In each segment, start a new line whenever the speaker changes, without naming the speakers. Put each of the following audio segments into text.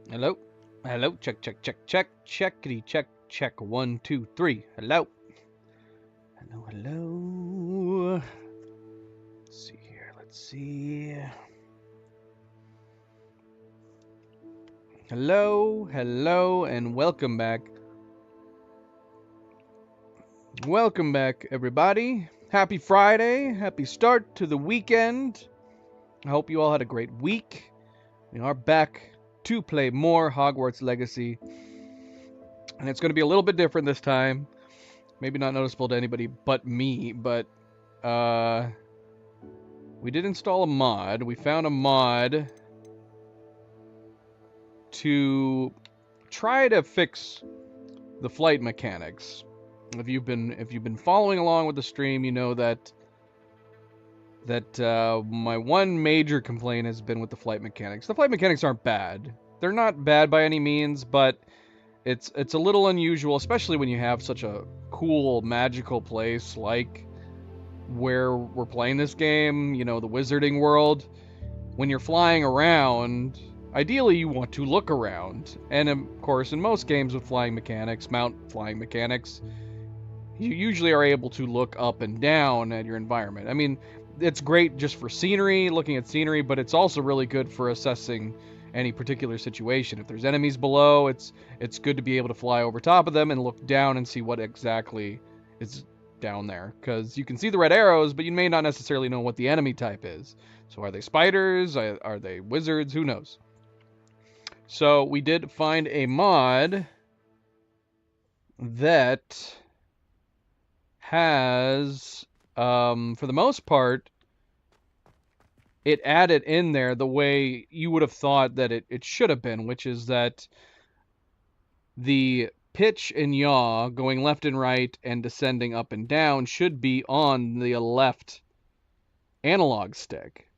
Hello? Hello? Check, check, check, check. Checkity, check, check. 1, 2, 3. Hello? Hello, hello. Let's see here. Let's see. Hello, hello, and welcome back. Welcome back, everybody. Happy Friday. Happy start to the weekend. I hope you all had a great week. We are back to play more Hogwarts Legacy. And it's going to be a little bit different this time. Maybe not noticeable to anybody but me, but we did install a mod. We found a mod to try to fix the flight mechanics. If you've been following along with the stream, you know that my one major complaint has been with the flight mechanics. The flight mechanics aren't bad. They're not bad by any means, but it's a little unusual, especially when you have such a cool magical place like where we're playing this game, you know, the Wizarding World. When you're flying around, ideally you want to look around. And of course, in most games with flying mechanics, mount flying mechanics, you usually are able to look up and down at your environment. I mean, it's great just for scenery, looking at scenery, but it's also really good for assessing any particular situation. If there's enemies below, it's good to be able to fly over top of them and look down and see what exactly is down there, because you can see the red arrows, but you may not necessarily know what the enemy type is. So are they spiders? Are they wizards? Who knows? So we did find a mod that has, for the most part, it added in there the way you would have thought that it should have been, which is that the pitch and yaw going left and right and descending up and down should be on the left analog stick.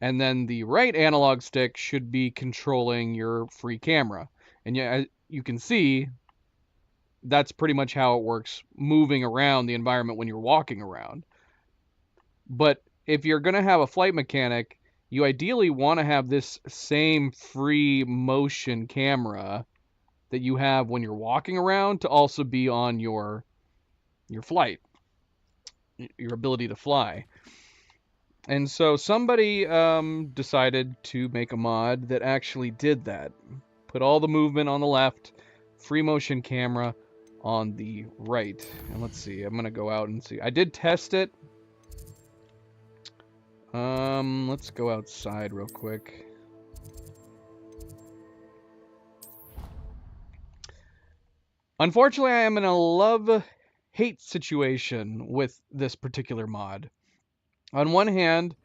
And then the right analog stick should be controlling your free camera. And yeah, you can see that's pretty much how it works moving around the environment when you're walking around. But if you're going to have a flight mechanic, you ideally want to have this same free motion camera that you have when you're walking around to also be on your flight, your ability to fly. And so somebody decided to make a mod that actually did that. Put all the movement on the left, free motion camera on the right. And let's see, I'm going to go out and see. I did test it. Let's go outside real quick. Unfortunately, I am in a love-hate situation with this particular mod. On one hand,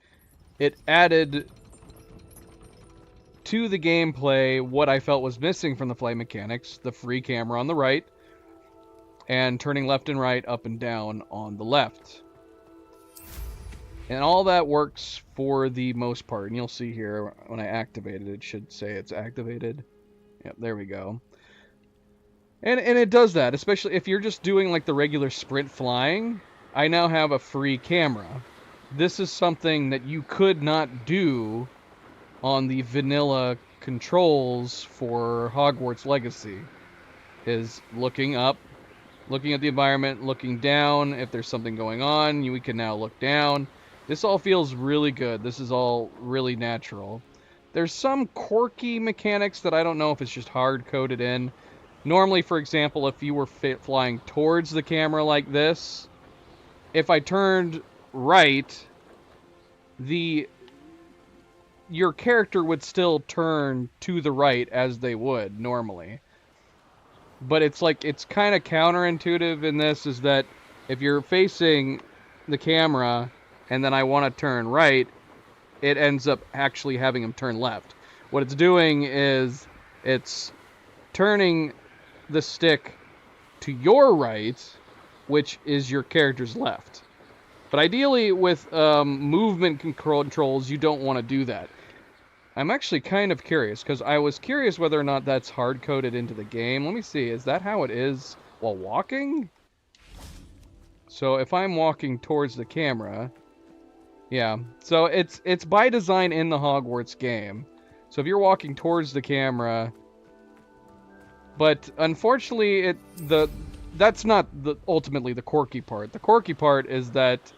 it added to the gameplay what I felt was missing from the flight mechanics, the free camera on the right, and turning left and right, up and down on the left. And all that works for the most part. And you'll see here, when I activate it, it should say it's activated. Yep, there we go. And it does that, especially if you're just doing like the regular sprint flying. I now have a free camera. This is something that you could not do on the vanilla controls for Hogwarts Legacy. Is looking up, looking at the environment, looking down. If there's something going on, we can now look down. This all feels really good. This is all really natural. There's some quirky mechanics that I don't know if it's just hard-coded in. Normally, for example, if you were flying towards the camera like this, if I turned right, your character would still turn to the right as they would normally. But it's like, it's kind of counterintuitive in this, is that if you're facing the camera and then I want to turn right, it ends up actually having him turn left. What it's doing is it's turning the stick to your right, which is your character's left. But ideally with movement controls, you don't want to do that. I'm actually kind of curious, because I was curious whether or not that's hard-coded into the game. Let me see, is that how it is while walking? So if I'm walking towards the camera, yeah, so it's by design in the Hogwarts game. So if you're walking towards the camera, But unfortunately, that's not ultimately the quirky part. The quirky part is that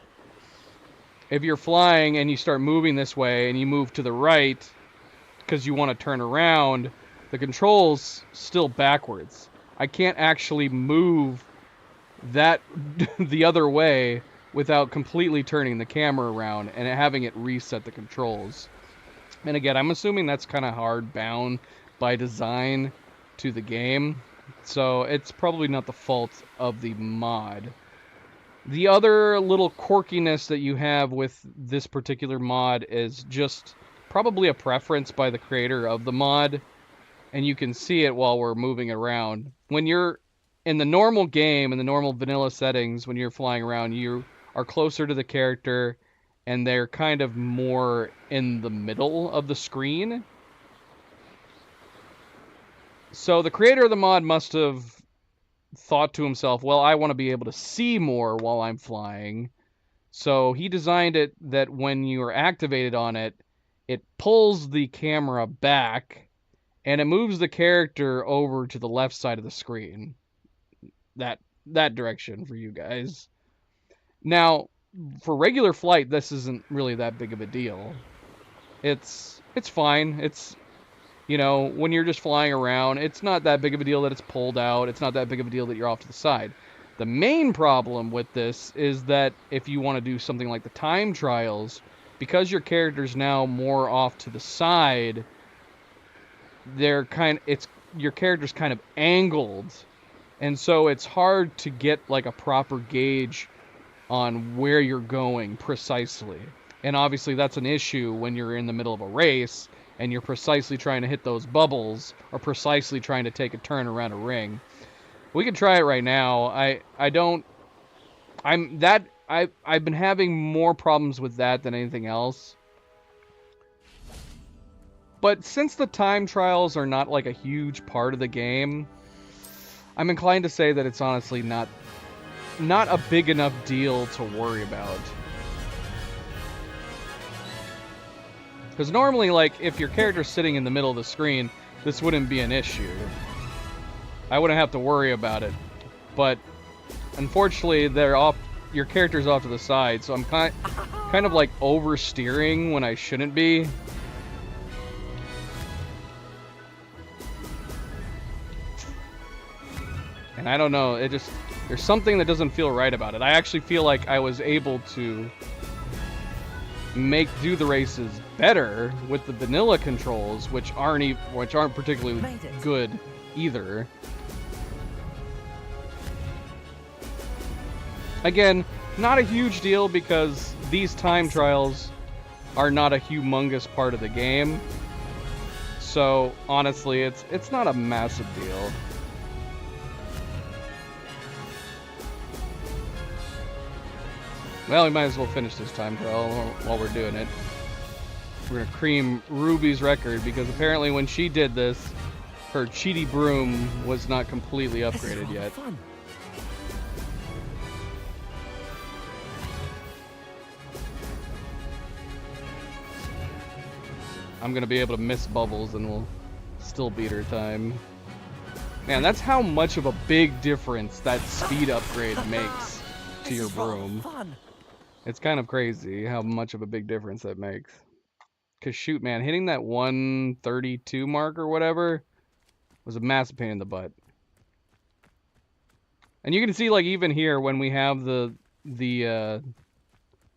if you're flying and you start moving this way and you move to the right because you want to turn around, the control's still backwards. I can't actually move that the other way without completely turning the camera around and having it reset the controls. And again, I'm assuming that's kind of hard bound by design to the game, so it's probably not the fault of the mod. The other little quirkiness that you have with this particular mod is just probably a preference by the creator of the mod, and you can see it while we're moving around. When you're in the normal game, in the normal vanilla settings, when you're flying around, you are closer to the character, and they're kind of more in the middle of the screen. So the creator of the mod must have thought to himself, well, I want to be able to see more while I'm flying. So he designed it that when you are activated on it, it pulls the camera back and it moves the character over to the left side of the screen. That direction for you guys. Now, for regular flight, this isn't really that big of a deal. It's fine. It's, you know, when you're just flying around, it's not that big of a deal that it's pulled out. It's not that big of a deal that you're off to the side. The main problem with this is that if you want to do something like the time trials, because your character's now more off to the side, your character's kind of angled, and so it's hard to get like a proper gauge on where you're going precisely. And obviously that's an issue when you're in the middle of a race and you're precisely trying to hit those bubbles or precisely trying to take a turn around a ring. We can try it right now. I've been having more problems with that than anything else. But since the time trials are not like a huge part of the game, I'm inclined to say that it's honestly not a big enough deal to worry about. Because normally, like, if your character's sitting in the middle of the screen, this wouldn't be an issue. I wouldn't have to worry about it. But unfortunately, your character's off to the side, so I'm kind of like oversteering when I shouldn't be. And I don't know, there's something that doesn't feel right about it. I actually feel like I was able to do the races better with the vanilla controls, which aren't particularly good either. Again, not a huge deal because these time trials are not a humongous part of the game. So honestly, it's not a massive deal. Well, we might as well finish this time trial while we're doing it. We're gonna cream Ruby's record because apparently when she did this, her cheaty broom was not completely upgraded yet. Fun. I'm gonna be able to miss bubbles and we'll still beat her time. Man, that's how much of a big difference that speed upgrade makes to your broom. It's kind of crazy how much of a big difference that makes. Because shoot, man, hitting that 132 mark or whatever was a massive pain in the butt. And you can see, like, even here, when we have the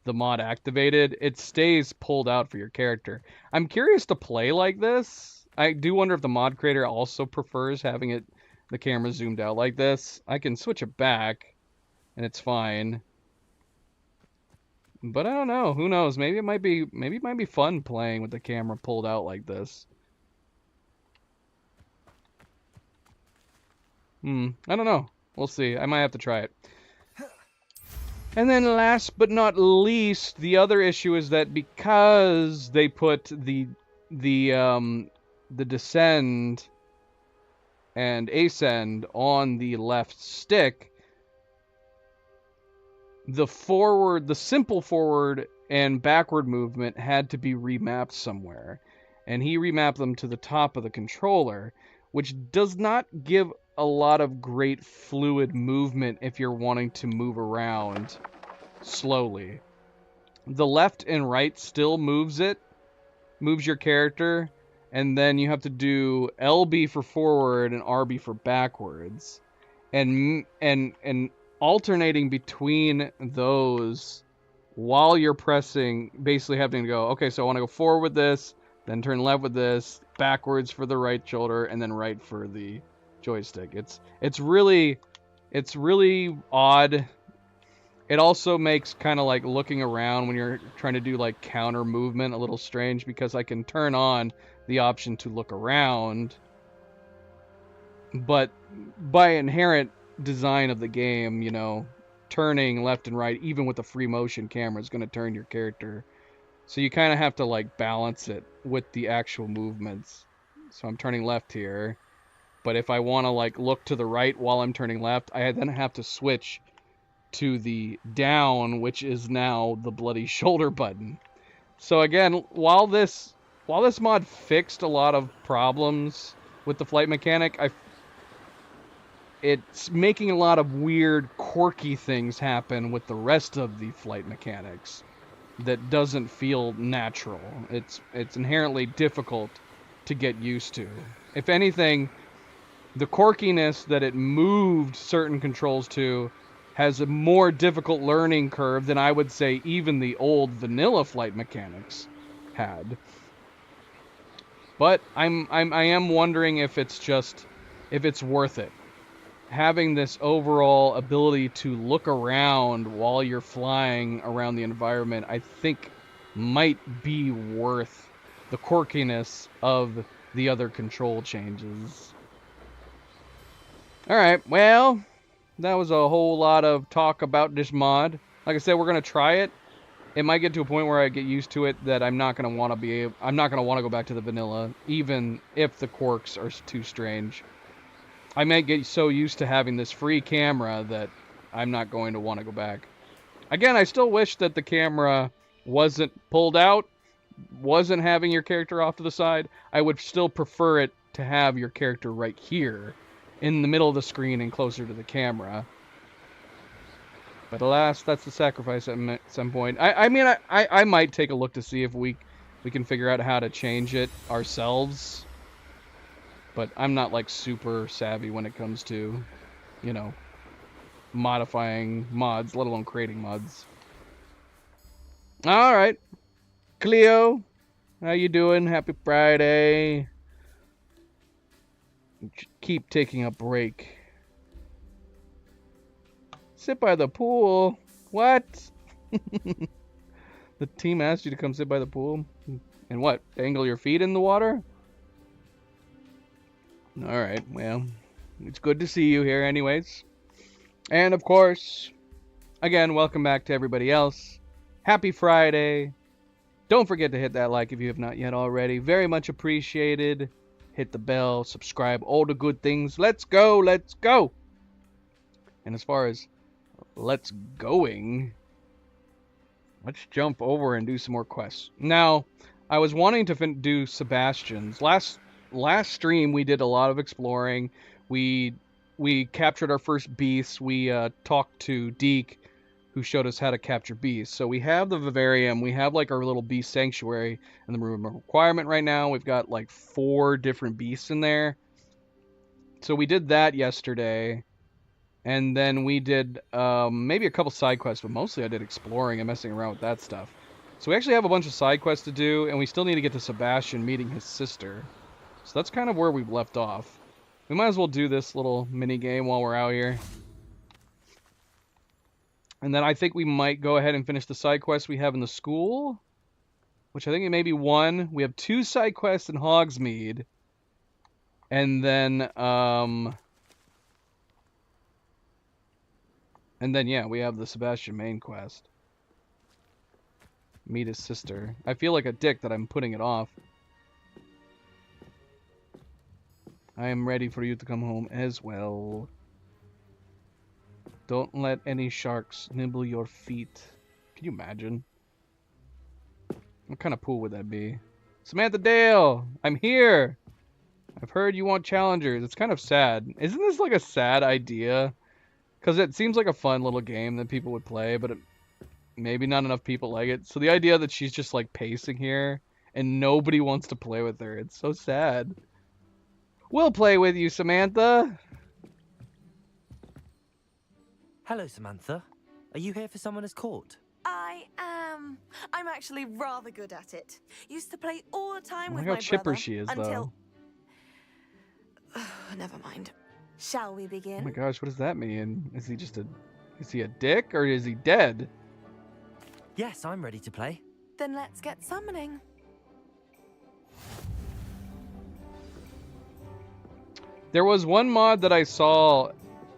mod activated, it stays pulled out for your character. I'm curious to play like this. I do wonder if the mod creator also prefers having the camera zoomed out like this. I can switch it back, and it's fine. But I don't know. Who knows? Maybe it might be fun playing with the camera pulled out like this. I don't know. We'll see. I might have to try it. And then last but not least, the other issue is that because they put the descend and ascend on the left stick, the simple forward and backward movement had to be remapped somewhere. And he remapped them to the top of the controller, which does not give a lot of great fluid movement if you're wanting to move around slowly. The left and right still moves your character, and then you have to do LB for forward and RB for backwards. And alternating between those while you're pressing, basically having to go, okay, so I want to go forward with this, then turn left with this, backwards for the right shoulder, and then right for the joystick. It's really odd. It also makes kind of like looking around when you're trying to do like counter movement a little strange, because I can turn on the option to look around, but by inherent design of the game, you know, turning left and right, even with a free motion camera, is going to turn your character. So you kind of have to like balance it with the actual movements. So I'm turning left here, but if I want to like look to the right while I'm turning left, I then have to switch to the down, which is now the bloody shoulder button. So again, while this mod fixed a lot of problems with the flight mechanic, it's making a lot of weird, quirky things happen with the rest of the flight mechanics that doesn't feel natural. It's inherently difficult to get used to. If anything, the quirkiness that it moved certain controls to has a more difficult learning curve than I would say even the old vanilla flight mechanics had. But I am wondering if it's worth it. Having this overall ability to look around while you're flying around the environment, I think might be worth the quirkiness of the other control changes. Alright, well, that was a whole lot of talk about this mod. Like I said, we're going to try it. It might get to a point where I get used to it that I'm not going to want to go back to the vanilla, even if the quirks are too strange. I may get so used to having this free camera that I'm not going to want to go back. Again, I still wish that the camera wasn't pulled out, wasn't having your character off to the side. I would still prefer it to have your character right here, in the middle of the screen and closer to the camera. But alas, that's the sacrifice at some point. I mean, I might take a look to see if we can figure out how to change it ourselves. But I'm not like super savvy when it comes to, you know, modifying mods, let alone creating mods. All right, Cleo, how you doing? Happy Friday. Keep taking a break. Sit by the pool. What? The team asked you to come sit by the pool? And what? Dangle your feet in the water? Alright, well, it's good to see you here anyways. And of course, again, welcome back to everybody else. Happy Friday. Don't forget to hit that like if you have not yet already. Very much appreciated. Hit the bell, subscribe, all the good things. Let's go, let's go. And as far as let's going, let's jump over and do some more quests. Now, I was wanting to do Sebastian's. Last stream we did a lot of exploring. We captured our first beasts. We talked to Deke, who showed us how to capture beasts. So we have the vivarium. We have like our little beast sanctuary in the room of requirement right now. We've got like 4 different beasts in there. So we did that yesterday. And then we did maybe a couple side quests, but mostly I did exploring and messing around with that stuff. So we actually have a bunch of side quests to do, and we still need to get to Sebastian meeting his sister. So that's kind of where we've left off. We might as well do this little mini game while we're out here. And then I think we might go ahead and finish the side quests we have in the school, which I think it may be 1. We have 2 side quests in Hogsmeade. And then yeah, we have the Sebastian main quest. Meet his sister. I feel like a dick that I'm putting it off. I am ready for you to come home as well. Don't let any sharks nibble your feet. Can you imagine? What kind of pool would that be? Samantha Dale! I'm here! I've heard you want challengers. It's kind of sad. Isn't this like a sad idea? Because it seems like a fun little game that people would play, but maybe not enough people like it. So the idea that she's just like pacing here and nobody wants to play with her, it's so sad. We'll play with you, Samantha.
Hello, Samantha. Are you here for Summoner's Court?
I am. I'm actually rather good at it. Used to play all the time
Oh
with
my
my
God, chipper
brother
she is,
until... Never mind. Shall we begin?
Oh my gosh, what does that mean? Is he a dick or is he dead?
Yes, I'm ready to play.
Then let's get summoning.
There was one mod that I saw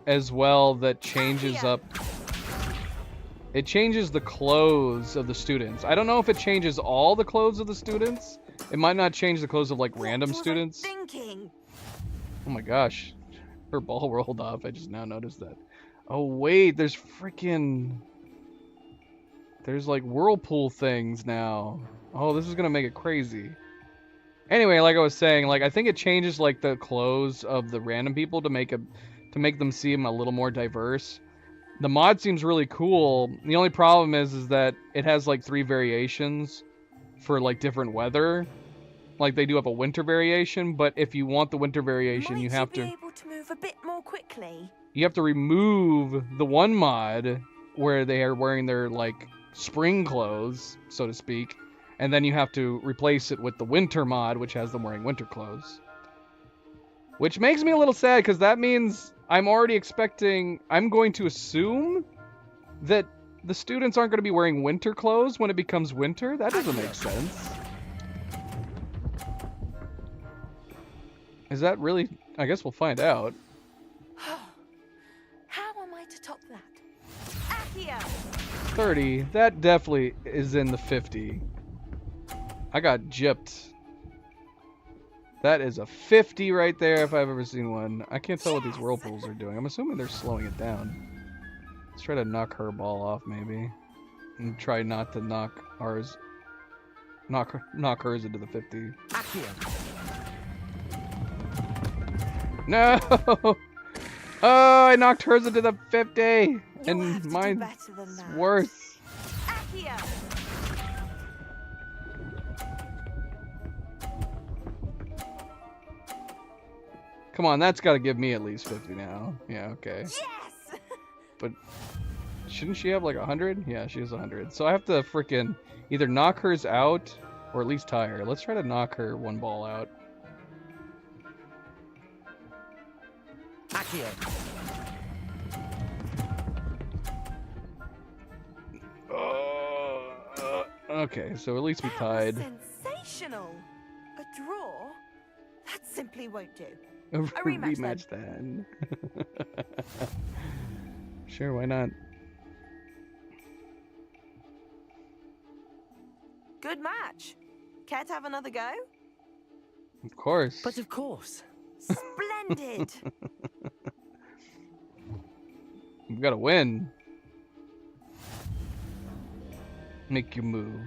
as well that changes up. It changes the clothes of the students. I don't know if it changes all the clothes of the students. It might not change the clothes of like random students.
Thinking.
Oh my gosh. Her ball rolled off. I just now noticed that. Oh wait, there's like whirlpool things now. Oh, this is gonna make it crazy. Anyway, like I was saying, like I think it changes like the clothes of the random people to make them seem a little more diverse. The mod seems really cool. The only problem is that it has like 3 variations for like different weather. Like they do have a winter variation, but if you want the winter variation, you have to
be able to move a bit more quickly.
You have to remove the one mod where they are wearing their like spring clothes, so to speak, and then you have to replace it with the winter mod, which has them wearing winter clothes. Which makes me a little sad because that means I'm going to assume that the students aren't going to be wearing winter clothes when it becomes winter. That doesn't make sense. Is that really? I guess we'll find out.
How am I to top that? Accio!
30. That definitely is in the 50. I got gypped. That is a 50 right there if I've ever seen one. I can't tell what these whirlpools are doing. I'm assuming they're slowing it down. Let's try to knock her ball off maybe. And try not to knock ours. Knock hers into the 50.
Accio.
No! Oh, I knocked hers into the 50!
You'll
And
have to do
mine's
better than that.
worse.
Accio!
Come on, that's got to give me at least 50 now. Yeah, okay.
Yes!
But shouldn't she have like 100? Yeah, she has 100. So I have to frickin' either knock hers out or at least tie her. Let's try to knock her one ball out.
Accio.
Okay, so at least we
That
tied.
was sensational. A draw? That simply won't do.
A
rematch
then. Sure, why not?
Good match. Care to have another go?
Of course.
But of course.
Splendid.
We've got to win. Make you move.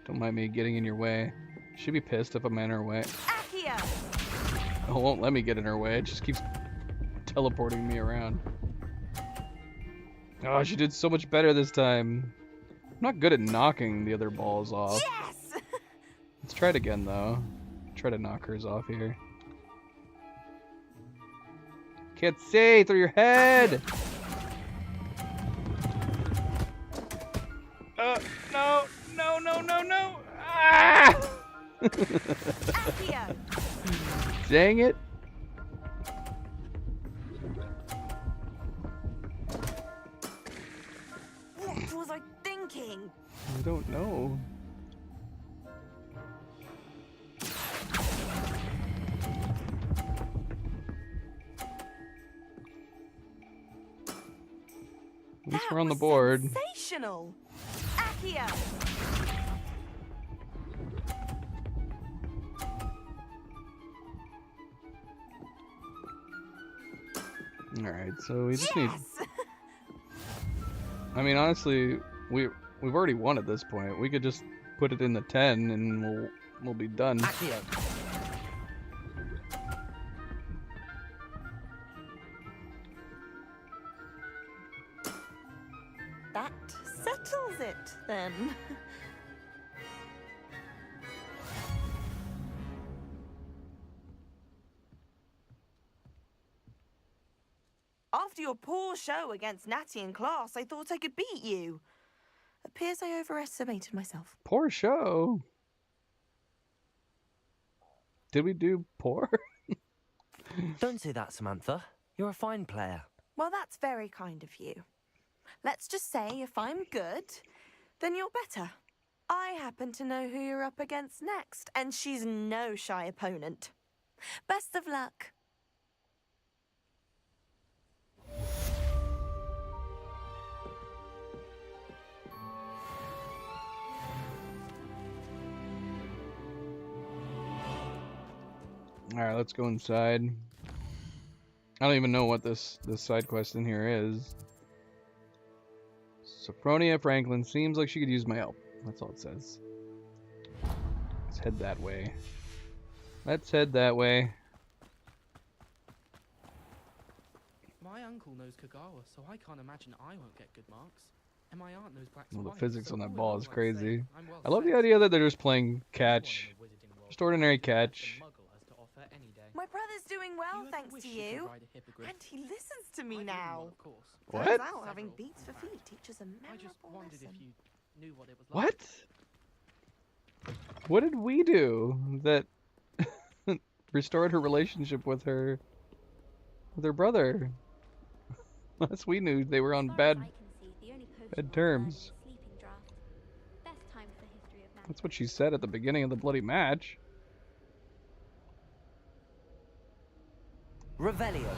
Don't mind me getting in your way. She'd be pissed if I'm in her way.
Accio!
It won't let me get in her way. It just keeps teleporting me around. Oh, she did so much better this time. I'm not good at knocking the other balls off.
Yes!
Let's try it again, though. Try to knock hers off here. Can't see through your head! No! No, no, no, no! Ah!
Accio!
Dang it.
What was I thinking?
I don't know. At least we're on the
was
board.
Sensational. Accio!
Alright, so we just need...
Yes!
I mean, honestly, we've already won at this point. We could just put it in the 10 and we'll be done.
Accio.
is it, then? After your poor show against Natty in class, I thought I could beat you. Appears I overestimated myself.
Poor show. Did we do poor?
Don't say that, Samantha. You're a fine player.
Well, that's very kind of you. Let's just say if I'm good, then you're better. I happen to know who you're up against next, and she's no shy opponent. Best of luck.
Alright, let's go inside. I don't even know what this side quest in here is. Sophronia Franklin seems like she could use my help. That's all it says. Let's head that way. Let's head that way.
My uncle knows Kagawa, so I can't imagine I won't get good marks. And my aunt knows black
Well, the
white,
physics
so
on that
all in
ball
all,
is
I'd say
crazy.
I'm well
I love the
set.
idea that they're just playing catch.
No one in the wizarding world
Just ordinary
can match
catch.
what the muggle has to offer any day.
My brother's doing well,
You ever
thanks
wish
to
you could
you.
ride a hippogriff?
And he listens to
I
me
do,
now.
of course.
What?
Turns out having
Several,
beats for
in fact.
feet teaches a
I just
memorable
wondered
lesson.
if you knew what it was like.
What? What did we do that restored her relationship with her brother? Unless we knew they were on bad terms. That's what she said at the beginning of the bloody match.
Revelio.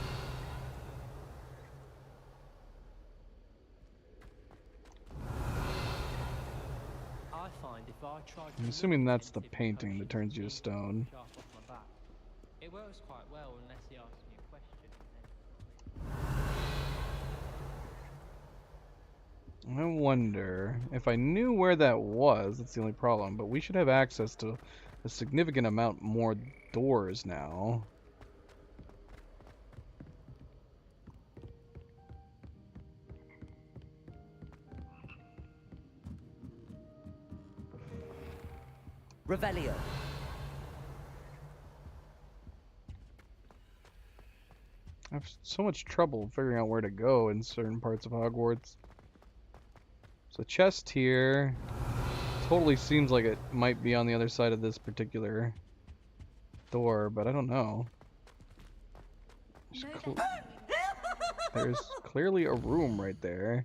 I find if I try to
I'm assuming
look
that's the
attentive
painting
and
that turns you to
potion
stone.
sharp off my back, it works quite well unless he asks me a question. And then
I wonder if I knew where that was. That's the only problem. But we should have access to a significant amount more doors now.
Revelio.
I have so much trouble figuring out where to go in certain parts of Hogwarts. So chest here totally seems like it might be on the other side of this particular door, but I don't know. There's clearly a room right there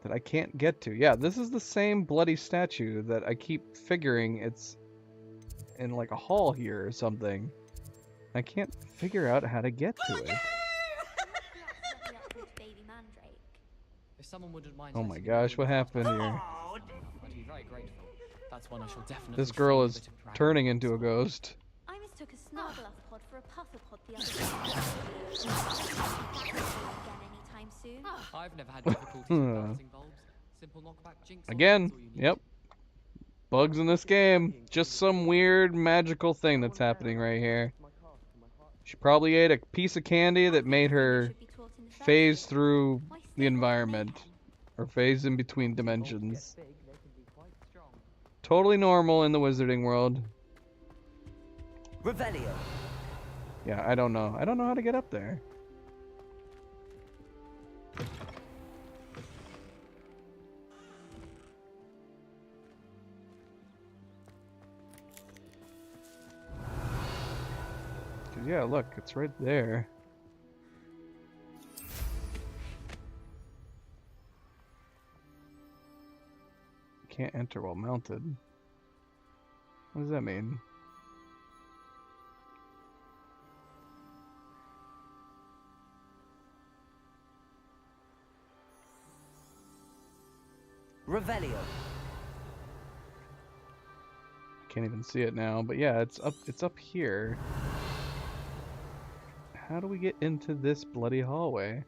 that I can't get to. Yeah, this is the same bloody statue that I keep figuring it's in like a hall here or something. I can't figure out how to get to it.
If someone wouldn't mind
Oh my
letting me
gosh,
know
what
in
happened here?
I'd be very grateful. That's one I shall definitely
This girl
feel a
is
bit of pride
turning
in.
into a ghost.
I mistook a Snargluff pod for a Pufferpod the other day. Again anytime soon.
I've never had difficulties with balancing bulbs. Simple knockback jinx.
Again, yep. Bugs in this game. Just some weird magical thing that's happening right here. She probably ate a piece of candy that made her phase through the environment. Or phase in between dimensions. Totally normal in the wizarding world.
Revelio.
Yeah, I don't know. I don't know how to get up there. Yeah, look, it's right there. Can't enter while mounted. What does that mean?
Revelio.
Can't even see it now, but yeah, it's up here. How do we get into this bloody hallway?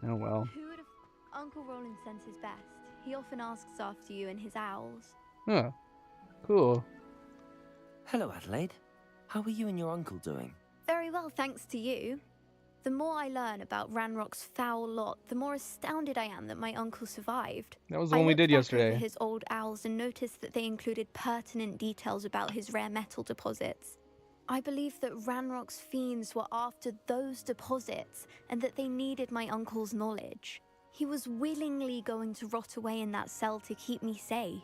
Hello.
Oh well.
Who would have... Uncle Roland sends his best. He often asks after you and his owls.
Huh. Cool.
Hello, Adelaide. How are you and your uncle doing?
Very well, thanks to you. The more I learn about Ranrock's foul lot, the more astounded I am that my uncle survived.
That was the
I
one we
looked
did
back
yesterday.
over his old owls and noticed that they included pertinent details about his rare metal deposits. I believe that Ranrock's fiends were after those deposits and that they needed my uncle's knowledge. He was willingly going to rot away in that cell to keep me safe.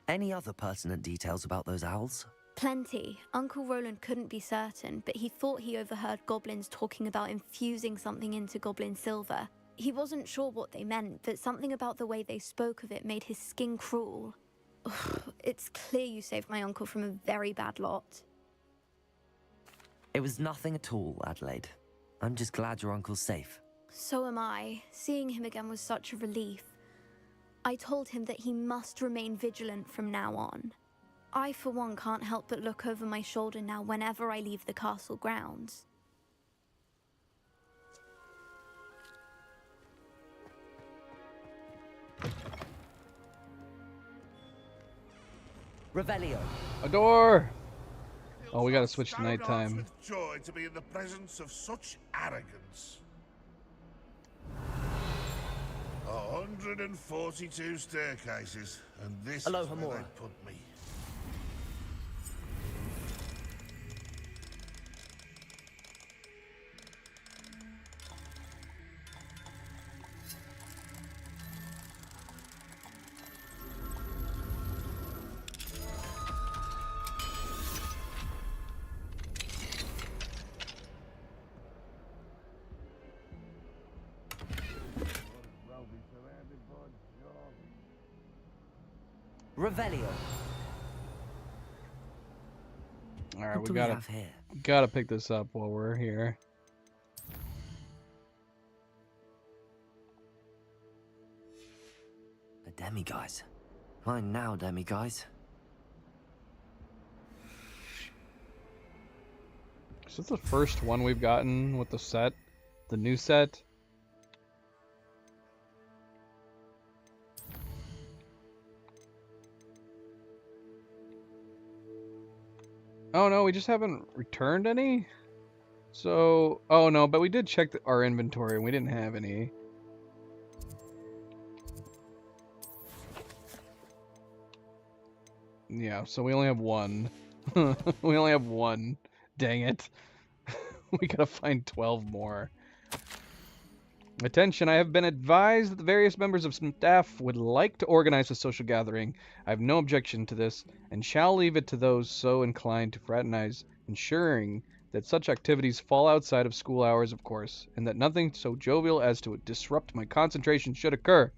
Any other pertinent details about those owls?
Plenty. Uncle Roland couldn't be certain, but he thought he overheard goblins talking about infusing something into goblin silver. He wasn't sure what they meant, but something about the way they spoke of it made his skin crawl. It's clear you saved my uncle from a very bad lot.
It was nothing at all, Adelaide. I'm just glad your uncle's safe.
So am I. Seeing him again was such a relief. I told him that he must remain vigilant from now on. I, for one, can't help but look over my shoulder now whenever I leave the castle grounds.
Revelio.
A door! Oh, we gotta
Heart
switch to
started off
nighttime.
with joy to be in the presence of such arrogance. 142 staircases, and this
Aloha,
is where
Mora.
they put me.
Revelio.
Alright,
What
we
do
gotta
have here?
gotta pick this up while we're here.
A demiguise. Mine now, demiguise.
Is this the first one we've gotten with the set? The new set? Oh no, we just haven't returned any? So, oh no, but we did check our inventory and we didn't have any. Yeah, so we only have one. We only have one. Dang it. We gotta find 12 more. Attention, I have been advised that the various members of staff would like to organize a social gathering. I have no objection to this, and shall leave it to those so inclined to fraternize, ensuring that such activities fall outside of school hours, of course, and that nothing so jovial as to disrupt my concentration should occur.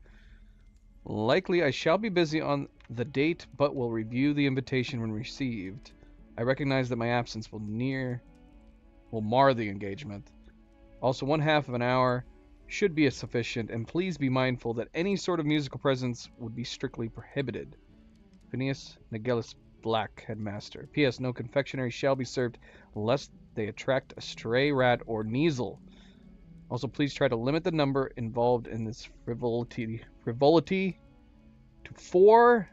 Likely I shall be busy on the date, but will review the invitation when received. I recognize that my absence will mar the engagement. Also, 1/2 of an hour should be sufficient, and please be mindful that any sort of musical presence would be strictly prohibited. Phineas Nagellus Black, Headmaster. P.S. No confectionery shall be served lest they attract a stray rat or Kneasel. Also, please try to limit the number involved in this frivolity to 4.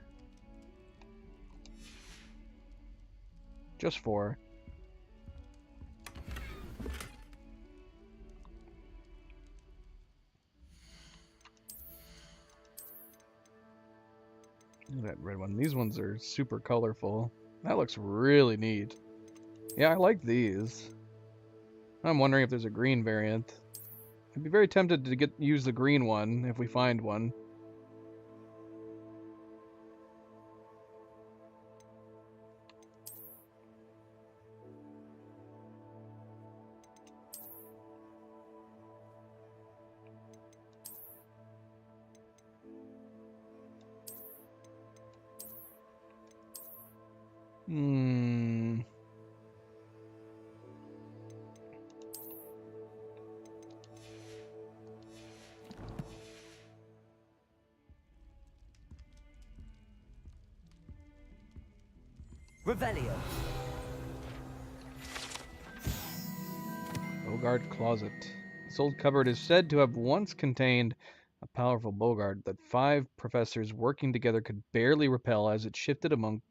Just 4. Look at that red one. These ones are super colorful. That looks really neat. Yeah, I like these. I'm wondering if there's a green variant. I'd be very tempted to use the green one if we find one. Hmm.
Revelio.
Bogart Closet. This old cupboard is said to have once contained A powerful bogart that 5 professors working together could barely repel as it shifted among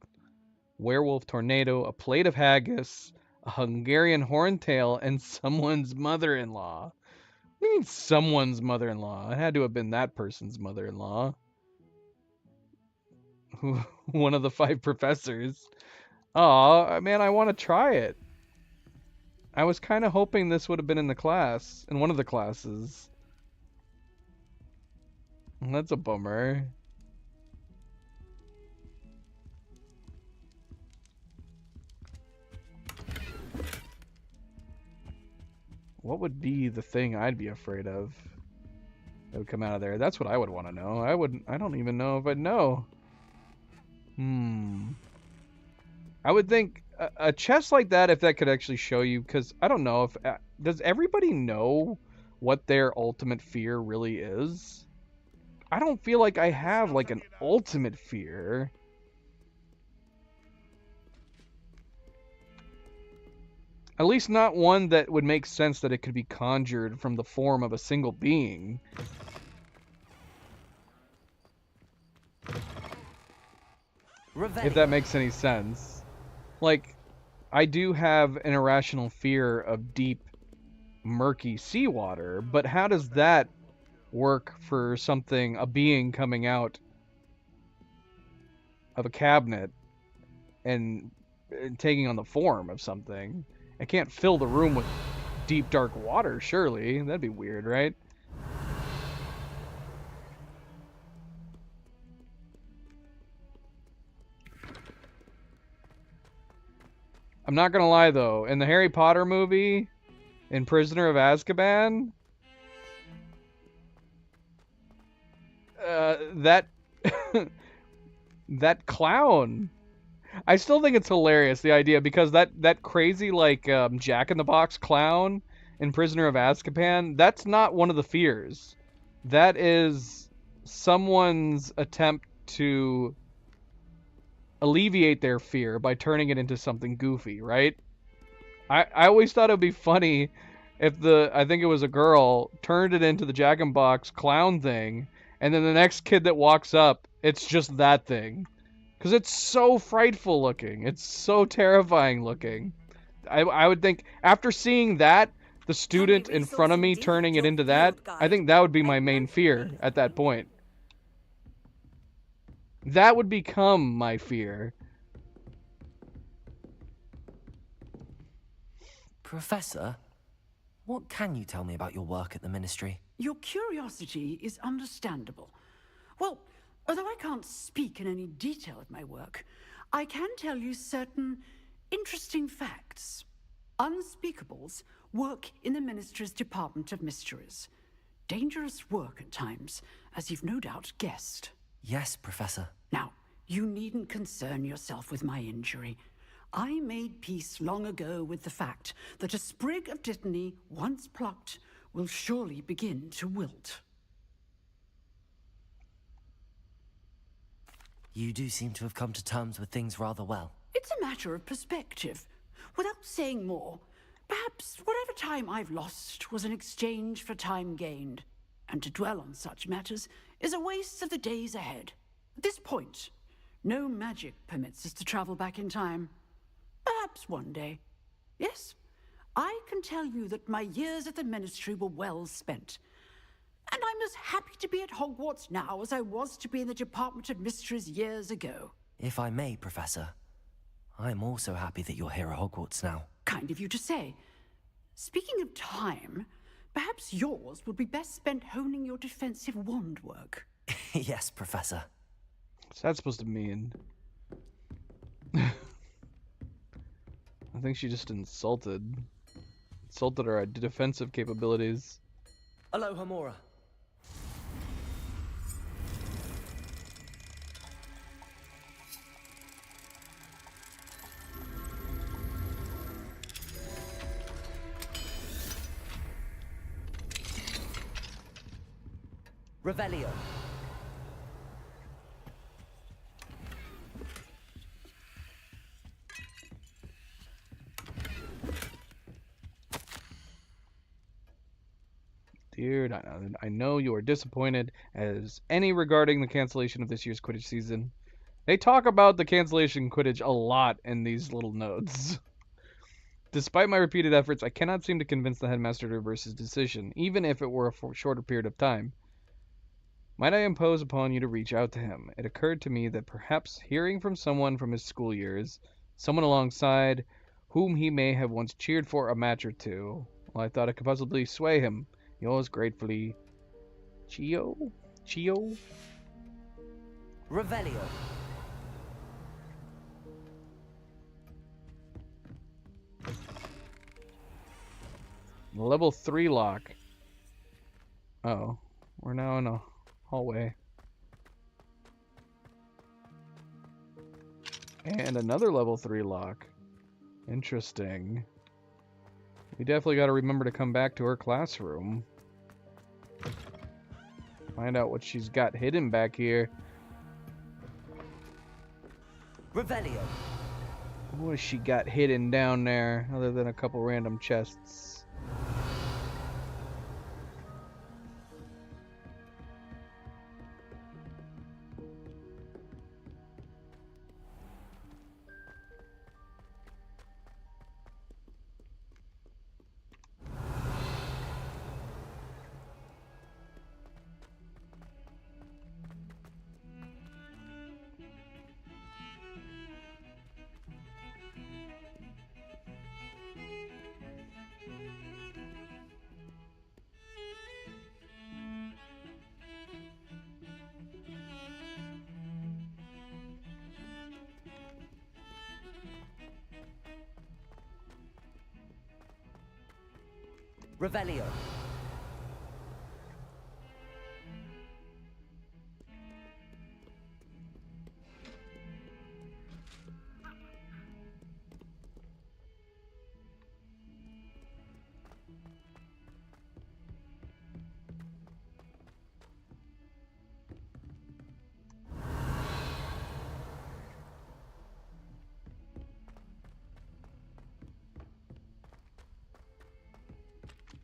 werewolf tornado, a plate of haggis, a Hungarian horntail, and someone's mother-in-law. What do you mean someone's mother-in-law? It had to have been that person's mother-in-law. One of the 5 professors. Aw, man, I want to try it. I was kind of hoping this would have been in the class, in one of the classes. That's a bummer. What would be the thing I'd be afraid of that would come out of there? That's what I would want to know. I don't even know if I'd know. I would think a chest like that, if that could actually show you, because I don't know if does everybody know what their ultimate fear really is? I don't feel like I have like an ultimate fear. At least not one that would make sense that it could be conjured from the form of a single being. If that makes any sense. Like, I do have an irrational fear of deep, murky seawater, but how does that work for something, a being coming out of a cabinet and taking on the form of something? I can't fill the room with deep, dark water, surely. That'd be weird, right? I'm not gonna lie, though. In the Harry Potter movie, in Prisoner of Azkaban, that that clown, I still think it's hilarious, the idea, because that crazy, like, Jack-in-the-Box clown in Prisoner of Azkaban, that's not one of the fears. That is someone's attempt to alleviate their fear by turning it into something goofy, right? I always thought it would be funny if I think it was a girl, turned it into the Jack-in-the-Box clown thing, and then the next kid that walks up, it's just that thing. Because it's so frightful looking. It's so terrifying looking. I would think, after seeing that, the student in front of me turning it into that, I think that would be my main fear at that point. That would become my fear.
Professor, what can you tell me about your work at the Ministry?
Your curiosity is understandable. Well, although I can't speak in any detail of my work, I can tell you certain interesting facts. Unspeakables work in the Ministry's Department of Mysteries. Dangerous work at times, as you've no doubt guessed.
Yes, Professor.
Now, you needn't concern yourself with my injury. I made peace long ago with the fact that a sprig of dittany, once plucked, will surely begin to wilt.
You do seem to have come to terms with things rather well.
It's a matter of perspective. Without saying more, perhaps whatever time I've lost was an exchange for time gained. And to dwell on such matters is a waste of the days ahead. At this point, no magic permits us to travel back in time. Perhaps one day. Yes, I can tell you that my years at the Ministry were well spent. And I'm as happy to be at Hogwarts now as I was to be in the Department of Mysteries years ago.
If I may, Professor, I'm also happy that you're here at Hogwarts now.
Kind of you to say. Speaking of time, perhaps yours would be best spent honing your defensive wand work.
Yes, Professor.
What's that supposed to mean? I think she just insulted our defensive capabilities.
Alohomora. Revelio.
Dear, I know you are disappointed as any regarding the cancellation of this year's Quidditch season. They talk about the cancellation Quidditch a lot in these little notes. Despite my repeated efforts, I cannot seem to convince the headmaster to reverse his decision, even if it were a shorter period of time. Might I impose upon you to reach out to him? It occurred to me that perhaps hearing from someone from his school years, someone alongside whom he may have once cheered for a match or two, well, I thought it could possibly sway him. Yours gratefully, Chio?
Revelio.
Level 3 lock. Oh, we're now in a hallway. And another level 3 lock. Interesting. We definitely got to remember to come back to her classroom. Find out what she's got hidden back here.
Revelio.
What has she got hidden down there, other than a couple random chests?
Revelio.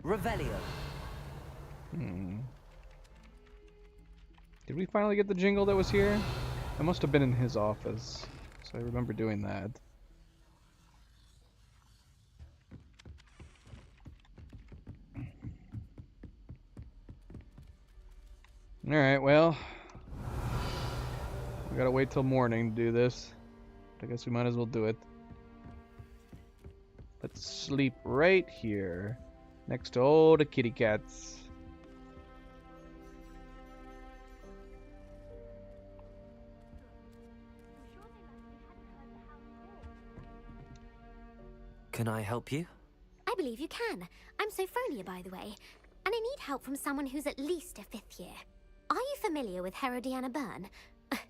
Revelio.
Did we finally get the jingle that was here? It must have been in his office. So I remember doing that. Alright, well. We gotta wait till morning to do this. I guess we might as well do it. Let's sleep right here. Next to all the kitty cats.
Can I help you?
I believe you can. I'm Sophronia, by the way, and I need help from someone who's at least a 5th year. Are you familiar with Herodiana Byrne?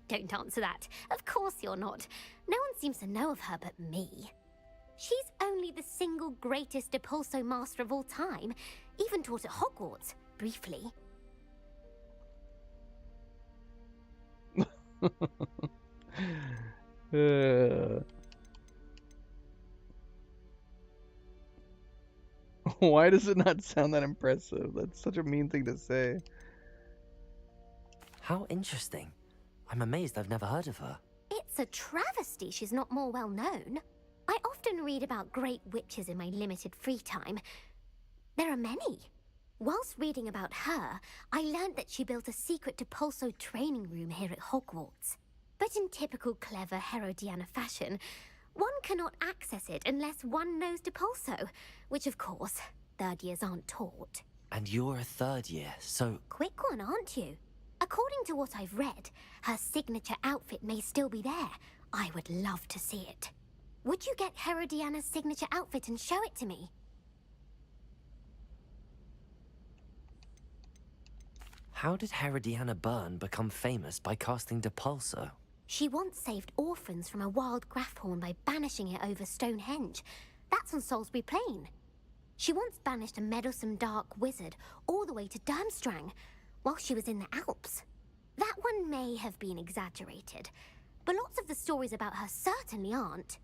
Don't answer that. Of course you're not. No one seems to know of her but me. She's only the single greatest Depulso master of all time, even taught at Hogwarts, briefly.
Why does it not sound that impressive? That's such a mean thing to say.
How interesting. I'm amazed I've never heard of her.
It's a travesty she's not more well known. I often read about great witches in my limited free time. There are many. Whilst reading about her, I learned that she built a secret Depulso training room here at Hogwarts. But in typical clever Herodiana fashion, one cannot access it unless one knows Depulso, which of course, 3rd years aren't taught.
And you're a 3rd year, so...
Quick one, aren't you? According to what I've read, her signature outfit may still be there. I would love to see it. Would you get Herodiana's signature outfit and show it to me?
How did Herodiana Byrne become famous by casting Depulso?
She once saved orphans from a wild Graphorn by banishing it over Stonehenge. That's on Salisbury Plain. She once banished a meddlesome dark wizard all the way to Durmstrang while she was in the Alps. That one may have been exaggerated, but lots of the stories about her certainly aren't.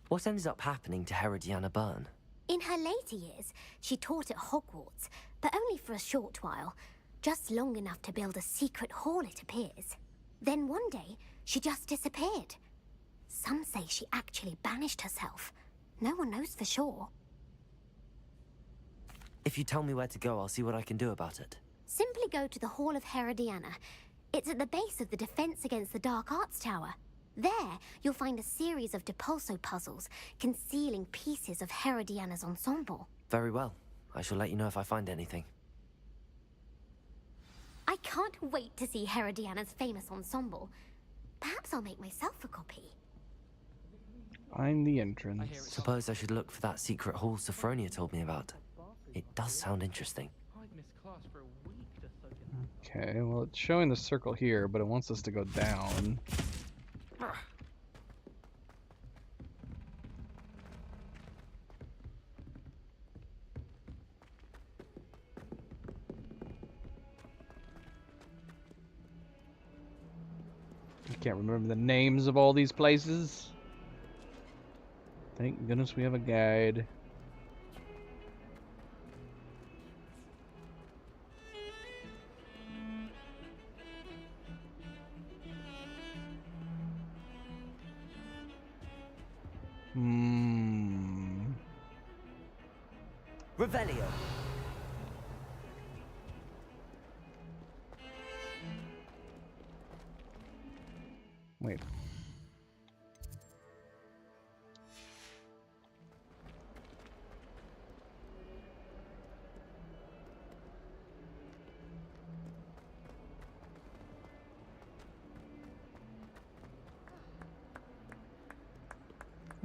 What ended up happening to Herodiana Byrne?
In her later years, she taught at Hogwarts, but only for a short while. Just long enough to build a secret hall, it appears. Then one day, she just disappeared. Some say she actually banished herself. No one knows for sure.
If you tell me where to go, I'll see what I can do about it.
Simply go to the Hall of Herodiana. It's at the base of the Defense Against the Dark Arts Tower. There, you'll find a series of Depulso puzzles concealing pieces of Herodiana's ensemble.
Very well. I shall let you know if I find anything.
I can't wait to see Herodiana's famous ensemble. Perhaps I'll make myself a copy.
Find the
I hear
entrance.
it's
Suppose I should look for that secret hall Sophronia told me about. It does sound interesting.
I'd miss class for a week just so I can...
Okay, well, it's showing the circle here, but it wants us to go down. I can't remember the names of all these places. Thank goodness we have a guide.
Revelio.
Wait.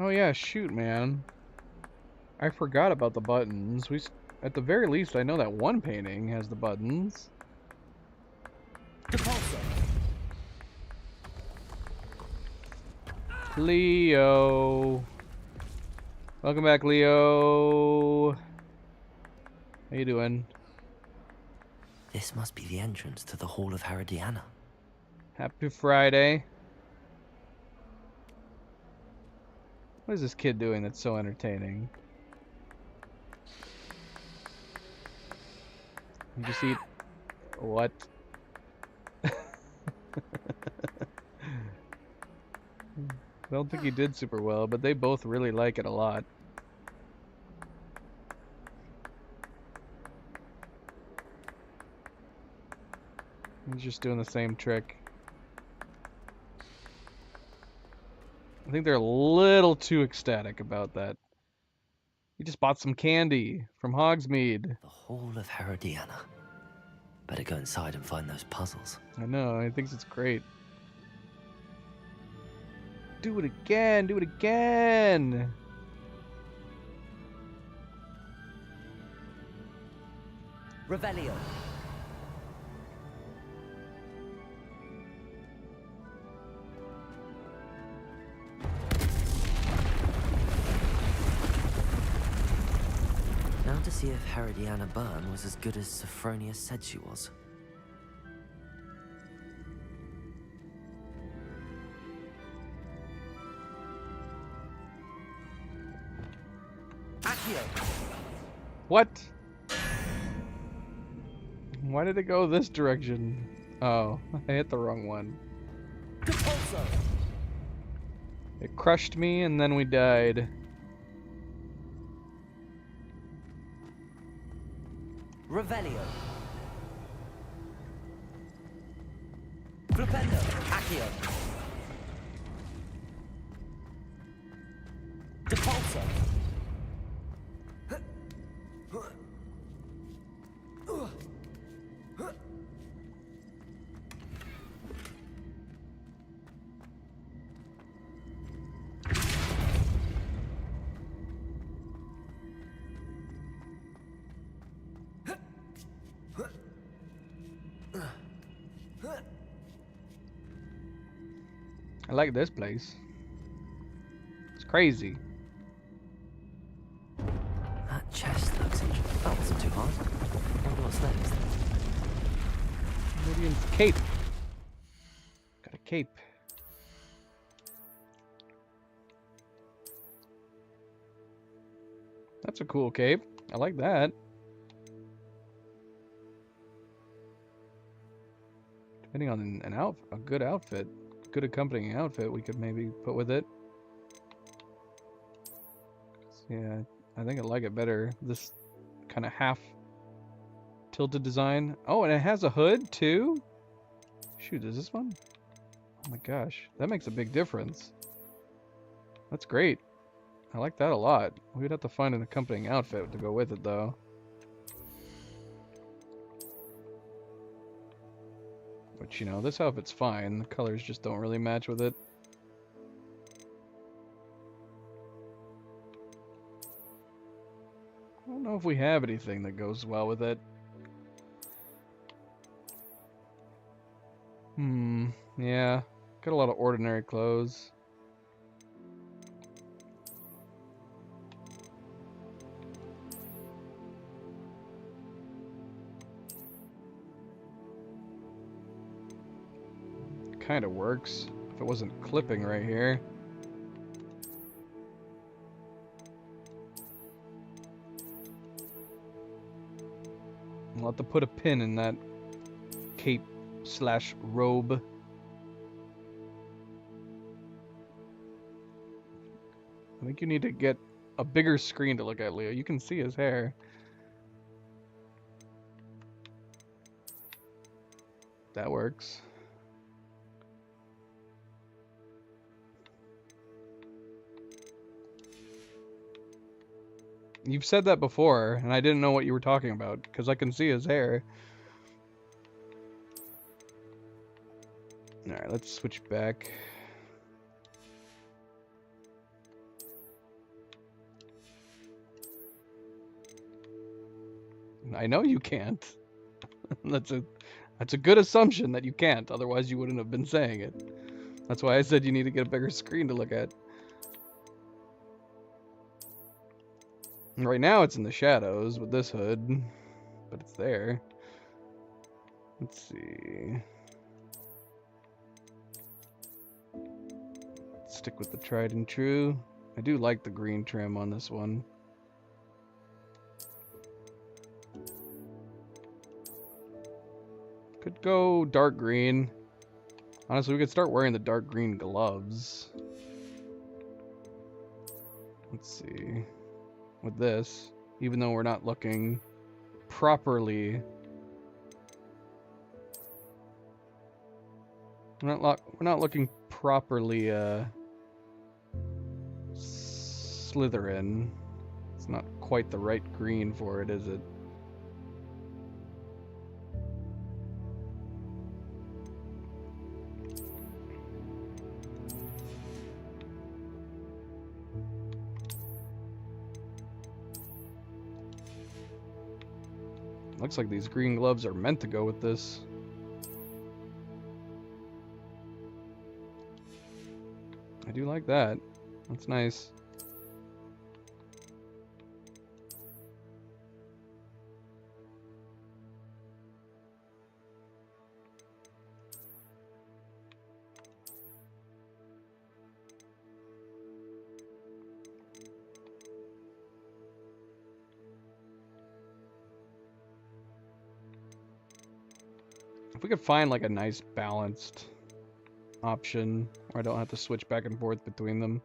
Oh yeah, shoot, man. I forgot about the buttons. At the very least, I know that one painting has the buttons.
Depulso.
Leo. Welcome back, Leo. How you doing?
This must be the entrance to the Hall of Herodiana.
Happy Friday. What is this kid doing that's so entertaining? You just eat... What? I don't think he did super well, but they both really like it a lot. He's just doing the same trick. I think they're a little too ecstatic about that. He just bought some candy from Hogsmeade.
The Hall of Herodiana. Better go inside and find those puzzles.
I know, he thinks it's great. Do it again! Do it again!
Revelio. Now to see if Herodiana Byrne was as good as Sophronia said she was. Accio.
What? Why did it go this direction? Oh, I hit the wrong one.
Depulso.
It crushed me and then we died.
Revelio. Flipendo. Accio. Depulso.
I like this place. It's crazy.
That chest looks interesting. That wasn't too hard. Wonder what's next.
Meridian's cape. Got a cape. That's That's a cool cape. I like that. Depending on a good outfit, good accompanying outfit, we could maybe put with it. Yeah, I think I like it better. This kind of half tilted design. Oh, and it has a hood too? Shoot, is this one? Oh my gosh, that makes a big difference. That's great. I like that a lot. We'd have to find an accompanying outfit to go with it though. Which, you know, this outfit's fine. The colors just don't really match with it. I don't know if we have anything that goes well with it. Yeah. Got a lot of ordinary clothes. Kind of works if it wasn't clipping right here. I'll have to put a pin in that cape slash robe. I think you need to get a bigger screen to look at, Leo. You can see his hair. That works. You've said that before, and I didn't know what you were talking about, because I can see his hair. Alright, let's switch back. I know you can't. That's a good assumption that you can't, otherwise you wouldn't have been saying it. That's why I said you need to get a bigger screen to look at. Right now it's in the shadows with this hood, but it's there. Let's see. Stick with the tried and true. I do like the green trim on this one. Could go dark green. Honestly, we could start wearing the dark green gloves. Let's see. With this, even though we're not looking properly, we're not looking properly Slytherin. It's not quite the right green for it, is it? Looks like these green gloves are meant to go with this. I do like that. That's nice. If we could find like a nice balanced option where I don't have to switch back and forth between them.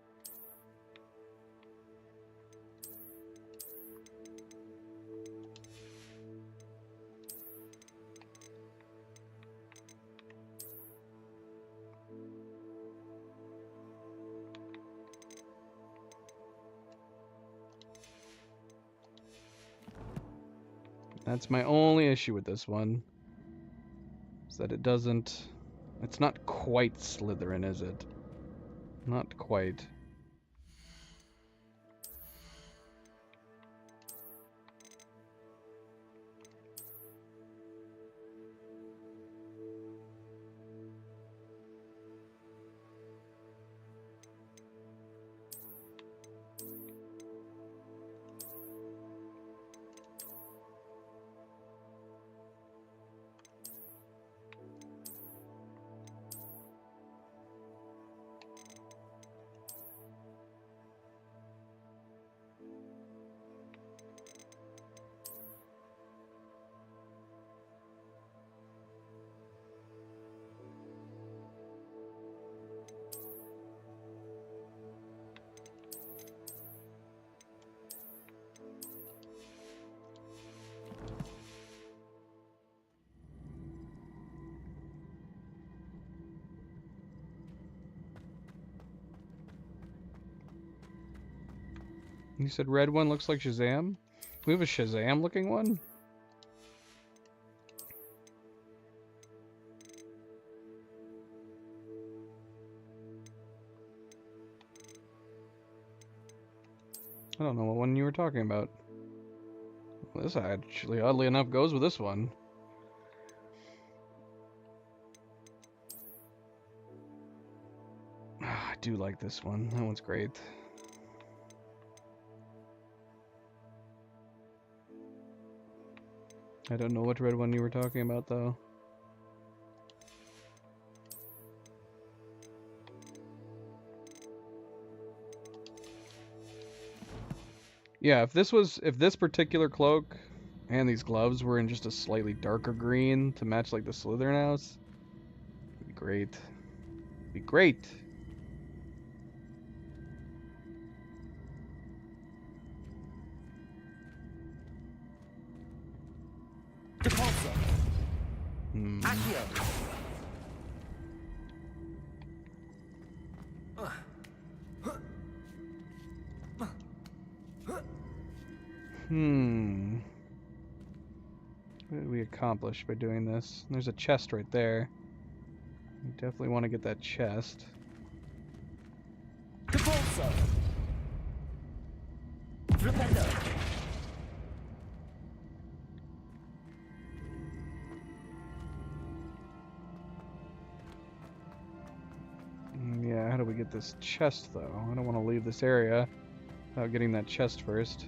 That's my only issue with this one. Is that it doesn't... It's not quite Slytherin, is it? Not quite. You said red one looks like Shazam? We have a Shazam looking one? I don't know what one you were talking about. Well, this actually, oddly enough, goes with this one. I do like this one. That one's great. I don't know what red one you were talking about, though. Yeah, if this particular cloak and these gloves were in just a slightly darker green to match like the Slytherin house, it'd be great. It'd be great. What did we accomplish by doing this? There's a chest right there. We definitely want to get that chest. Yeah, how do we get this chest, though? I don't want to leave this area without getting that chest first.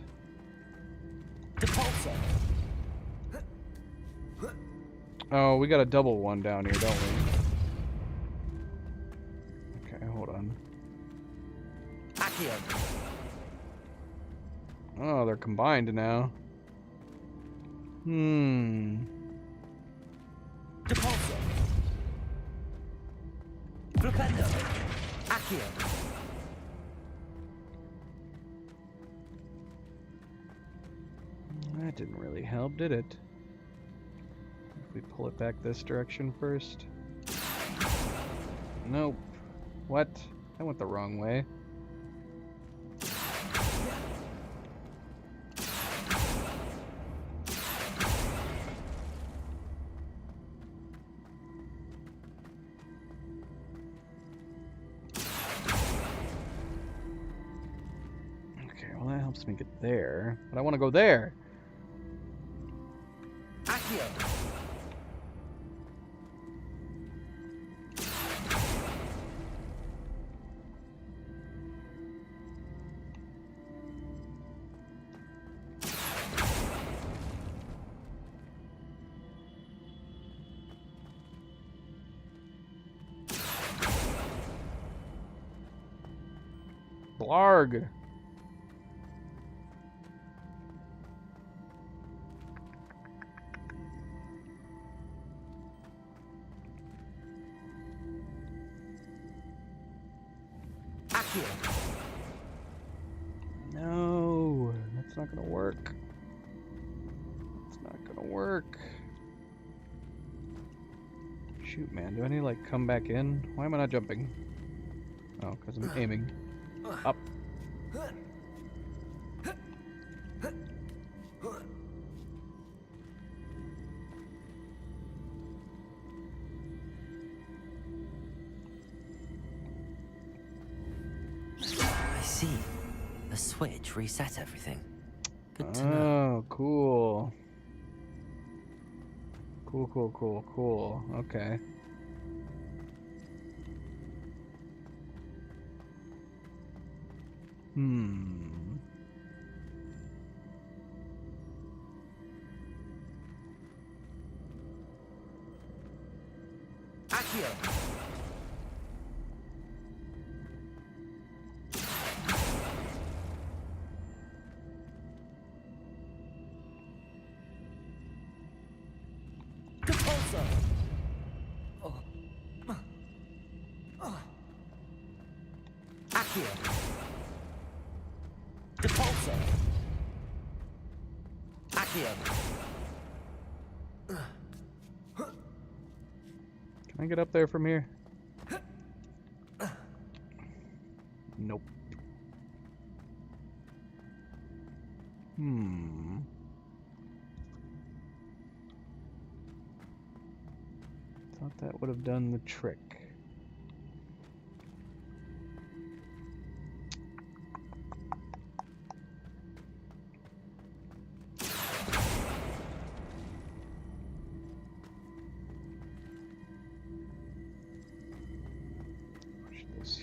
Oh, we got a double one down here, don't we? Okay, hold on. Oh, they're combined now. That didn't really help, did it? If we pull it back this direction first. Nope. What? I went the wrong way. Okay, well that helps me get there, but I want to go there. Blarg. No, that's not gonna work. It's not gonna work. Shoot, man, do I need to like come back in? Why am I not jumping? Oh, because I'm aiming. Up.
I see. The switch reset everything. Good to know.
Oh, cool. Cool. Okay. Can I get up there from here? Nope. Thought that would have done the trick.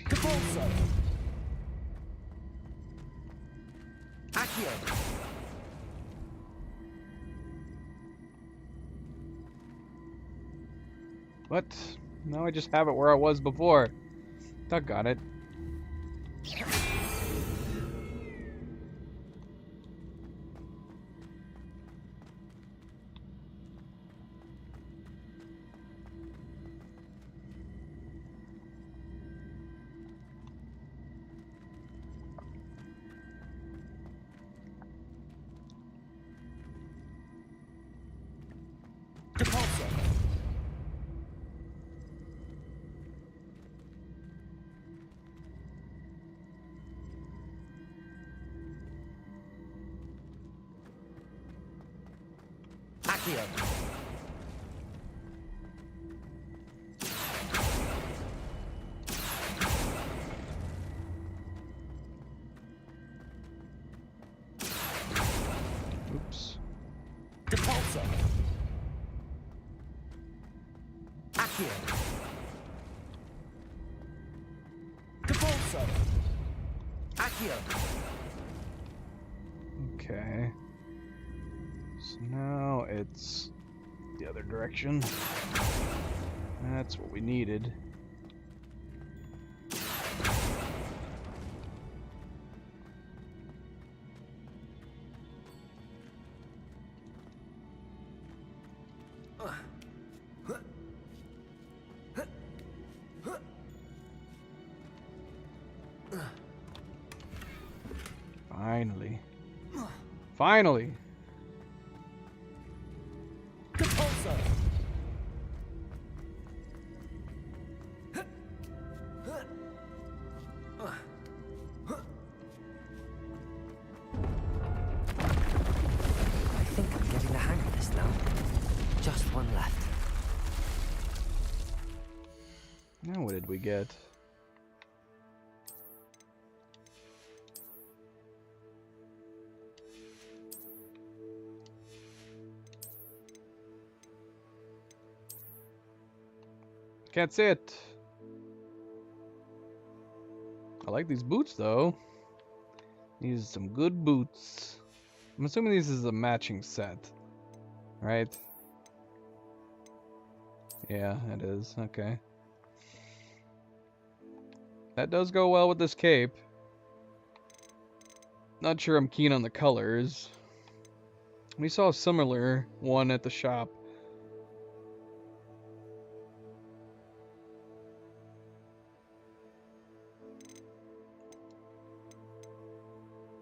Capulso! Accio!
What? Now I just have it where I was before. Doggone it.
Capulso! Accio!
Oops.
Capulso! Accio! Capulso! Accio!
Okay. So now it's the other direction. That's what we needed. Finally. Finally!
Capulso! I think I'm getting the hang of this now. Just one left.
Now what did we get? Can't see it. I like these boots though. These are some good boots. I'm assuming this is a matching set, right? Yeah, it is. Okay. That does go well with this cape. Not sure I'm keen on the colors. We saw a similar one at the shop.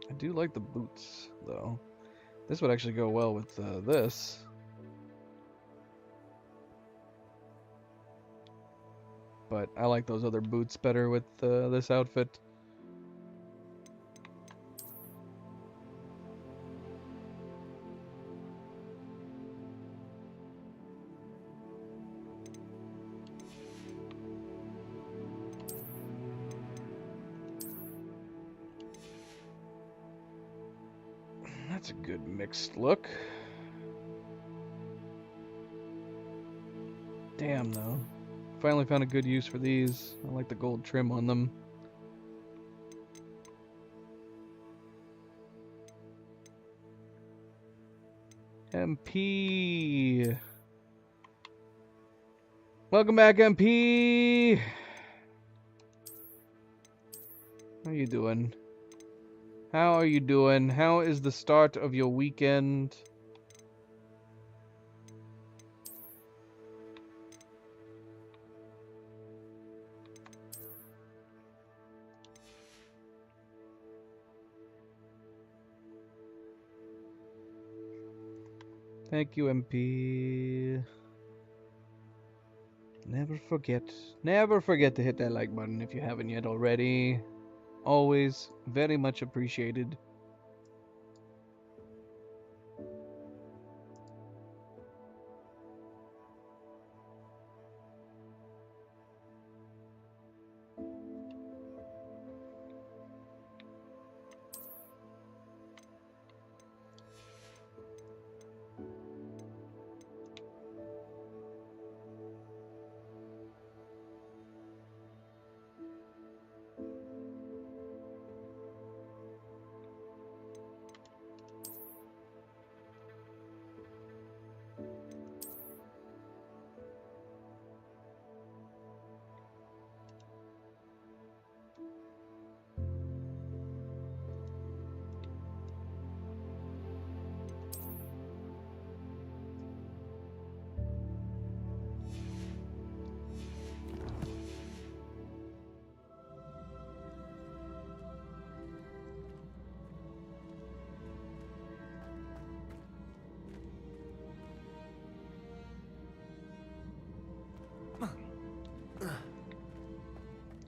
I do like the boots, though. This would actually go well with this. But I like those other boots better with this outfit. That's a good mixed look. Damn, though. Finally found a good use for these. I like the gold trim on them. MP. Welcome back, MP. How you doing? How are you doing? How is the start of your weekend? Thank you, MP. Never forget to hit that like button if you haven't yet already. Always very much appreciated.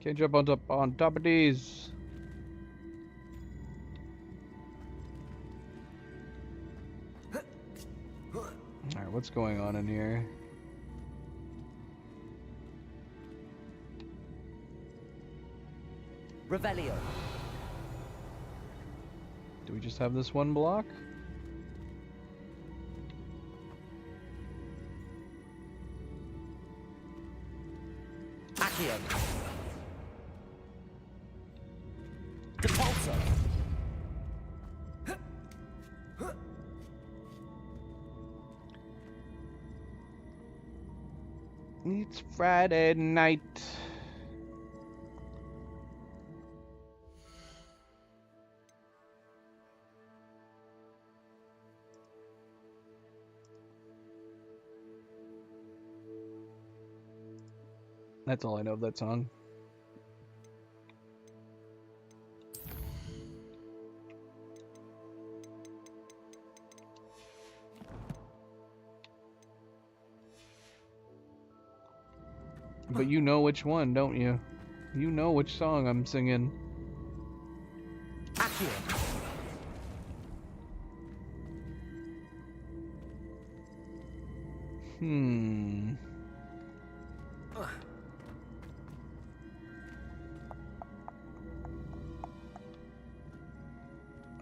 Can't jump on top of these. Alright, what's going on in here?
Revelio.
Do we just have this one block?
Accio. Depulso.
It's Friday night. That's all I know of that song. But you know which one, don't you? You know which song I'm singing.
Accio.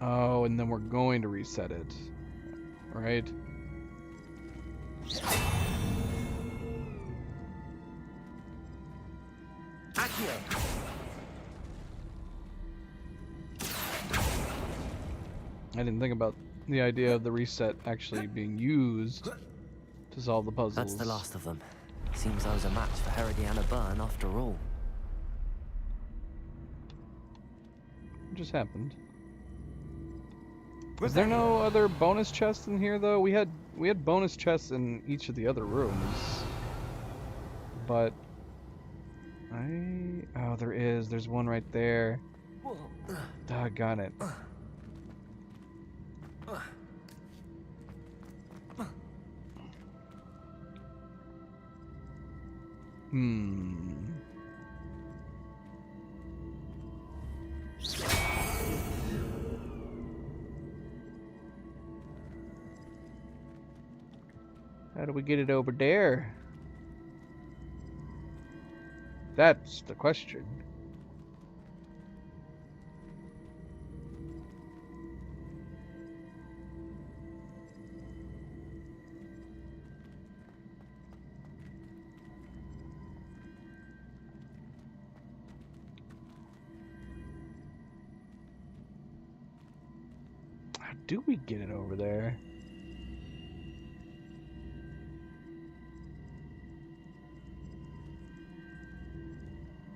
Oh, and then we're going to reset it, right?
Accio.
I didn't think about the idea of the reset actually being used to solve the puzzles.
That's the last of them. Seems I was a match for Herodiana Byrne after all.
What just happened? Is there no other bonus chests in here though? We had bonus chests in each of the other rooms. But oh, there is. There's one right there. Doggone it. How do we get it over there? That's the question. How do we get it over there?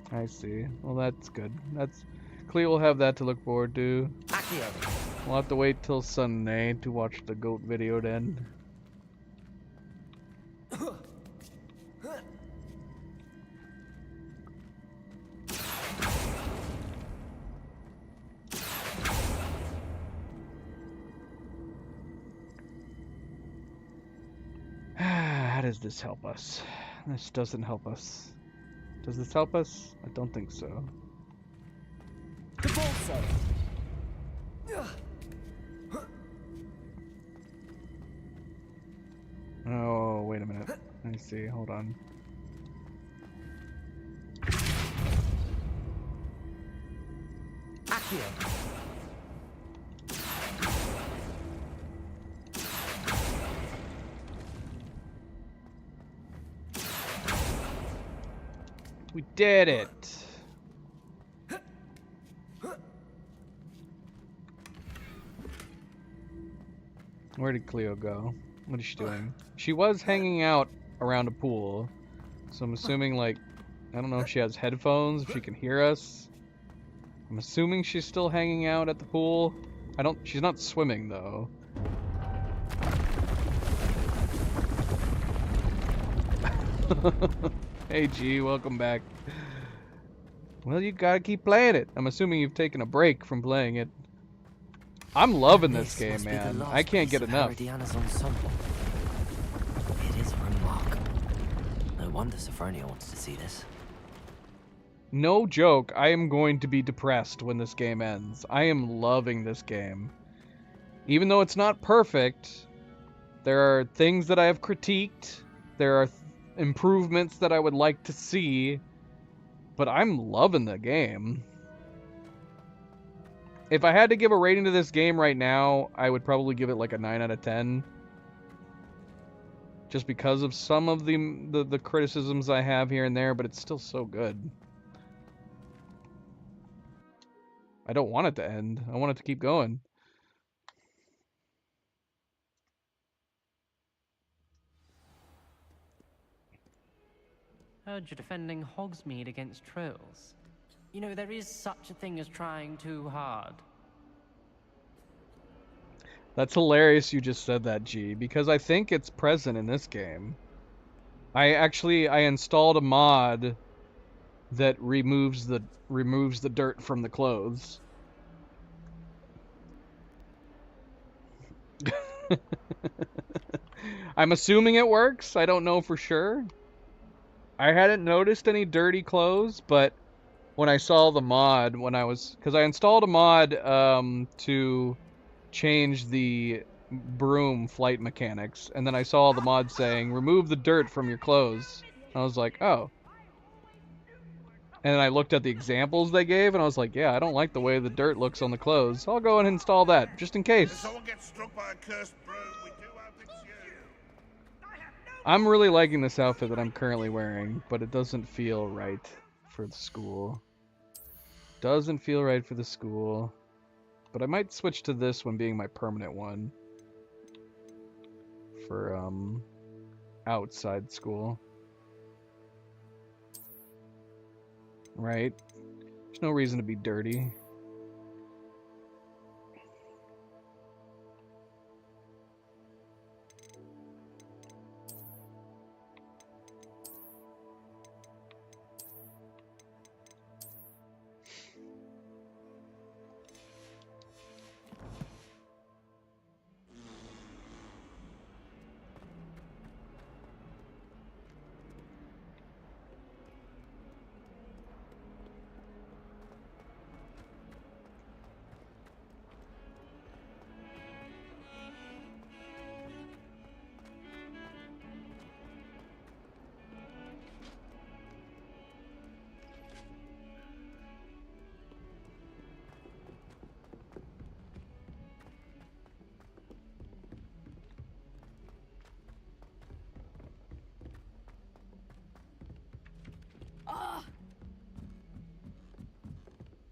I see. Well, that's good. Cleo will have that to look forward to. We'll have to wait till Sunday to watch the goat video then. How does this help us? This doesn't help us. Does this help us? I don't think so. Oh, wait a minute. Let me see. Hold on. We did it! Where did Cleo go? What is she doing? She was hanging out around a pool. So I'm assuming, like, I don't know if she has headphones, if she can hear us. I'm assuming she's still hanging out at the pool. She's not swimming though. Hey G, welcome back. Well, you gotta keep playing it. I'm assuming you've taken a break from playing it. I'm loving this game, man. I can't get enough.
Herodiana's ensemble. It is remarkable. No wonder Sophronia wants to see this.
No joke, I am going to be depressed when this game ends. I am loving this game. Even though it's not perfect, there are things that I have critiqued. There are improvements that I would like to see. But I'm loving the game. If I had to give a rating to this game right now, I would probably give it like a 9 out of 10. Just because of some of the criticisms I have here and there, but it's still so good. I don't want it to end. I want it to keep going.
Heard you're defending Hogsmeade against trolls. You know, there is such a thing as trying too hard.
That's hilarious you just said that, G, because I think it's present in this game. I installed a mod that removes the dirt from the clothes. I'm assuming it works. I don't know for sure. I hadn't noticed any dirty clothes, but when I saw the mod, because I installed a mod to change the broom flight mechanics, and then I saw the mod saying remove the dirt from your clothes. I was like, oh. And then I looked at the examples they gave, and I was like, yeah, I don't like the way the dirt looks on the clothes. I'll go and install that, just in case.
If someone gets struck by a cursed broom, we do have this you.
I'm really liking this outfit that I'm currently wearing, but it doesn't feel right for the school. Doesn't feel right for the school. But I might switch to this one being my permanent one. For, outside school. Right? There's no reason to be dirty.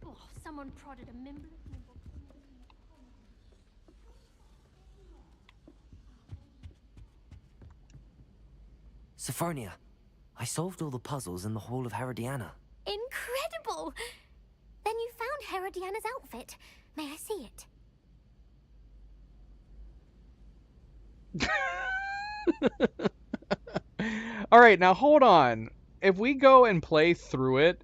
Oh, someone prodded a member.
Sophronia, I solved all the puzzles in the Hall of Herodiana.
Incredible! Then you found Herodiana's outfit. May I see it?
Alright, now hold on. If we go and play through it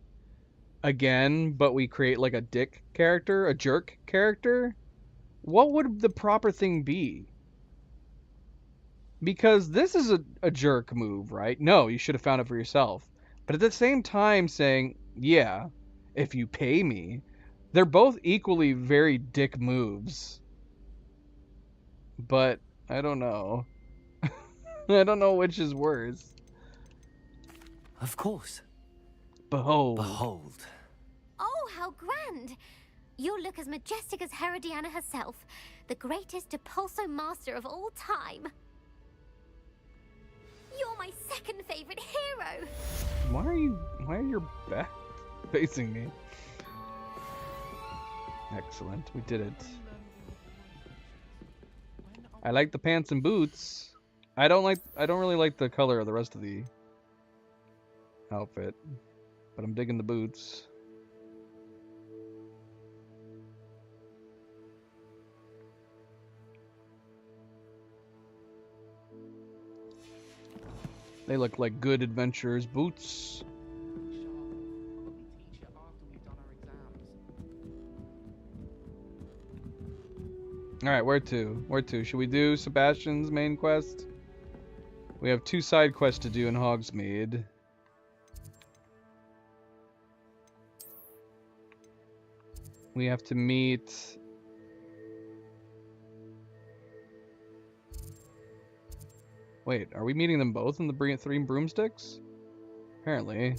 again, but we create like a dick character, a jerk character, what would the proper thing be? Because this is a jerk move, right? No, you should have found it for yourself. But at the same time saying, yeah, if you pay me, they're both equally very dick moves. But I don't know. I don't know which is worse.
Of course.
Behold.
Behold.
Oh, how grand! You'll look as majestic as Herodiana herself, the greatest Depulso master of all time. You're my second favorite hero.
Why are your back facing me? Excellent, we did it. I like the pants and boots. I don't really like the color of the rest of the outfit, but I'm digging the boots. They look like good adventurers' boots. Alright, where to? Where to? Should we do Sebastian's main quest? We have 2 side quests to do in Hogsmeade. We have to meet... Wait, are we meeting them both in the Three Broomsticks? Apparently.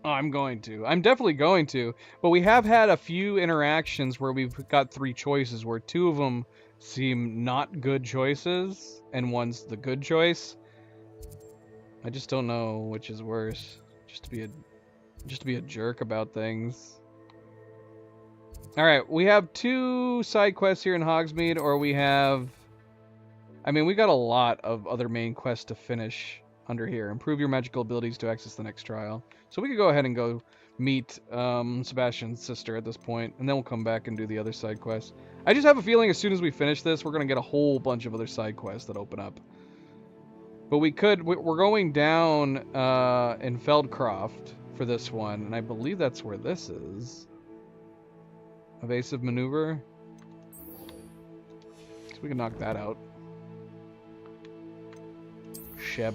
Oh, I'm going to. I'm definitely going to. But we have had a few interactions where we've got 3 choices, where 2 of them seem not good choices, and one's the good choice. I just don't know which is worse. Just to be a jerk about things. Alright, we have 2 side quests here in Hogsmeade, or we have... I mean, we got a lot of other main quests to finish under here. Improve your magical abilities to access the next trial. So we could go ahead and go meet Sebastian's sister at this point, and then we'll come back and do the other side quests. I just have a feeling as soon as we finish this, we're going to get a whole bunch of other side quests that open up. But we're going down in Feldcroft for this one, and I believe that's where this is. Evasive maneuver. So we can knock that out. Sheb.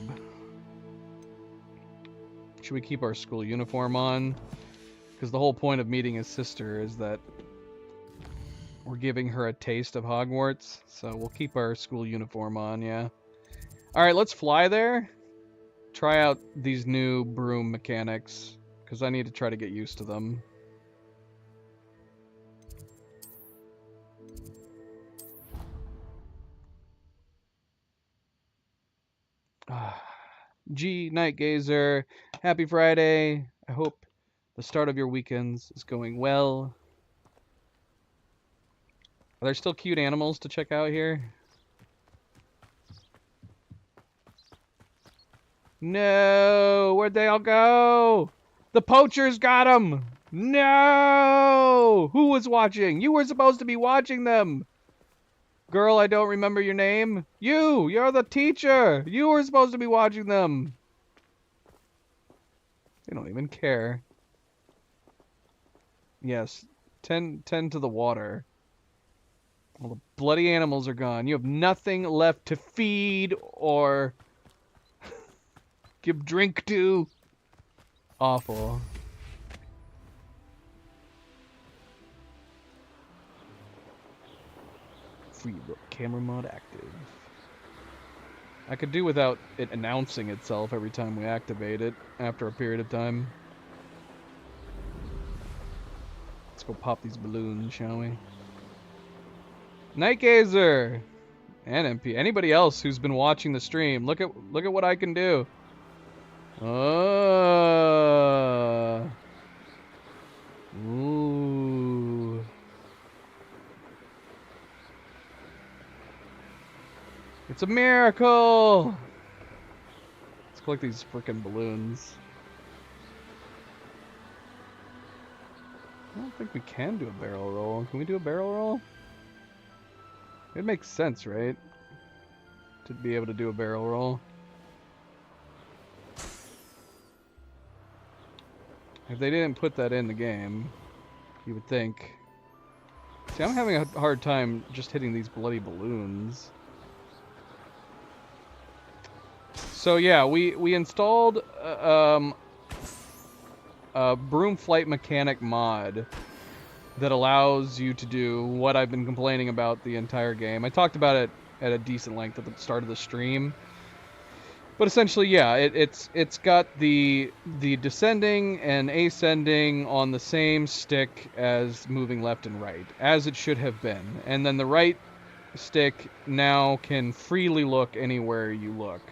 Should we keep our school uniform on? Because the whole point of meeting his sister is that we're giving her a taste of Hogwarts. So we'll keep our school uniform on, yeah. Alright, let's fly there. Try out these new broom mechanics. Because I need to try to get used to them. G, Night Gazer, happy Friday. I hope the start of your weekends is going well. Are there still cute animals to check out here? No! Where'd they all go? The poachers got them! No! Who was watching? You were supposed to be watching them! Girl, I don't remember your name. You're the teacher. You were supposed to be watching them. They don't even care. Yes, tend to the water. All the bloody animals are gone. You have nothing left to feed or give drink to. Awful. Free camera mod active. I could do without it announcing itself every time we activate it after a period of time. Let's go pop these balloons, shall we? Night Gazer and MP. Anybody else who's been watching the stream, look at what I can do. Ooh. It's a miracle! Let's collect these frickin' balloons. I don't think we can do a barrel roll. Can we do a barrel roll? It makes sense, right? To be able to do a barrel roll. If they didn't put that in the game, you would think. See, I'm having a hard time just hitting these bloody balloons. So yeah, we installed a broom flight mechanic mod that allows you to do what I've been complaining about the entire game. I talked about it at a decent length at the start of the stream. But essentially, yeah, it's got the descending and ascending on the same stick as moving left and right, as it should have been. And then the right stick now can freely look anywhere you look.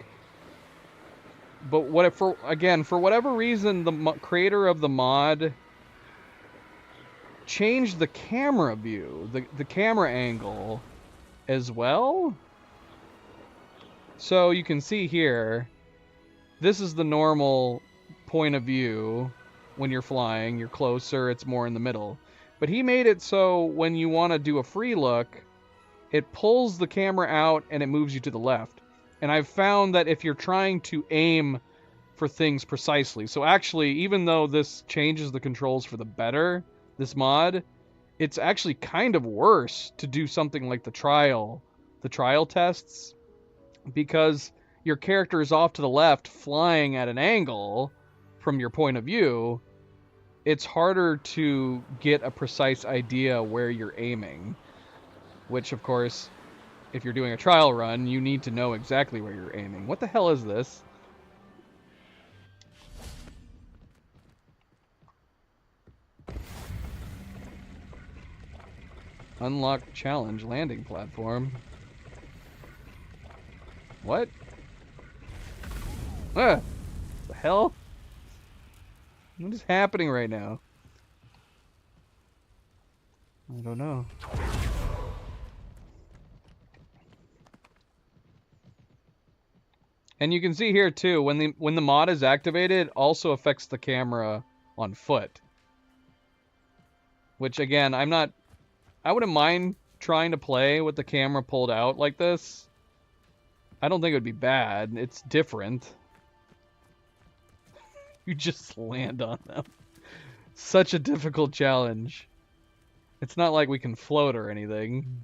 But for whatever reason, the creator of the mod changed the camera view, the camera angle as well. So you can see here, this is the normal point of view when you're flying. You're closer, it's more in the middle. But he made it so when you want to do a free look, it pulls the camera out and it moves you to the left. And I've found that if you're trying to aim for things precisely, so actually, even though this changes the controls for the better, this mod, it's actually kind of worse to do something like the trial tests, because your character is off to the left flying at an angle from your point of view. It's harder to get a precise idea where you're aiming, which of course, if you're doing a trial run, you need to know exactly where you're aiming. What the hell is this? Unlock challenge landing platform. What? Ah! The hell? What is happening right now? I don't know. And you can see here too, when the mod is activated, it also affects the camera on foot. Which again, I wouldn't mind trying to play with the camera pulled out like this. I don't think it would be bad. It's different. You just land on them. Such a difficult challenge. It's not like we can float or anything.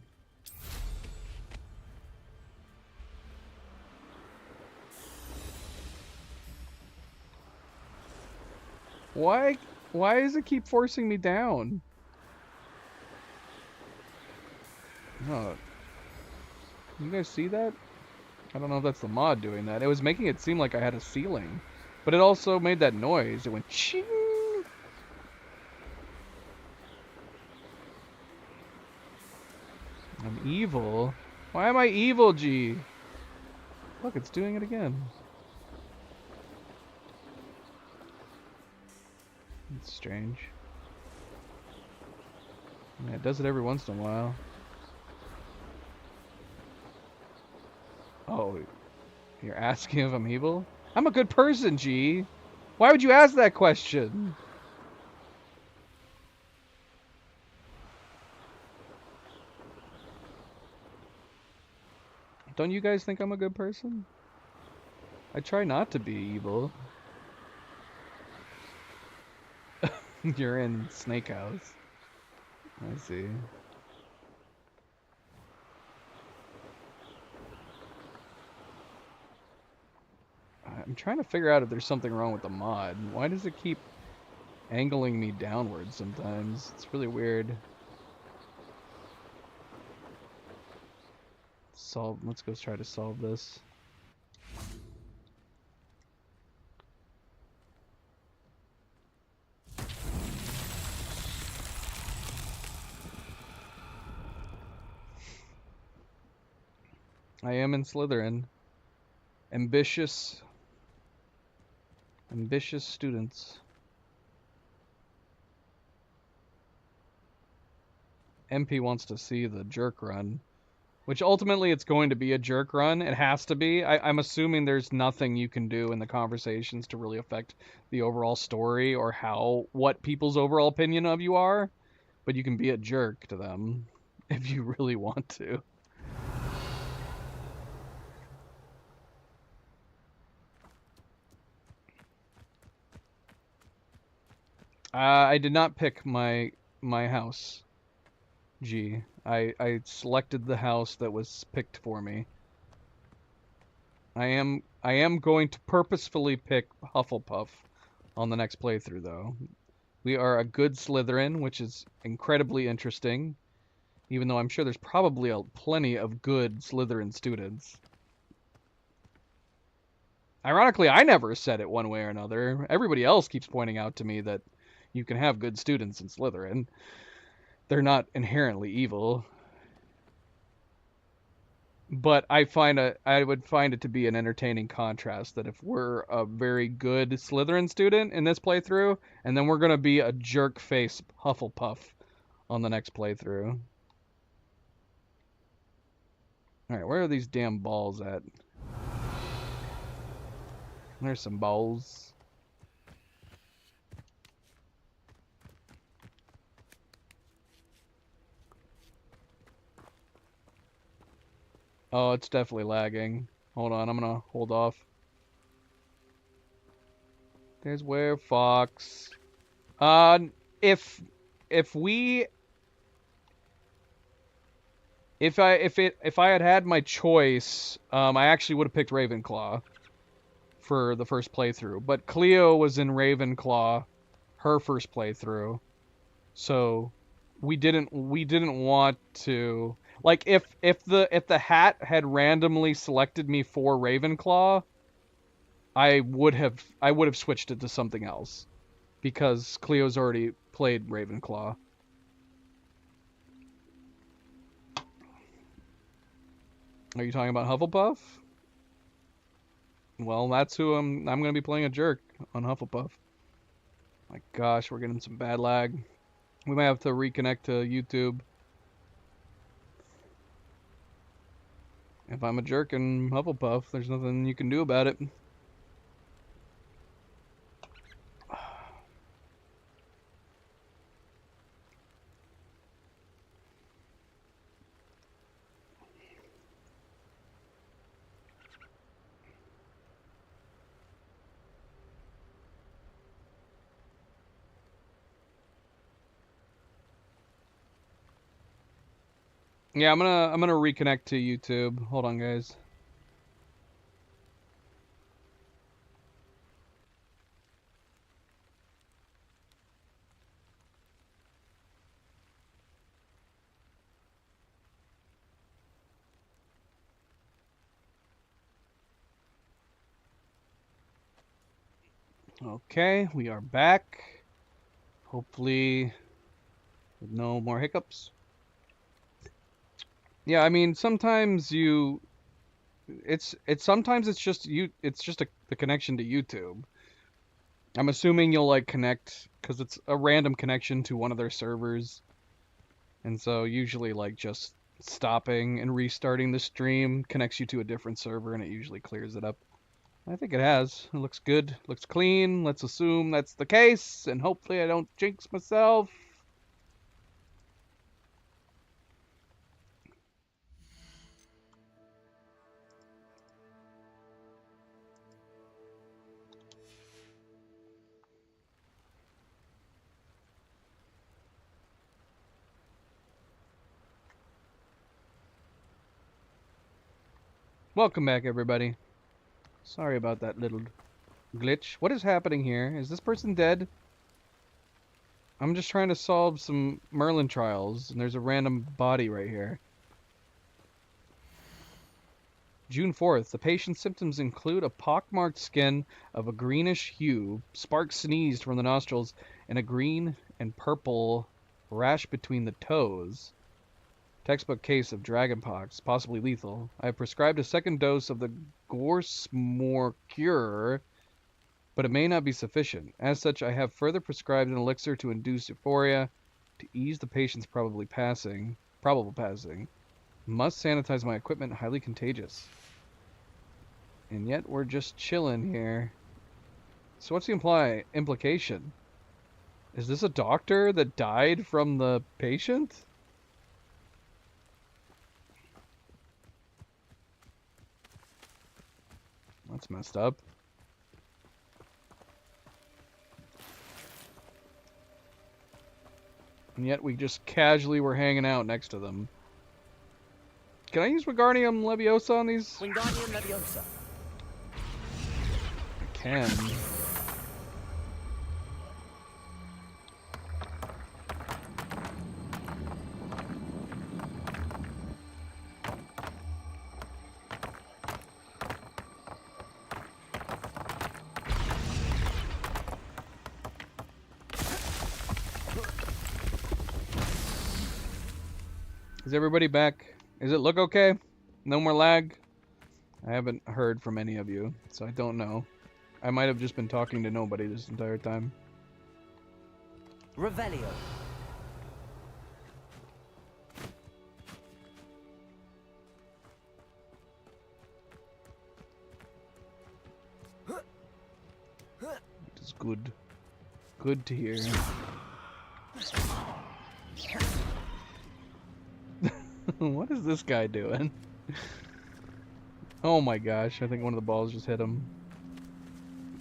Why does it keep forcing me down? Oh. You guys see that? I don't know if that's the mod doing that. It was making it seem like I had a ceiling. But it also made that noise. It went ching. I'm evil. Why am I evil, G? Look, it's doing it again. It's strange. Yeah, it does it every once in a while. Oh, you're asking if I'm evil? I'm a good person, G. Why would you ask that question? Don't you guys think I'm a good person? I try not to be evil. You're in Snake House. I see. I'm trying to figure out if there's something wrong with the mod. Why does it keep angling me downwards sometimes? It's really weird. Let's go try to solve this. I am in Slytherin. Ambitious students. MP wants to see the jerk run, which ultimately it's going to be a jerk run. It has to be. I'm assuming there's nothing you can do in the conversations to really affect the overall story or what people's overall opinion of you are, but you can be a jerk to them if you really want to. I did not pick my house, G. I selected the house that was picked for me. I am going to purposefully pick Hufflepuff on the next playthrough, though. We are a good Slytherin, which is incredibly interesting, even though I'm sure there's probably plenty of good Slytherin students. Ironically, I never said it one way or another. Everybody else keeps pointing out to me that you can have good students in Slytherin. They're not inherently evil. But I would find it to be an entertaining contrast that if we're a very good Slytherin student in this playthrough, and then we're going to be a jerk face Hufflepuff on the next playthrough. Alright, where are these damn balls at? There's some balls. Oh, it's definitely lagging. Hold on, I'm gonna hold off. There's Werefox. If we If I had had my choice, I actually would have picked Ravenclaw for the first playthrough. But Cleo was in Ravenclaw, her first playthrough, so we didn't want to, like, if the hat had randomly selected me for Ravenclaw, I would have switched it to something else because Cleo's already played Ravenclaw. Are you talking about Hufflepuff? Well, that's who I'm going to be playing a jerk on Hufflepuff. My gosh, we're getting some bad lag. We might have to reconnect to YouTube. If I'm a jerk in Hufflepuff, there's nothing you can do about it. Yeah, I'm gonna reconnect to YouTube. Hold on, guys. Okay, we are back. Hopefully with no more hiccups. Yeah, I mean, sometimes sometimes it's just the connection to YouTube. I'm assuming you'll like connect because it's a random connection to one of their servers. And so usually like just stopping and restarting the stream connects you to a different server and it usually clears it up. I think it has. It looks good. Looks clean. Let's assume that's the case and hopefully I don't jinx myself. Welcome back, everybody. Sorry about that little glitch. What is happening here? Is this person dead? I'm just trying to solve some Merlin trials, and there's a random body right here. June 4th. The patient's symptoms include a pockmarked skin of a greenish hue, sparks sneezed from the nostrils, and a green and purple rash between the toes. Textbook case of dragonpox, possibly lethal. I have prescribed a second dose of the Gorsmore cure, but it may not be sufficient. As such, I have further prescribed an elixir to induce euphoria to ease the patient's probable passing. Must sanitize my equipment, highly contagious. And yet we're just chilling here. So what's the implication? Is this a doctor that died from the patient? That's messed up. And yet we just casually were hanging out next to them. Can I use Wingardium Leviosa on these?
Wingardium Leviosa.
I can. Is everybody back? Does it look okay? No more lag? I haven't heard from any of you, so I don't know. I might have just been talking to nobody this entire time.
Revelio.
It's good. Good to hear. What is this guy doing? Oh my gosh, I think one of the balls just hit him.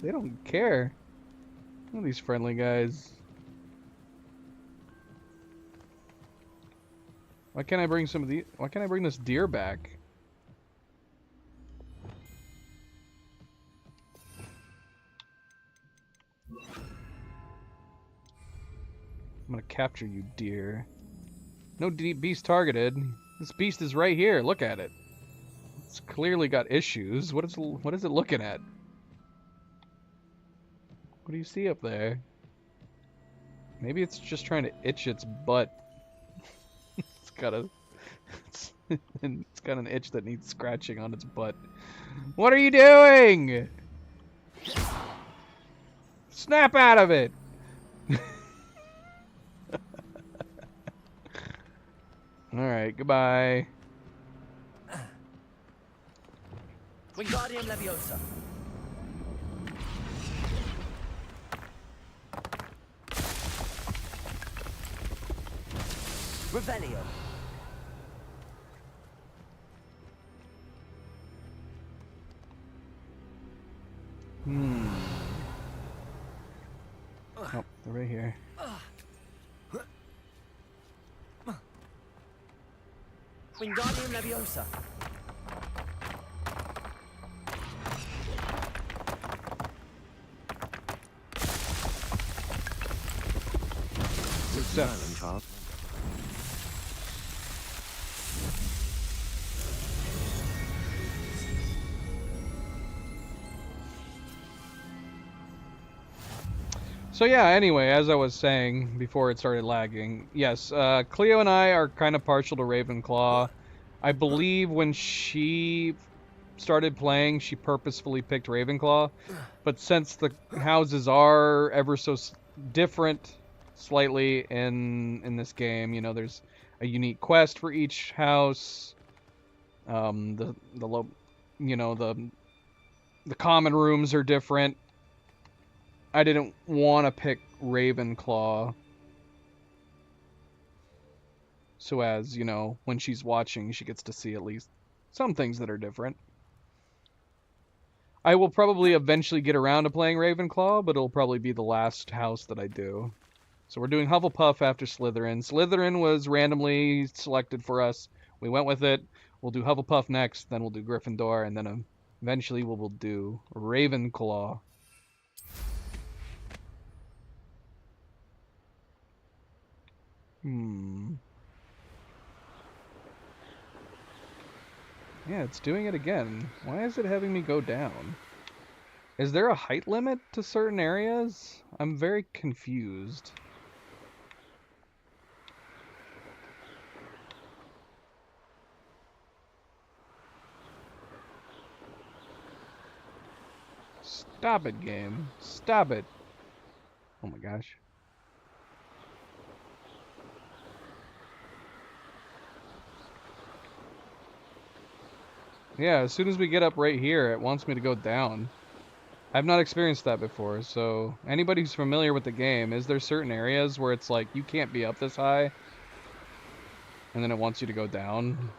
They don't care. Look at these friendly guys. Why can't I bring some of the? Why can't I bring this deer back? I'm gonna capture you, deer. No beast targeted. This beast is right here. Look at it. It's clearly got issues. What is it looking at? What do you see up there? Maybe it's just trying to itch its butt. It's got an itch that needs scratching on its butt. What are you doing? Snap out of it. All right, goodbye.
Wingardium Leviosa. Revelio.
Oh, they're right here.
Wingardium Leviosa.
Success. So yeah, anyway, as I was saying before it started lagging, yes, Cleo and I are kind of partial to Ravenclaw. I believe when she started playing, she purposefully picked Ravenclaw, but since the houses are ever so different slightly in this game, you know, there's a unique quest for each house. The common rooms are different. I didn't want to pick Ravenclaw so as, you know, when she's watching, she gets to see at least some things that are different. I will probably eventually get around to playing Ravenclaw, but it'll probably be the last house that I do. So we're doing Hufflepuff after Slytherin. Slytherin was randomly selected for us. We went with it. We'll do Hufflepuff next, then we'll do Gryffindor, and then eventually we'll do Ravenclaw. Yeah, it's doing it again. Why is it having me go down? Is there a height limit to certain areas? I'm very confused. Stop it, game. Stop it. Oh my gosh. Yeah, as soon as we get up right here, it wants me to go down. I've not experienced that before, so anybody who's familiar with the game, is there certain areas where it's like, you can't be up this high, and then it wants you to go down?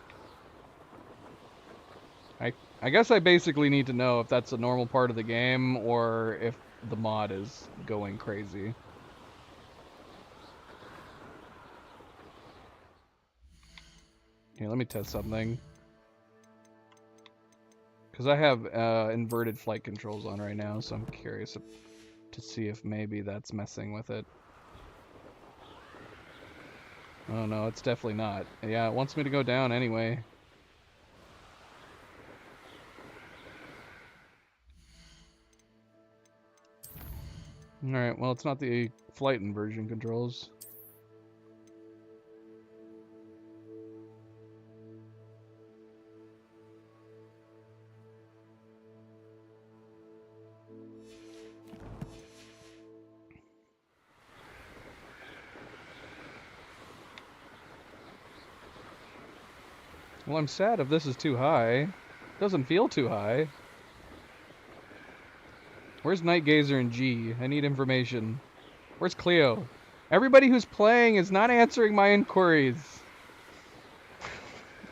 I guess I basically need to know if that's a normal part of the game, or if the mod is going crazy. Here, let me test something. Because I have inverted flight controls on right now, so I'm curious to see if maybe that's messing with it. Oh no, it's definitely not. Yeah, it wants me to go down anyway. Alright, well, it's not the flight inversion controls. Well, I'm sad if this is too high. It doesn't feel too high. Where's Nightgazer and G? I need information. Where's Cleo? Everybody who's playing is not answering my inquiries.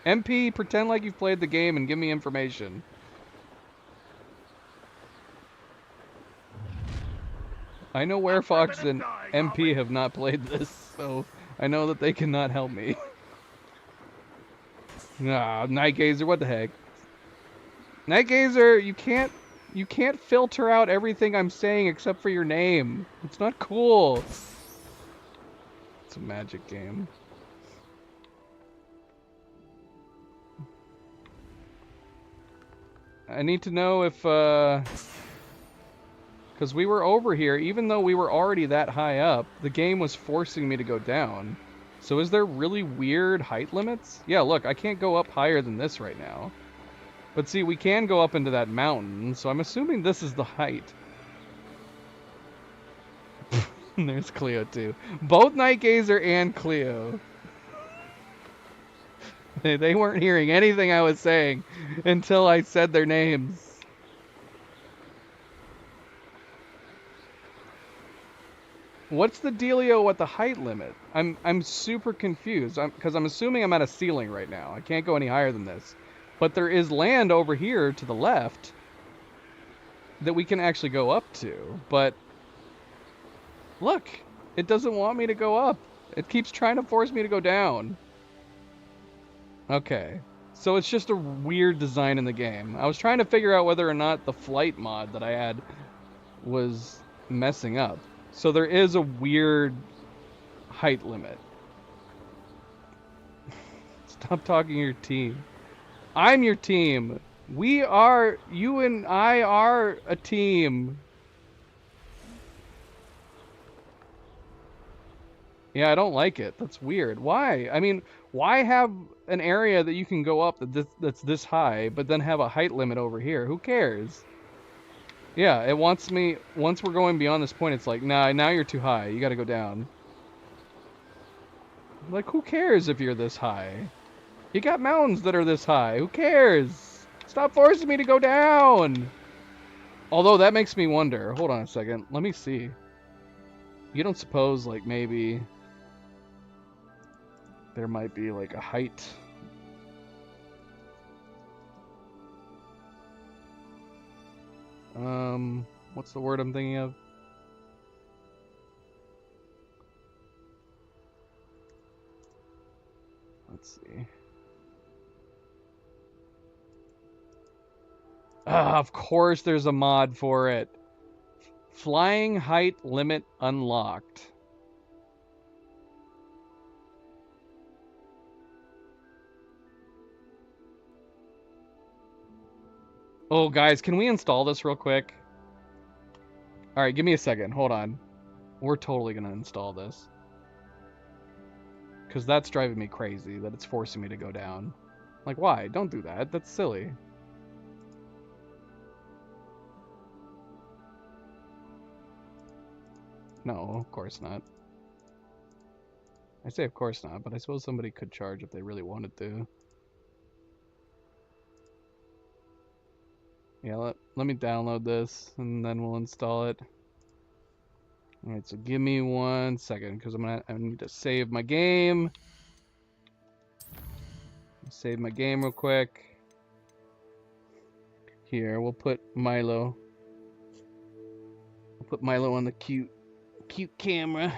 MP, pretend like you've played the game and give me information. I know Werefox and MP have not played this, so I know that they cannot help me. Ah, Night Gazer, what the heck? Night Gazer, you can't filter out everything I'm saying except for your name. It's not cool. It's a magic game. I need to know if because we were over here, even though we were already that high up, the game was forcing me to go down. So is there really weird height limits? Yeah, look, I can't go up higher than this right now. But see, we can go up into that mountain, so I'm assuming this is the height. There's Cleo too. Both Night Gazer and Cleo. They weren't hearing anything I was saying until I said their names. What's the dealio with the height limit? I'm super confused. Because I'm assuming I'm at a ceiling right now. I can't go any higher than this. But there is land over here to the left that we can actually go up to. But look, it doesn't want me to go up. It keeps trying to force me to go down. Okay. So it's just a weird design in the game. I was trying to figure out whether or not the flight mod that I had was messing up. So there is a weird height limit. Stop talking to your team. I'm your team. You and I are a team. Yeah, I don't like it. That's weird. Why? I mean, why have an area that you can go up that's this high, but then have a height limit over here? Who cares? Yeah, it wants me, once we're going beyond this point, it's like, nah, now you're too high. You gotta go down. Like, who cares if you're this high? You got mountains that are this high. Who cares? Stop forcing me to go down! Although, that makes me wonder. Hold on a second. Let me see. You don't suppose, like, maybe there might be, like, a height... what's the word I'm thinking of? Let's see. Ah, of course there's a mod for it. Flying height limit unlocked. Oh, guys, can we install this real quick? Alright, give me a second. Hold on. We're totally gonna install this. Because that's driving me crazy, that it's forcing me to go down. Like, why? Don't do that. That's silly. No, of course not. I say of course not, but I suppose somebody could charge if they really wanted to. Yeah, let me download this, and then we'll install it. Alright, so give me 1 second, because I need to save my game. Save my game real quick. Here, we'll put Milo. We'll put Milo on the cute camera.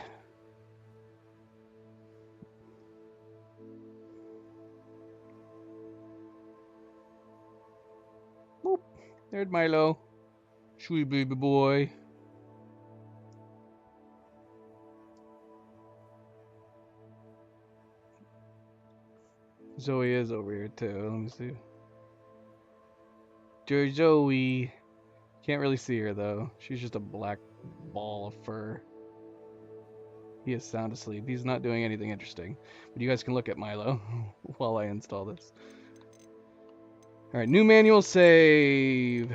Boop. There's Milo. Sweet baby boy. Zoe is over here too. Let me see. Dear Zoe. Can't really see her though. She's just a black ball of fur. He is sound asleep. He's not doing anything interesting. But you guys can look at Milo while I install this. Alright, new manual save.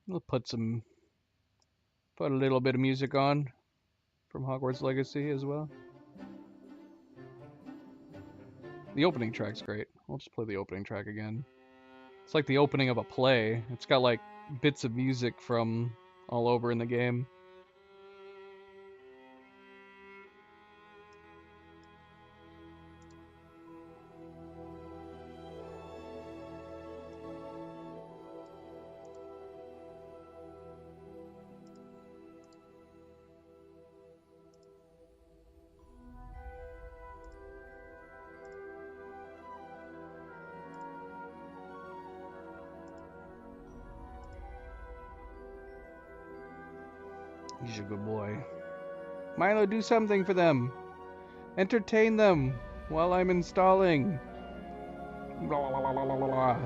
We'll put a little bit of music on from Hogwarts Legacy as well. The opening track's great. I'll just play the opening track again. It's like the opening of a play. It's got like bits of music from all over in the game. He's a good boy. Milo, do something for them. Entertain them while I'm installing. Blah, blah, blah, blah, blah, blah.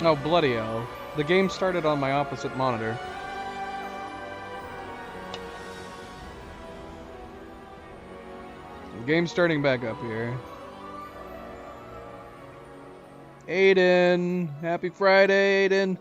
Oh, bloody hell. The game started on my opposite monitor. The game's starting back up here. Aiden! Happy Friday, Aiden!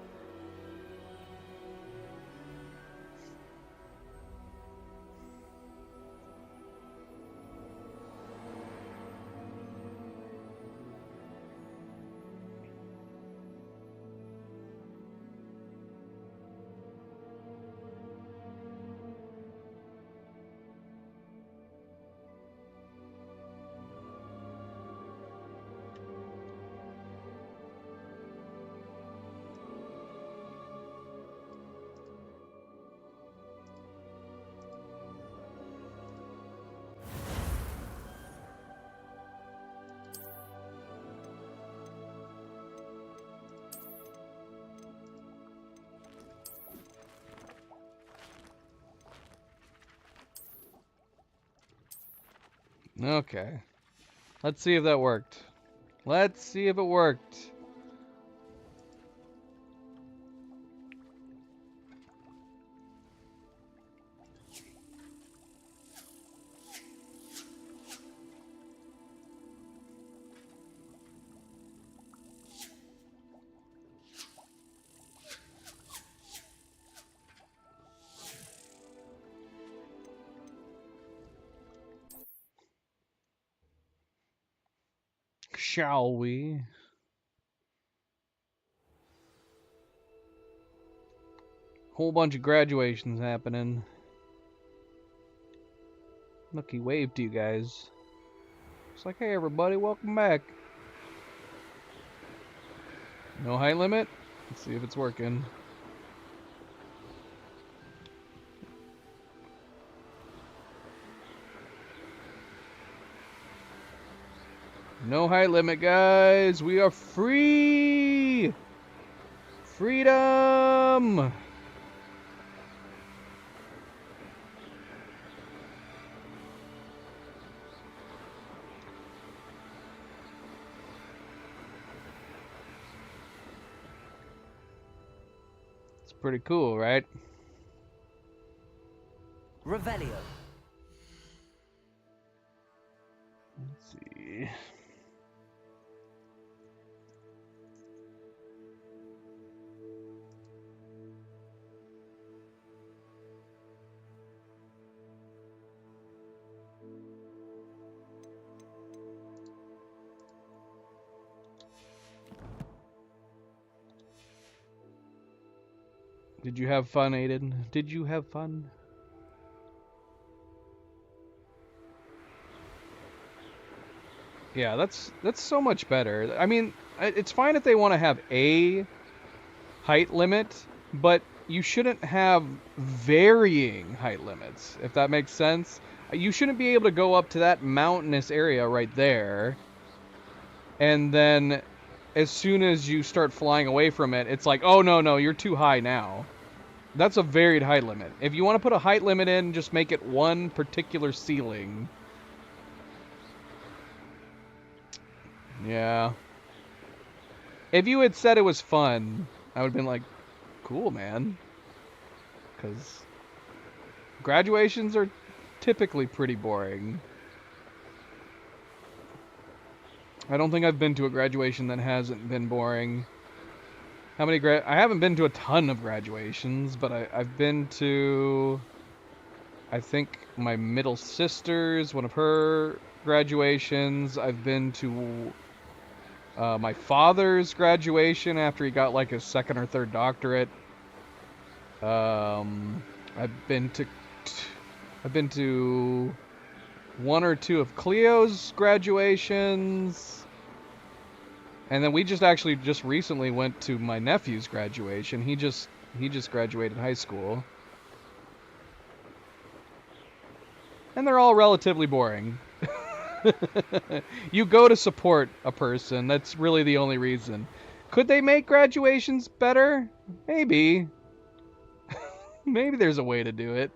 Okay. Let's see if that worked. Let's see if it worked. Shall we? Whole bunch of graduations happening. Look, he waved to you guys. It's like, hey everybody, welcome back. No height limit? Let's see if it's working. No height limit, guys. We are free! Freedom! It's pretty cool, right?
Revelio.
Let's see. Did you have fun, Aiden? Did you have fun? Yeah, that's so much better. I mean, it's fine if they want to have a height limit, but you shouldn't have varying height limits, if that makes sense. You shouldn't be able to go up to that mountainous area right there, and then as soon as you start flying away from it, it's like, oh no, you're too high now. That's a varied height limit. If you want to put a height limit in, just make it one particular ceiling. Yeah. If you had said it was fun, I would have been like, cool, man. Because graduations are typically pretty boring. I don't think I've been to a graduation that hasn't been boring. How many I haven't been to a ton of graduations, but I've been to, I think, my middle sister's, one of her graduations. I've been to my father's graduation after he got like his second or third doctorate. I've been to one or two of Cleo's graduations. And then we just recently went to my nephew's graduation. He just graduated high school. And they're all relatively boring. You go to support a person. That's really the only reason. Could they make graduations better? Maybe. Maybe there's a way to do it.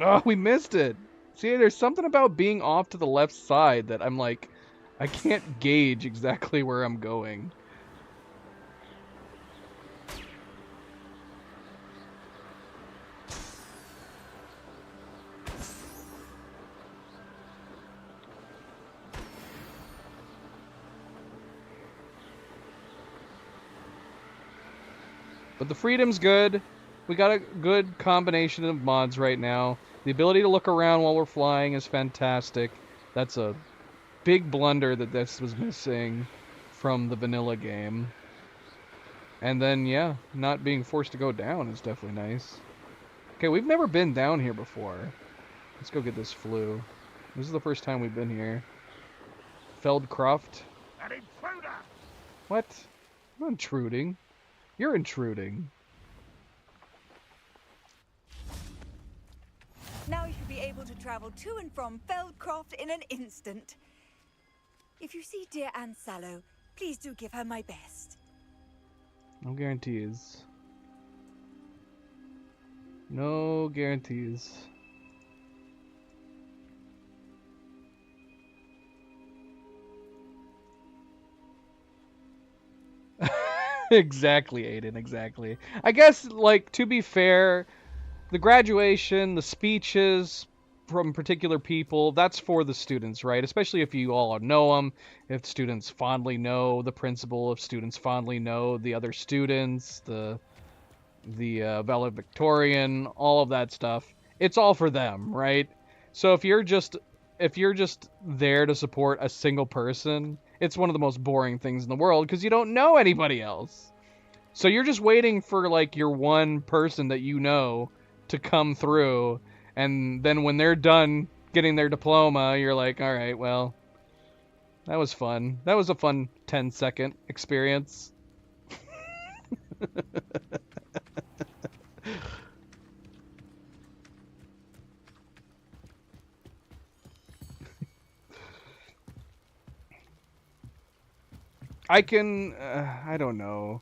Oh, we missed it. See, there's something about being off to the left side that I'm like, I can't gauge exactly where I'm going. But the freedom's good. We got a good combination of mods right now. The ability to look around while we're flying is fantastic. That's a big blunder that this was missing from the vanilla game. And then, yeah, not being forced to go down is definitely nice. Okay, we've never been down here before. Let's go get this flu. This is the first time we've been here. Feldcroft.
An intruder!
What? I'm not intruding. You're intruding.
Now you should be able to travel to and from Feldcroft in an instant. If you see dear Anne Sallow, please do give her my best.
No guarantees. No guarantees. Exactly, Aiden, exactly. I guess, like, to be fair, the graduation, the speeches from particular people, that's for the students, right? Especially if you all know them, if students fondly know the principal, if students fondly know the other students, the valedictorian, all of that stuff. It's all for them, right? So if you're just there to support a single person, it's one of the most boring things in the world because you don't know anybody else. So you're just waiting for like your one person that you know to come through, and then when they're done getting their diploma, you're like, all right, well, that was fun. That was a fun 10-second experience. I can, I don't know.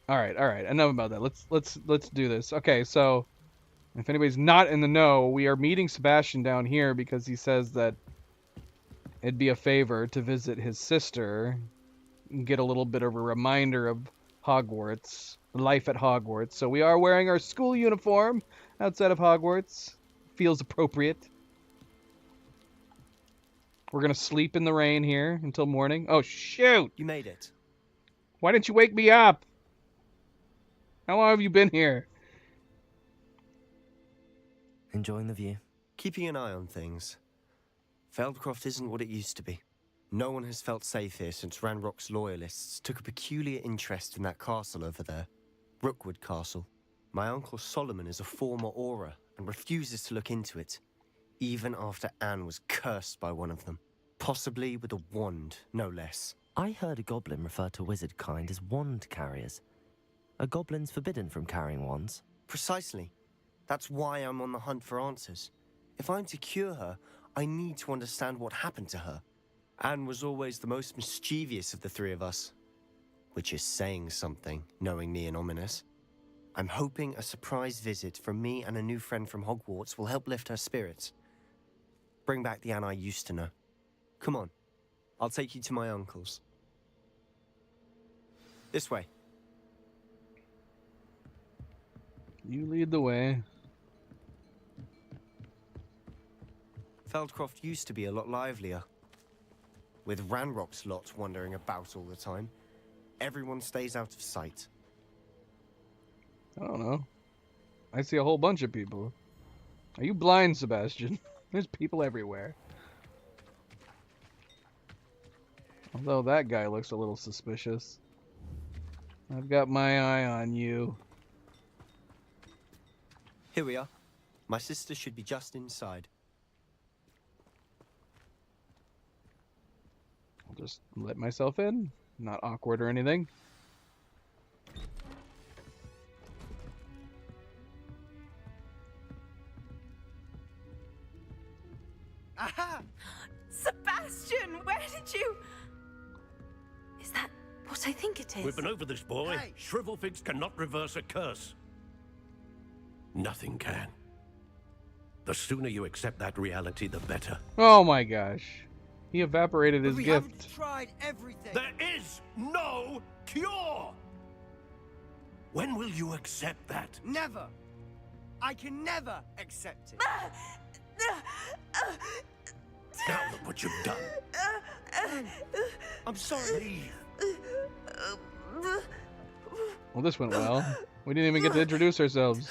All right. Enough about that. Let's do this. Okay, so if anybody's not in the know, we are meeting Sebastian down here because he says that it'd be a favor to visit his sister and get a little bit of a reminder of Hogwarts, life at Hogwarts. So we are wearing our school uniform outside of Hogwarts. Feels appropriate. We're gonna sleep in the rain here until morning. Oh shoot!
You made it.
Why didn't you wake me up? How long have you been here?
Enjoying the view?
Keeping an eye on things. Feldcroft isn't what it used to be. No one has felt safe here since Ranrock's loyalists took a peculiar interest in that castle over there. Rookwood Castle. My uncle Solomon is a former Auror and refuses to look into it, even after Anne was cursed by one of them. Possibly with a wand, no less.
I heard a goblin refer to wizard kind as wand carriers. Are goblins forbidden from carrying wands?
Precisely. That's why I'm on the hunt for answers. If I'm to cure her, I need to understand what happened to her. Anne was always the most mischievous of the three of us. Which is saying something, knowing me and ominous. I'm hoping a surprise visit from me and a new friend from Hogwarts will help lift her spirits. Bring back the Anne I used to know. Come on, I'll take you to my uncle's. This way.
You lead the way.
Feldcroft used to be a lot livelier. With Ranrock's lot wandering about all the time, everyone stays out of sight.
I don't know. I see a whole bunch of people. Are you blind, Sebastian? There's people everywhere. Although that guy looks a little suspicious. I've got my eye on you.
Here we are. My sister should be just inside.
I'll just let myself in. Not awkward or anything.
Aha! Sebastian, where did you...
Is that what I think it is?
We've been over this, boy.
Hey.
Shrivelfigs cannot reverse a curse. Nothing can. The sooner you accept that reality, the better.
Oh my gosh. He evaporated his
we
gift.
haven't tried everything.
There is no cure! When will you accept that?
Never. I can never accept it.
Now look what you've done.
I'm sorry.
Well, this went well. We didn't even get to introduce ourselves.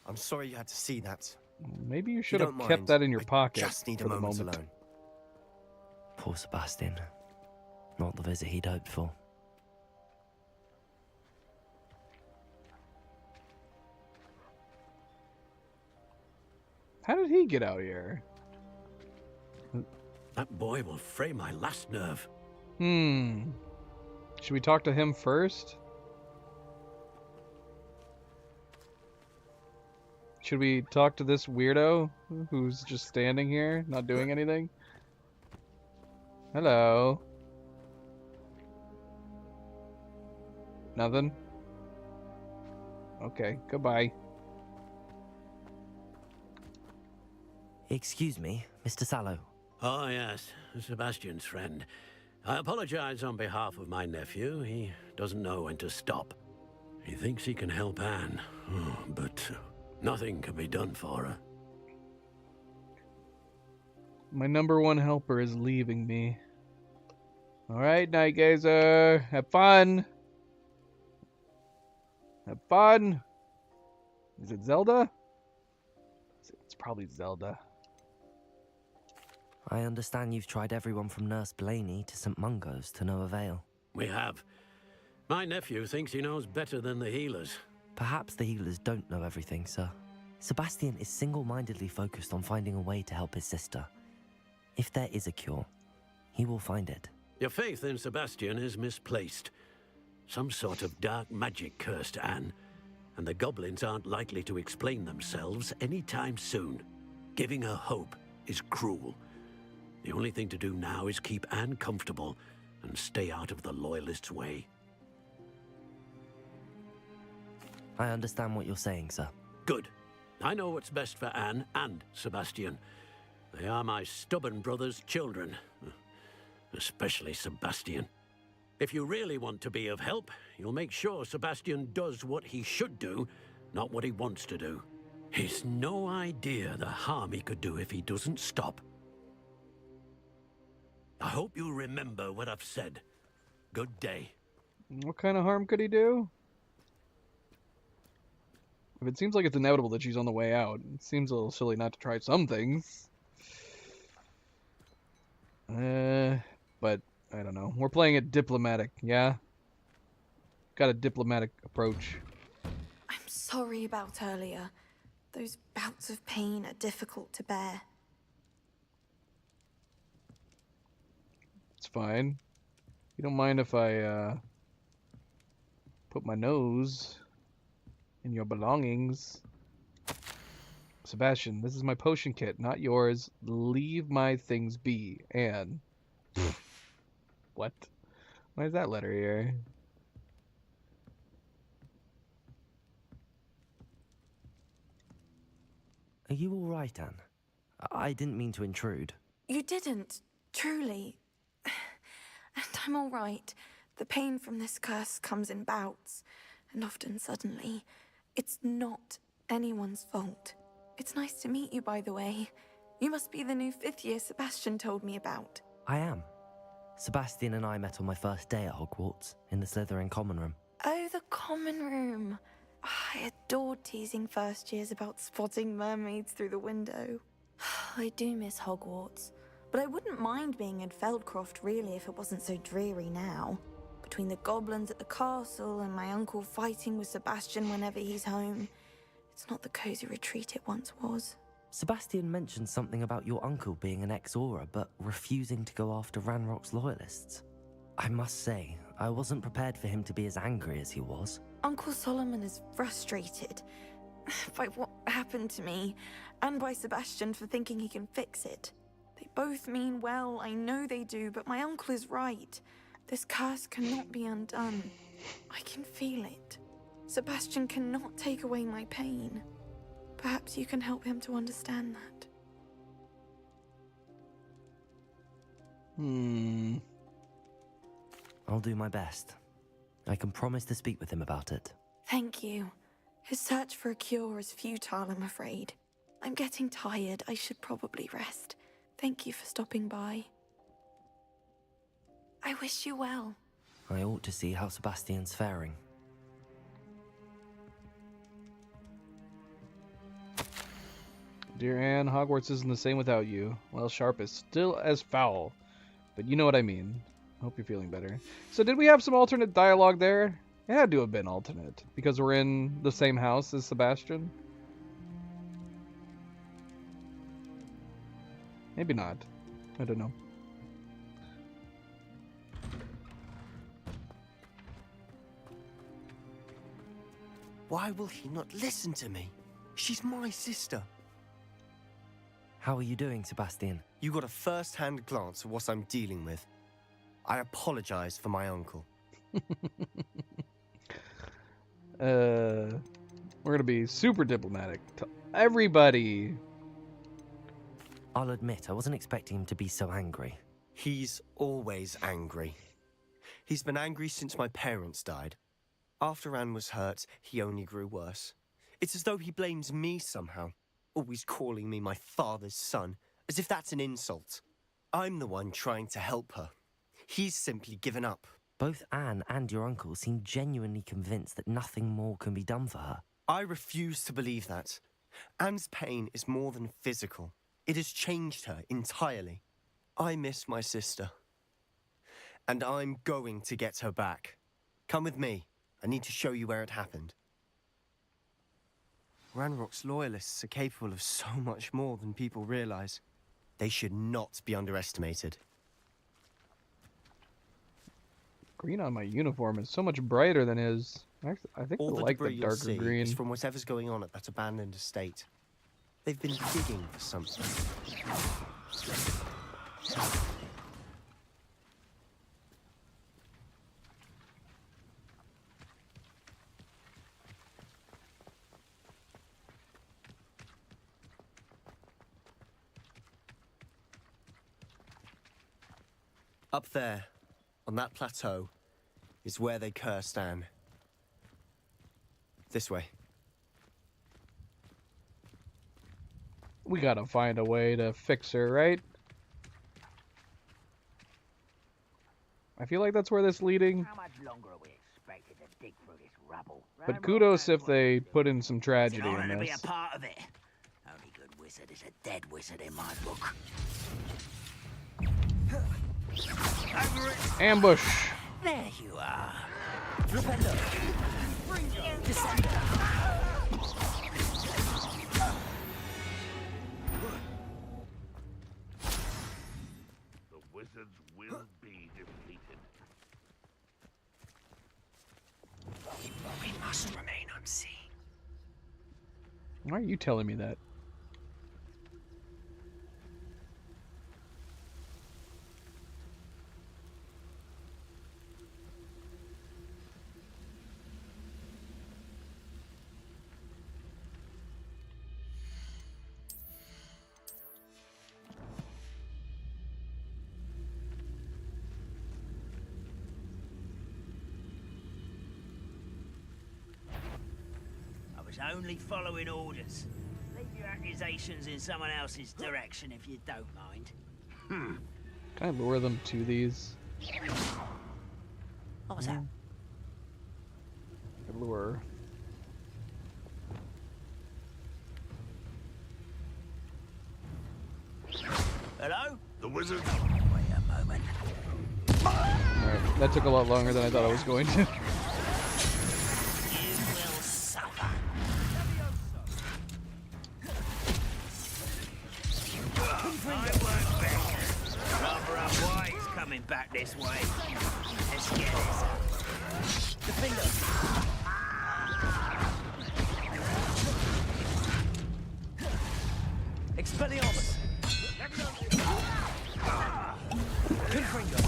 I'm sorry you had to see that.
Maybe you
If
should
you
have
don't
kept
mind,
that in your
I
pocket
just need
for
a
the
moment
moment.
alone.
Poor Sebastian. Not the visit he'd hoped for.
How did he get out here?
That boy will fray my last nerve.
Should we talk to him first? Should we talk to this weirdo who's just standing here, not doing anything? Hello. Nothing? Okay, goodbye.
Excuse me, Mr. Sallow.
Oh, yes, Sebastian's friend. I apologize on behalf of my nephew. He doesn't know when to stop. He thinks he can help Anne, but nothing can be done for her.
My number one helper is leaving me. Alright, Night Gazer. Have fun. Have fun. Is it Zelda? It's probably Zelda.
I understand you've tried everyone from Nurse Blaney to St. Mungo's to no avail.
We have. My nephew thinks he knows better than the healers.
Perhaps the healers don't know everything, sir. Sebastian is single-mindedly focused on finding a way to help his sister. If there is a cure, he will find it.
Your faith in Sebastian is misplaced. Some sort of dark magic cursed Anne, and the goblins aren't likely to explain themselves anytime soon. Giving her hope is cruel. The only thing to do now is keep Anne comfortable and stay out of the Loyalists' way.
I understand what you're saying, sir.
Good. I know what's best for Anne and Sebastian. They are my stubborn brother's children. Especially Sebastian. If you really want to be of help, you'll make sure Sebastian does what he should do, not what he wants to do. He's no idea the harm he could do if he doesn't stop. I hope you remember what I've said. Good day.
What kind of harm could he do? If it seems like it's inevitable that she's on the way out, it seems a little silly not to try some things. But I don't know. We're playing it diplomatic, yeah? Got a diplomatic approach.
I'm sorry about earlier. Those bouts of pain are difficult to bear.
It's fine. You don't mind if I put my nose in your belongings? Sebastian, this is my potion kit, not yours. Leave my things be. Anne. What? Why is that letter here?
Are you all right, Anne? I didn't mean to intrude.
You didn't, truly. And I'm all right. The pain from this curse comes in bouts, and often suddenly. It's not anyone's fault. It's nice to meet you, by the way. You must be the new 5th year Sebastian told me about.
I am. Sebastian and I met on my first day at Hogwarts, in the Slytherin common room.
Oh, the common room. I adored teasing first years about spotting mermaids through the window. I do miss Hogwarts, but I wouldn't mind being in Feldcroft really if it wasn't so dreary now. Between the goblins at the castle and my uncle fighting with Sebastian whenever he's home, it's not the cozy retreat it once was.
Sebastian mentioned something about your uncle being an ex-Auror, but refusing to go after Ranrock's loyalists. I must say, I wasn't prepared for him to be as angry as he was.
Uncle Solomon is frustrated by what happened to me, and by Sebastian for thinking he can fix it. They both mean well, I know they do, but my uncle is right. This curse cannot be undone. I can feel it. Sebastian cannot take away my pain. Perhaps you can help him to understand that.
I'll do my best. I can promise to speak with him about it.
Thank you. His search for a cure is futile, I'm afraid. I'm getting tired. I should probably rest. Thank you for stopping by. I wish you well.
I ought to see how Sebastian's faring.
Dear Anne, Hogwarts isn't the same without you. Well, Sharp is still as foul. But you know what I mean. I hope you're feeling better. So did we have some alternate dialogue there? It had to have been alternate. Because we're in the same house as Sebastian? Maybe not. I don't know.
Why will he not listen to me? She's my sister.
How are you doing, Sebastian?
You got a first-hand glance at what I'm dealing with. I apologize for my uncle.
We're gonna be super diplomatic. Tell everybody
I'll admit, I wasn't expecting him to be so angry.
He's always angry. He's been angry since my parents died. After Anne was hurt, he only grew worse. It's as though he blames me somehow, always calling me my father's son, as if that's an insult. I'm the one trying to help her. He's simply given up.
Both Anne and your uncle seem genuinely convinced that nothing more can be done for her.
I refuse to believe that. Anne's pain is more than physical. It has changed her entirely. I miss my sister. And I'm going to get her back. Come with me. I need to show you where it happened. Ranrock's loyalists are capable of so much more than people realize. They should not be underestimated.
Green on my uniform is so much brighter than his. I think I
All the
like
debris
the
you'll
darker
see
green.
is from whatever's going on at that abandoned estate. They've been digging for something. Up there, on that plateau, is where they cursed Anne. This way.
We gotta find a way to fix her, right? I feel like that's where this leading.
How much longer are we expected to dig through this rubble?
But kudos if they put in some tragedy
It's an honor
in
to be
this.
a part of it. Only good wizard is a dead wizard in my book. Over it.
Ambush!
There you are. Rependo. Descender.
The wizards will be defeated.
We must remain unseen.
Why are you telling me that?
I was only following orders. Leave your accusations in someone else's direction if you don't mind.
Can I lure them to these?
What was that?
Lure.
Hello?
The wizards.
Wait a moment.
Alright, that took a lot longer than I thought I was going to.
You will suffer. I won't bet. Rather unwise coming back this way. Let's get this up. The finger. Expelliarmus. Confringo.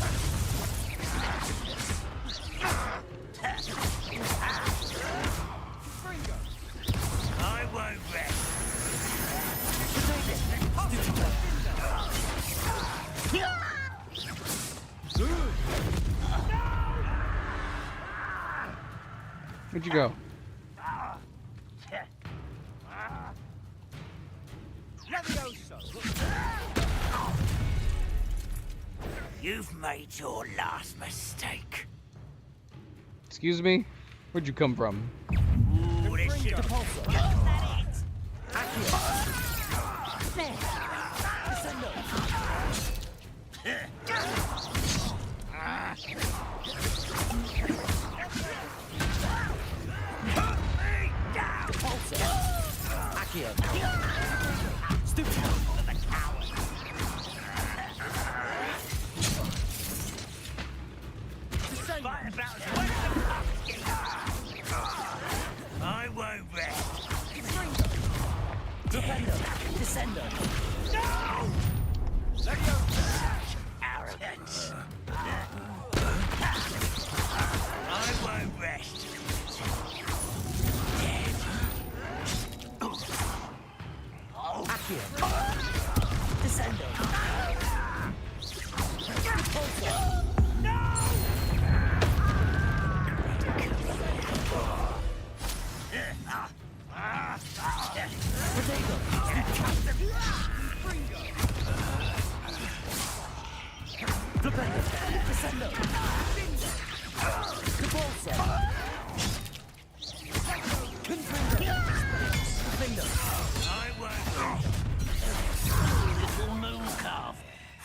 I won't rest.
Where'd you go?
You've made your last mistake.
Excuse me? Where'd you come from?
Ooh, this should I won't rest. Descender. No! Arrogance. I won't rest. Dead. Descendo. Descendo.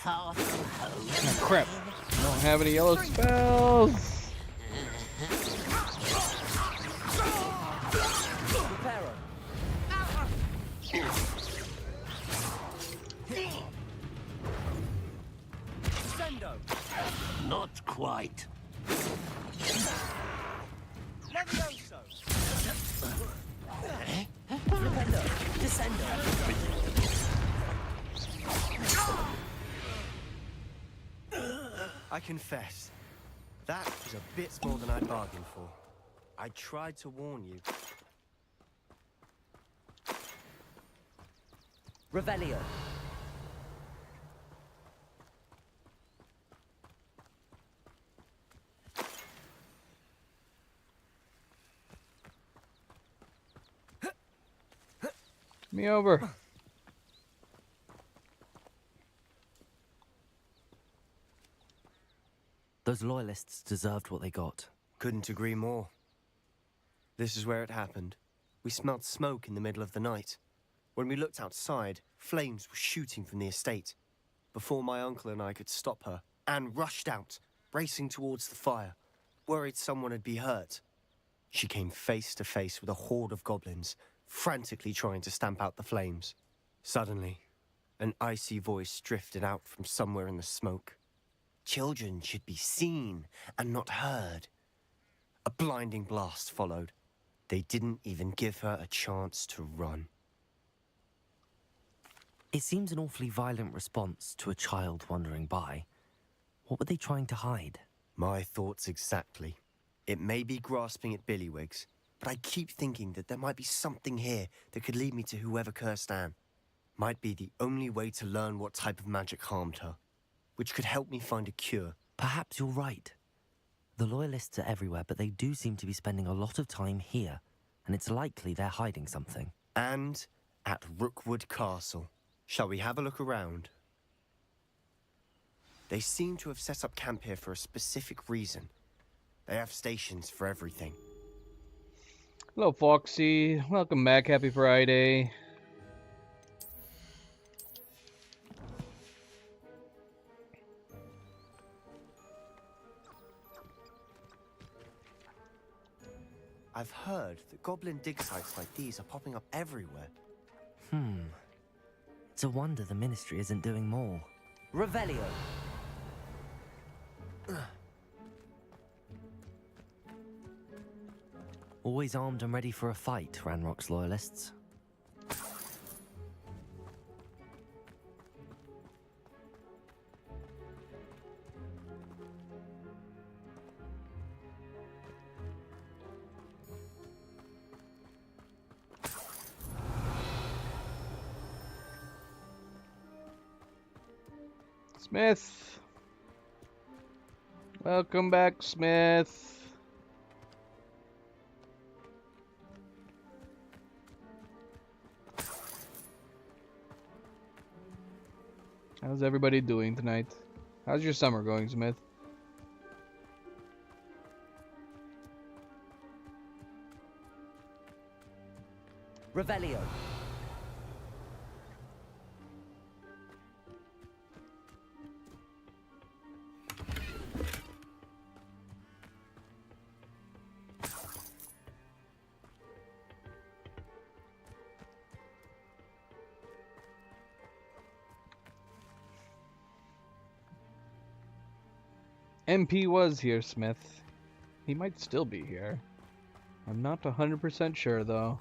Oh, crap. I don't have any yellow spells.
Not quite.
I confess, that was a bit more than I bargained for. I tried to warn you.
Revelio.
Me over.
Those loyalists deserved what they got.
Couldn't agree more. This is where it happened. We smelled smoke in the middle of the night. When we looked outside, flames were shooting from the estate. Before my uncle and I could stop her, Anne rushed out, racing towards the fire, worried someone had been hurt. She came face to face with a horde of goblins, frantically trying to stamp out the flames. Suddenly, an icy voice drifted out from somewhere in the smoke. Children should be seen and not heard. A blinding blast followed. They didn't even give her a chance to run.
It seems an awfully violent response to a child wandering by. What were they trying to hide?
My thoughts exactly. It may be grasping at Billywigs, but I keep thinking that there might be something here that could lead me to whoever cursed Anne. Might be the only way to learn what type of magic harmed her, which could help me find a cure.
Perhaps you're right. The loyalists are everywhere, but they do seem to be spending a lot of time here, and it's likely they're hiding something.
And at Rookwood Castle. Shall we have a look around? They seem to have set up camp here for a specific reason. They have stations for everything.
Hello, Foxy. Welcome back. Happy Friday.
I've heard that goblin dig sites like these are popping up everywhere.
It's a wonder the Ministry isn't doing more.
Revelio.
Always armed and ready for a fight, Ranrock's loyalists.
Smith. Welcome back, Smith. How's everybody doing tonight? How's your summer going, Smith?
Revelio.
MP was here, Smith. He might still be here. I'm not 100% sure, though.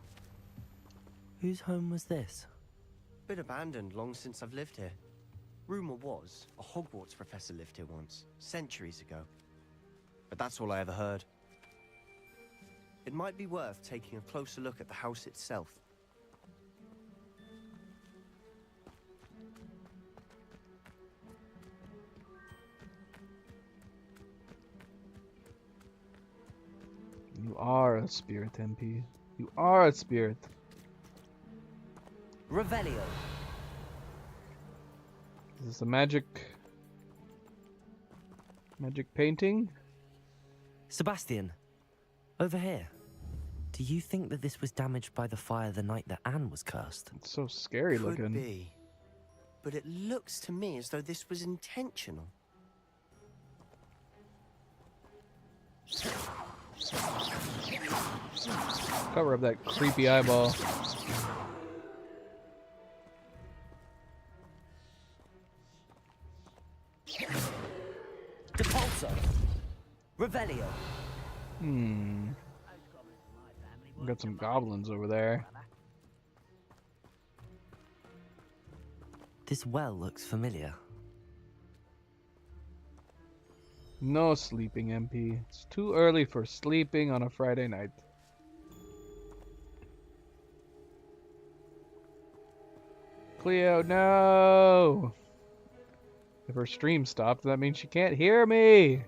Whose home was this?
Been abandoned long since I've lived here. Rumor was a Hogwarts professor lived here once, centuries ago. But that's all I ever heard. It might be worth taking a closer look at the house itself.
are a spirit, MP. You are a spirit.
Revelio.
Is this a magic painting?
Sebastian, over here. Do you think that this was damaged by the fire the night that Anne was cursed?
It's so scary
Could
looking.
be. But it looks to me as though this was intentional.
Cover up that creepy eyeball.
Depulso. Revelio.
We got some goblins over there.
This well looks familiar.
No sleeping, MP. It's too early for sleeping on a Friday night. Cleo, no! If her stream stopped, that means she can't hear me!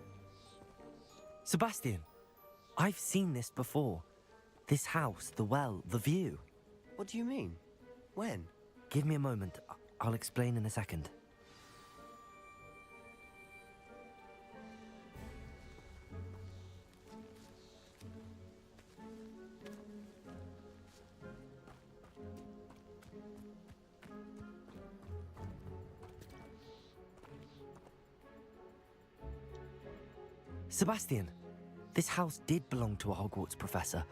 Sebastian, I've seen this before. This house, the well, the view.
What do you mean? When?
Give me a moment. I'll explain in a second. Sebastian, this house did belong to a Hogwarts professor,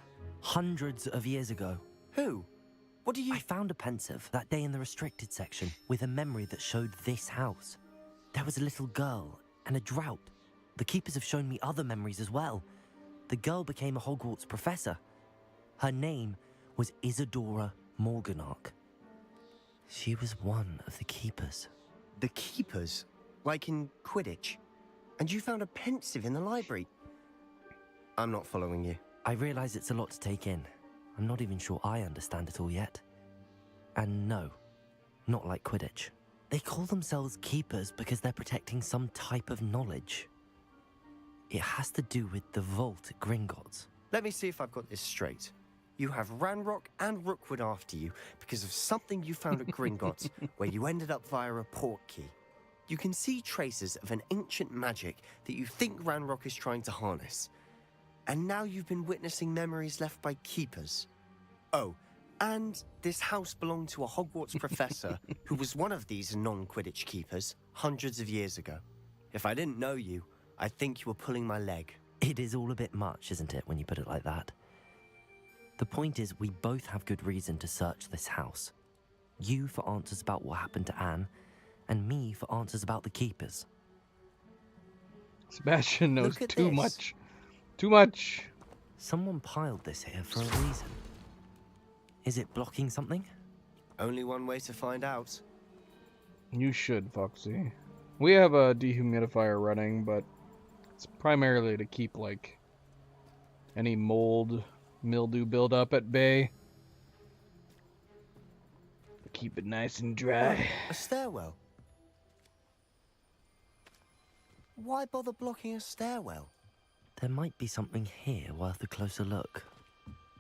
hundreds of years ago.
Who? What do you...
I found a pensive that day in the restricted section with a memory that showed this house. There was a little girl and a drought. The keepers have shown me other memories as well. The girl became a Hogwarts professor. Her name was Isadora Morganach. She was one of the keepers.
The keepers? Like in Quidditch? And you found a pensive in the library? I'm not following you.
I realize it's a lot to take in. I'm not even sure I understand it all yet. And no, not like Quidditch. They call themselves keepers because they're protecting some type of knowledge. It has to do with the vault at Gringotts.
Let me see if I've got this straight. You have Ranrock and Rookwood after you because of something you found at Gringotts where you ended up via a port key. You can see traces of an ancient magic that you think Ranrock is trying to harness. And now you've been witnessing memories left by keepers. Oh, and this house belonged to a Hogwarts professor who was one of these non-Quidditch keepers hundreds of years ago. If I didn't know you, I'd think you were pulling my leg.
It is all a bit much, isn't it, when you put it like that? The point is, we both have good reason to search this house. You for answers about what happened to Anne, and me for answers about the keepers.
Sebastian knows too much. Too much.
Someone piled this here for a reason. Is it blocking something?
Only one way to find out.
You should, Foxy. We have a dehumidifier running, but it's primarily to keep, like, any mold, mildew buildup at bay. Keep it nice and dry.
A stairwell? Why bother blocking a stairwell?
There might be something here worth a closer look.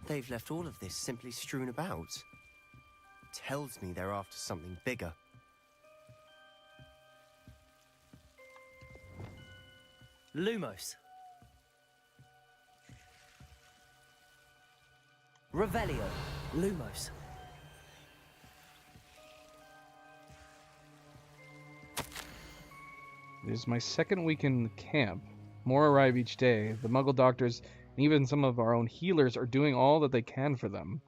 They've left all of this simply strewn about. Tells me they're after something bigger.
Lumos. Revelio. Lumos.
It is my second week in camp. More arrive each day. The Muggle doctors and even some of our own healers are doing all that they can for them.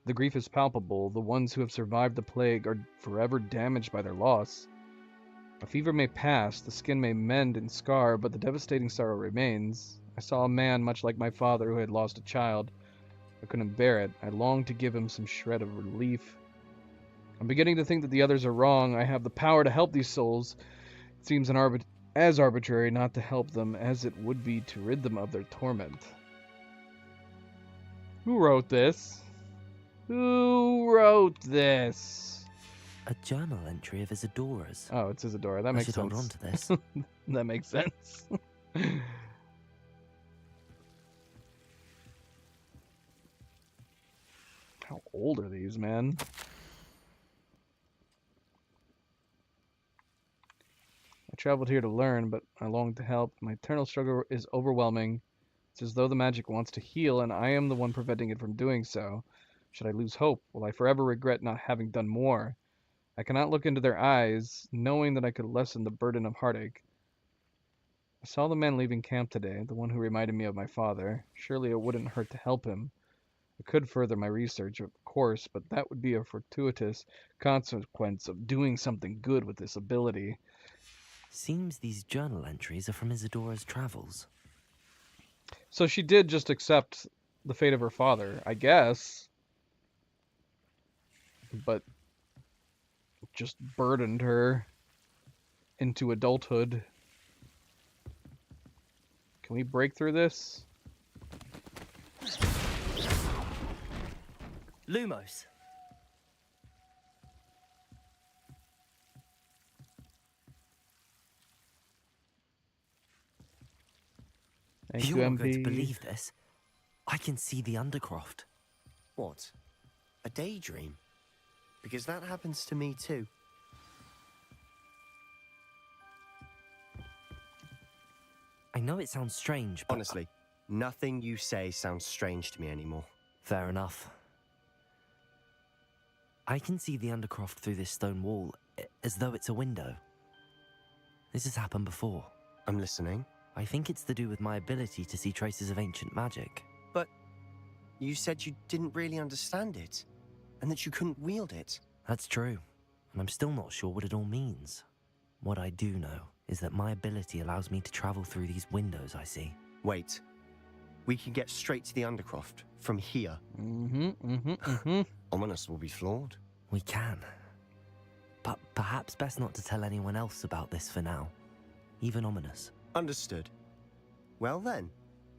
The grief is palpable. The ones who have survived the plague are forever damaged by their loss. A fever may pass, the skin may mend and scar, but the devastating sorrow remains. I saw a man much like my father who had lost a child. I couldn't bear it. I longed to give him some shred of relief. I'm beginning to think that the others are wrong. I have the power to help these souls. It seems as arbitrary not to help them as it would be to rid them of their torment. Who wrote this? Who wrote this?
A journal entry of Isadora's.
Oh, it's Isadora. That makes sense.
Hold on to this.
That makes sense. old are these, man? I traveled here to learn, but I long to help. My eternal struggle is overwhelming. It's as though the magic wants to heal, and I am the one preventing it from doing so. Should I lose hope? Will I forever regret not having done more? I cannot look into their eyes, knowing that I could lessen the burden of heartache. I saw the man leaving camp today, the one who reminded me of my father. Surely it wouldn't hurt to help him. I could further my research, of course, but that would be a fortuitous consequence of doing something good with this ability.
Seems these journal entries are from Isadora's travels.
So she did just accept the fate of her father, I guess. But just burdened her into adulthood. Can we break through this?
Lumos.
Thank you,
You're not going to
MP.
believe this. I can see the Undercroft.
What? A daydream? Because that happens to me too.
I know it sounds strange, but...
Honestly, nothing you say sounds strange to me anymore.
Fair enough. I can see the Undercroft through this stone wall, as though it's a window. This has happened before.
I'm listening.
I think it's to do with my ability to see traces of ancient magic.
But you said you didn't really understand it, and that you couldn't wield it.
That's true, and I'm still not sure what it all means. What I do know is that my ability allows me to travel through these windows I see.
Wait. We can get straight to the Undercroft from here. Ominous will be floored.
We can. But perhaps best not to tell anyone else about this for now. Even Ominous.
Understood. Well then,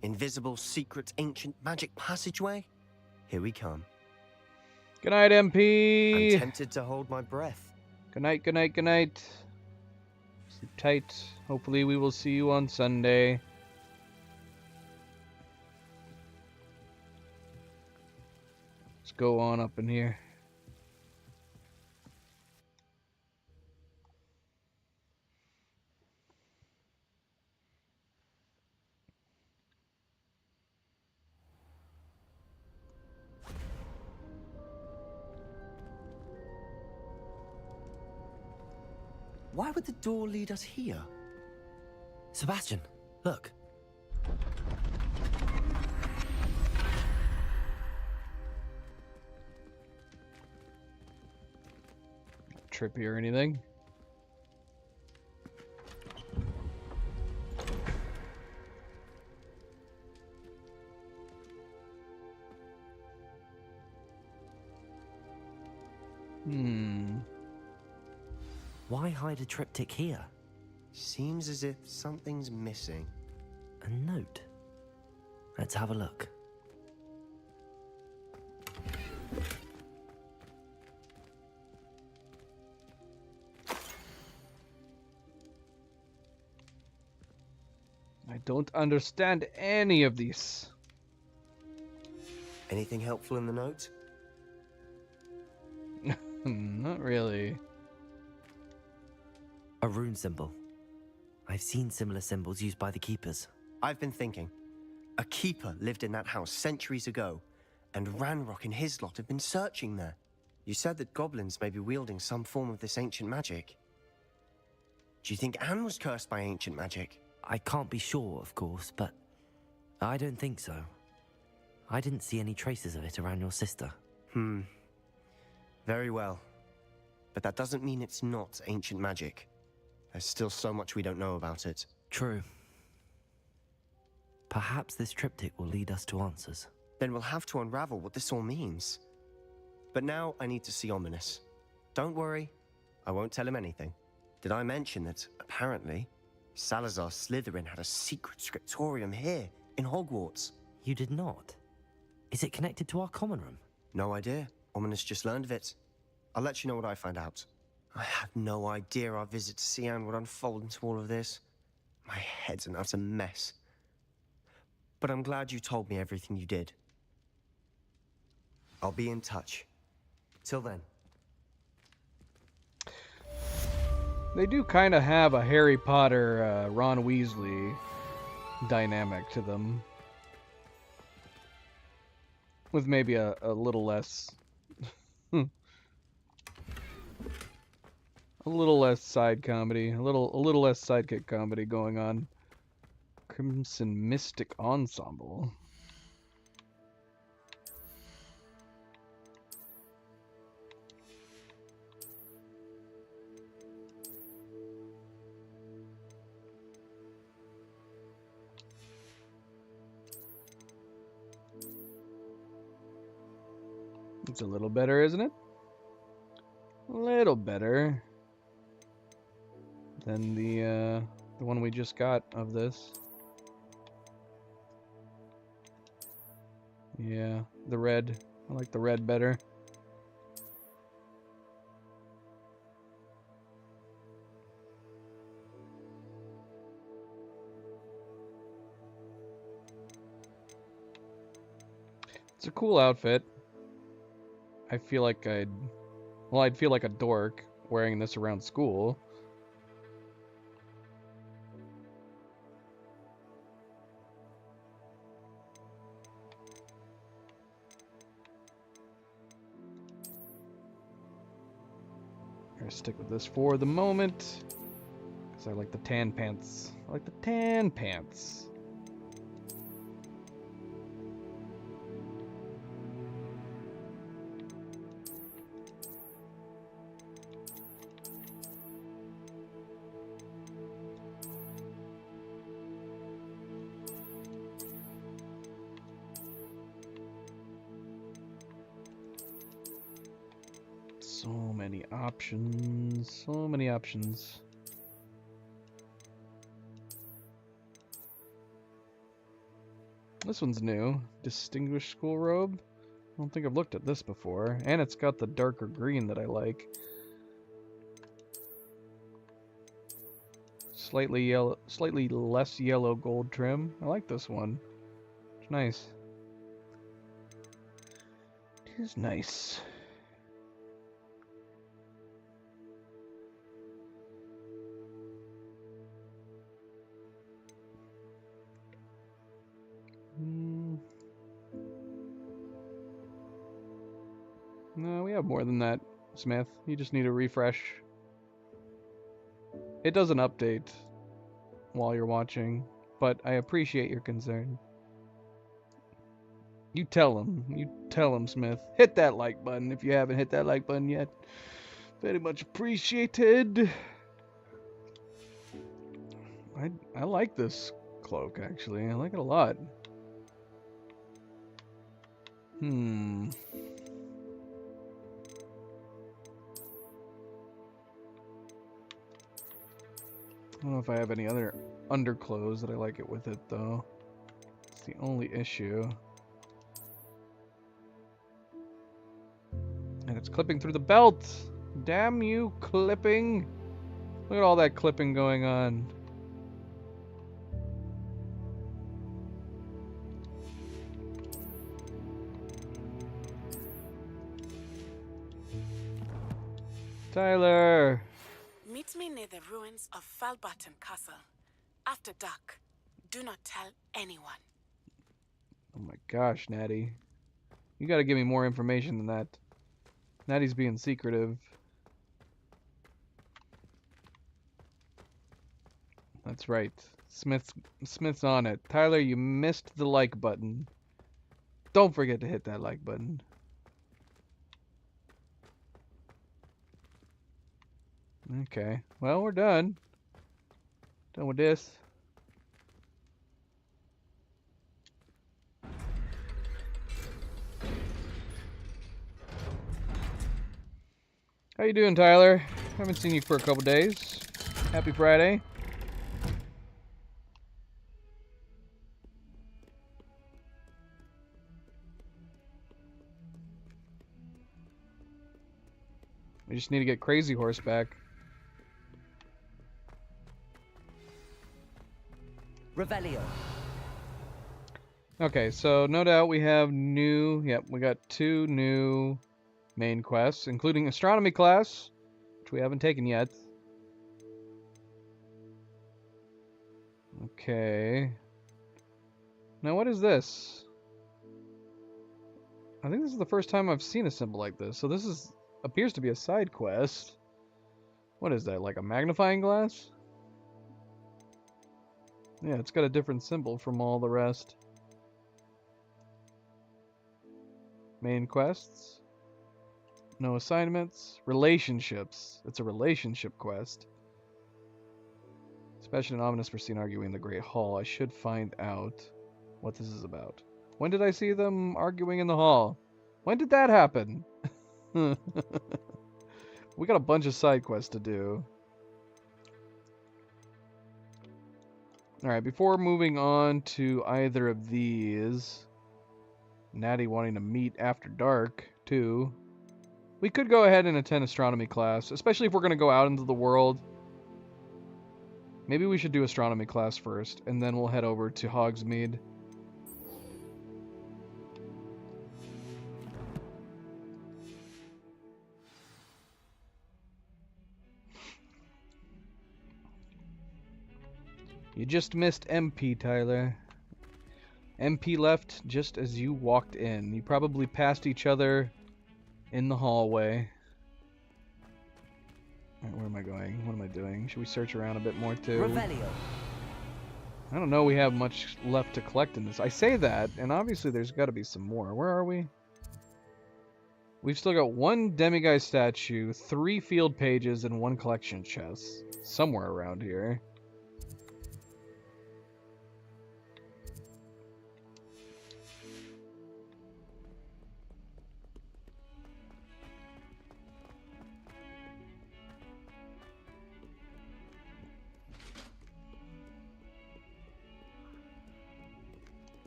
invisible, secret, ancient magic passageway? Here we come.
Good night, MP.
I'm tempted to hold my breath.
Good night, good night, good night. Sleep tight. Hopefully we will see you on Sunday. Let's go on up in here.
Why would the door lead us here?
Sebastian, look.
Trippy or anything?
Why hide a triptych here?
Seems as if something's missing.
A note. Let's have a look.
I don't understand any of these.
Anything helpful in the note?
Not really.
A rune symbol. I've seen similar symbols used by the keepers.
I've been thinking. A keeper lived in that house centuries ago, and Ranrock and his lot have been searching there. You said that goblins may be wielding some form of this ancient magic. Do you think Anne was cursed by ancient magic?
I can't be sure, of course, but I don't think so. I didn't see any traces of it around your sister.
Very well. But that doesn't mean it's not ancient magic. There's still so much we don't know about it.
True. Perhaps this triptych will lead us to answers.
Then we'll have to unravel what this all means. But now I need to see Ominous. Don't worry, I won't tell him anything. Did I mention that, apparently, Salazar Slytherin had a secret scriptorium here, in Hogwarts?
You did not? Is it connected to our common room?
No idea. Ominous just learned of it. I'll let you know what I find out. I had no idea our visit to Cian would unfold into all of this. My head's an utter mess. But I'm glad you told me everything you did. I'll be in touch. Till then.
They do kind of have a Harry Potter, Ron Weasley dynamic to them. With maybe a little less... a little less side comedy. A little less sidekick comedy going on. Crimson Mystic Ensemble. It's a little better, isn't it? A little better than the one we just got of this. Yeah, the red. I like the red better. It's a cool outfit. I feel like I'd feel like a dork wearing this around school. I'm gonna stick with this for the moment, because I like the tan pants. I like the tan pants. So many options. So many options. This one's new. Distinguished school robe. I don't think I've looked at this before. And it's got the darker green that I like. Slightly yellow, slightly less yellow gold trim. I like this one. It's nice. It is nice. No, we have more than that, Smith. You just need a refresh. It doesn't update while you're watching, but I appreciate your concern. You tell him, Smith. Hit that like button if you haven't hit that like button yet. Very much appreciated. I like this cloak, actually. I like it a lot. I don't know if I have any other underclothes that I like it with it, though. It's the only issue. And it's clipping through the belt! Damn you, clipping! Look at all that clipping going on. Tyler!
Meet me near the ruins of Falbutton Castle. After dark. Do not tell anyone.
Oh my gosh, Natty. You gotta give me more information than that. Natty's being secretive. That's right. Smith's on it. Tyler, you missed the like button. Don't forget to hit that like button. Okay. Well, we're done. Done with this. How you doing, Tyler? Haven't seen you for a couple days. Happy Friday. We just need to get Crazy Horse back.
Revelio.
Okay, so no doubt we have new... Yep, we got 2 new main quests, including astronomy class, which we haven't taken yet. Okay. Now what is this? I think this is the first time I've seen a symbol like this. So this appears to be a side quest. What is that, like a magnifying glass? Yeah, it's got a different symbol from all the rest. Main quests. No assignments. Relationships. It's a relationship quest. Especially an ominous scene arguing in the Great Hall. I should find out what this is about. When did I see them arguing in the hall? When did that happen? We got a bunch of side quests to do. Alright, before moving on to either of these, Natty wanting to meet after dark, too, we could go ahead and attend astronomy class, especially if we're going to go out into the world. Maybe we should do astronomy class first, and then we'll head over to Hogsmeade. You just missed MP, Tyler. MP left just as you walked in. You probably passed each other in the hallway. Alright, where am I going? What am I doing? Should we search around a bit more too?
Revelio.
I don't know we have much left to collect in this. I say that, and obviously there's got to be some more. Where are we? We've still got 1 demiguise statue, 3 field pages, and 1 collection chest. Somewhere around here.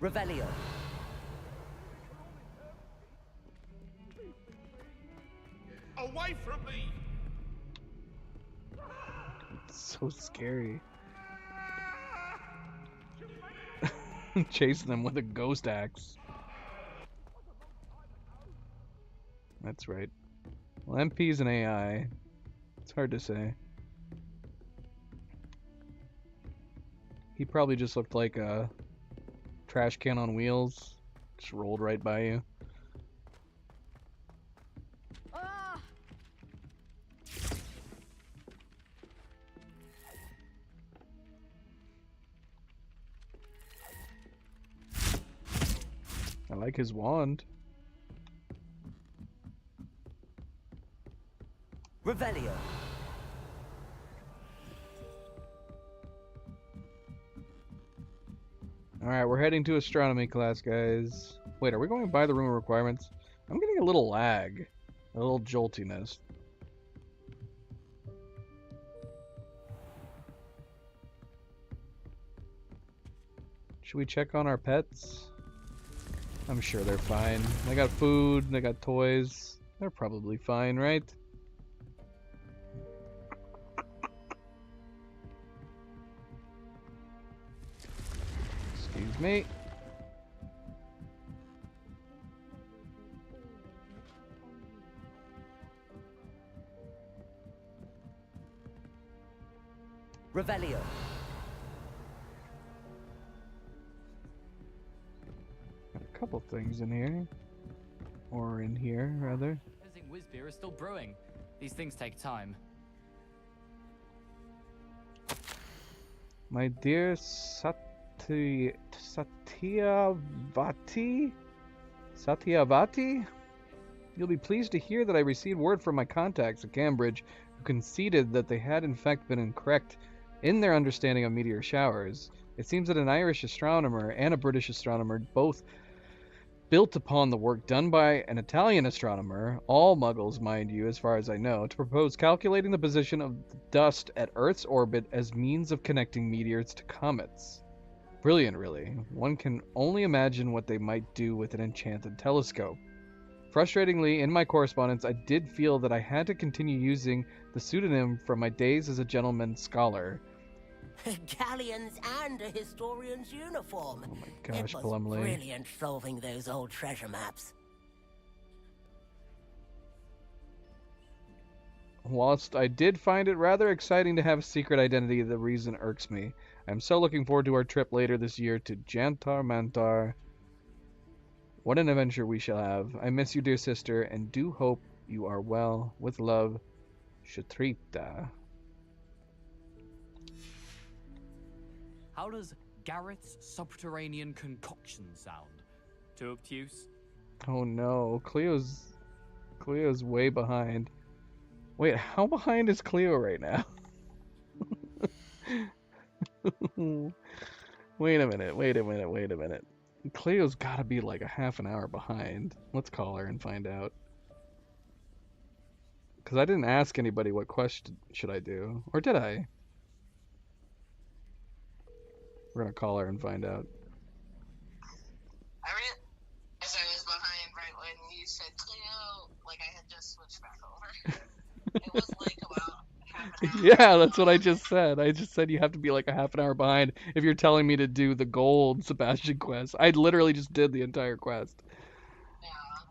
Revelio.
Away from me!
It's so scary. Chasing them with a ghost axe. That's right. Well, MP's an AI. It's hard to say. He probably just looked like a trash can on wheels. Just rolled right by you. I like his wand.
Revelio.
Alright, we're heading to astronomy class, guys. Wait, are we going by the room of requirements? I'm getting a little lag. A little joltiness. Should we check on our pets? I'm sure they're fine. They got food, they got toys. They're probably fine, right? Excuse me.
Revelio.
A couple things in here. Or in here, rather.
Fizzing whiz beer is still brewing. These things take time.
My dear Satyavati? Satyavati? You'll be pleased to hear that I received word from my contacts at Cambridge who conceded that they had in fact been incorrect in their understanding of meteor showers. It seems that an Irish astronomer and a British astronomer both built upon the work done by an Italian astronomer, all muggles mind you as far as I know, to propose calculating the position of the dust at Earth's orbit as means of connecting meteors to comets. Brilliant, really. One can only imagine what they might do with an enchanted telescope. Frustratingly, in my correspondence, I did feel that I had to continue using the pseudonym from my days as a gentleman scholar.
Galleons and a historian's uniform.
Oh my gosh,
it was
Plumley.
brilliant solving those old treasure maps.
Whilst I did find it rather exciting to have a secret identity, the reason irks me. I'm so looking forward to our trip later this year to Jantar Mantar. What an adventure we shall have. I miss you, dear sister, and do hope you are well. With love, Shatrita.
How does Garrett's subterranean concoction sound? Too obtuse?
Oh no, Cleo's way behind. Wait, how behind is Cleo right now? Wait a minute. Cleo's gotta be like a half an hour behind. Let's call her and find out. Because I didn't ask anybody what quest should I do. Or did I? We're gonna call her and find out.
I realized I was behind right when you said Cleo, like I had just switched back over. It was like about half an hour.
Yeah, that's what I just said. I just said you have to be like a half an hour behind if you're telling me to do the gold Sebastian quest. I literally just did the entire quest.
Yeah.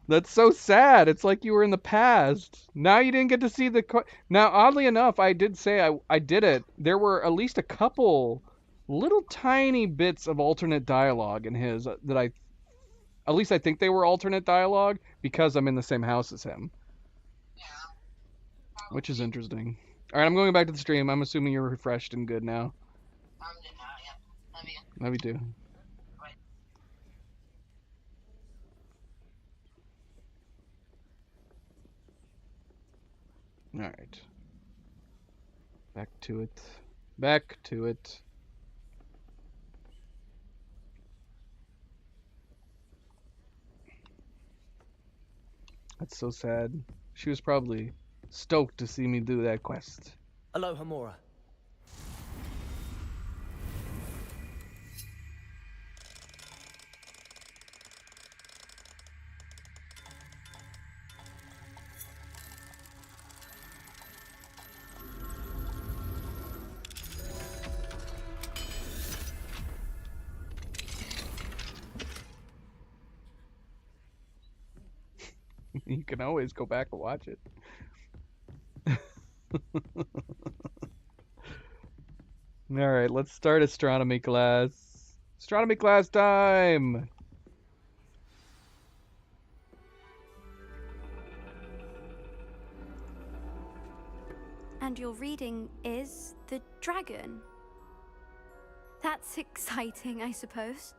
That's so sad. It's like you were in the past. Now you didn't get to see the... Now, oddly enough, I did say I did it. There were at least a couple little tiny bits of alternate dialogue in his that I... At least I think they were alternate dialogue because I'm in the same house as him. Which is interesting. Alright, I'm going back to the stream. I'm assuming you're refreshed and good now.
I'm good now, yeah. Love you.
Love you too. Alright. Back to it. Back to it. That's so sad. She was probably stoked to see me do that quest.
Aloha, Mora.
You can always go back and watch it. Alright, let's start astronomy class. Astronomy class time!
And your reading is The Dragon. That's exciting, I suppose.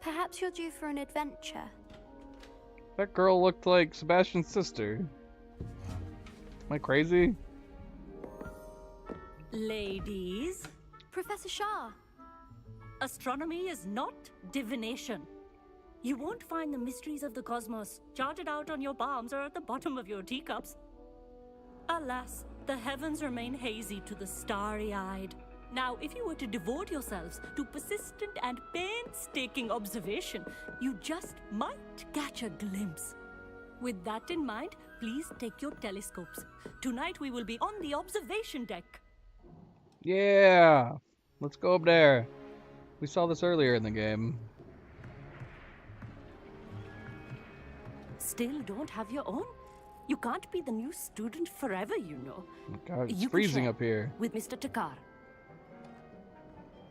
Perhaps you're due for an adventure.
That girl looked like Sebastian's sister. Am I crazy?
Ladies,
Professor Shah.
astronomy is not divination. You won't find the mysteries of the cosmos charted out on your palms or at the bottom of your teacups. Alas, the heavens remain hazy to the starry-eyed. Now, if you were to devote yourselves to persistent and painstaking observation, you just might catch a glimpse. With that in mind, please take your telescopes. Tonight we will be on the observation deck.
Yeah! Let's go up there. We saw this earlier in the game.
Still don't have your own? You can't be the new student forever, you know.
Oh my God, it's
You can
freezing
share
up here.
with Mr. Takar.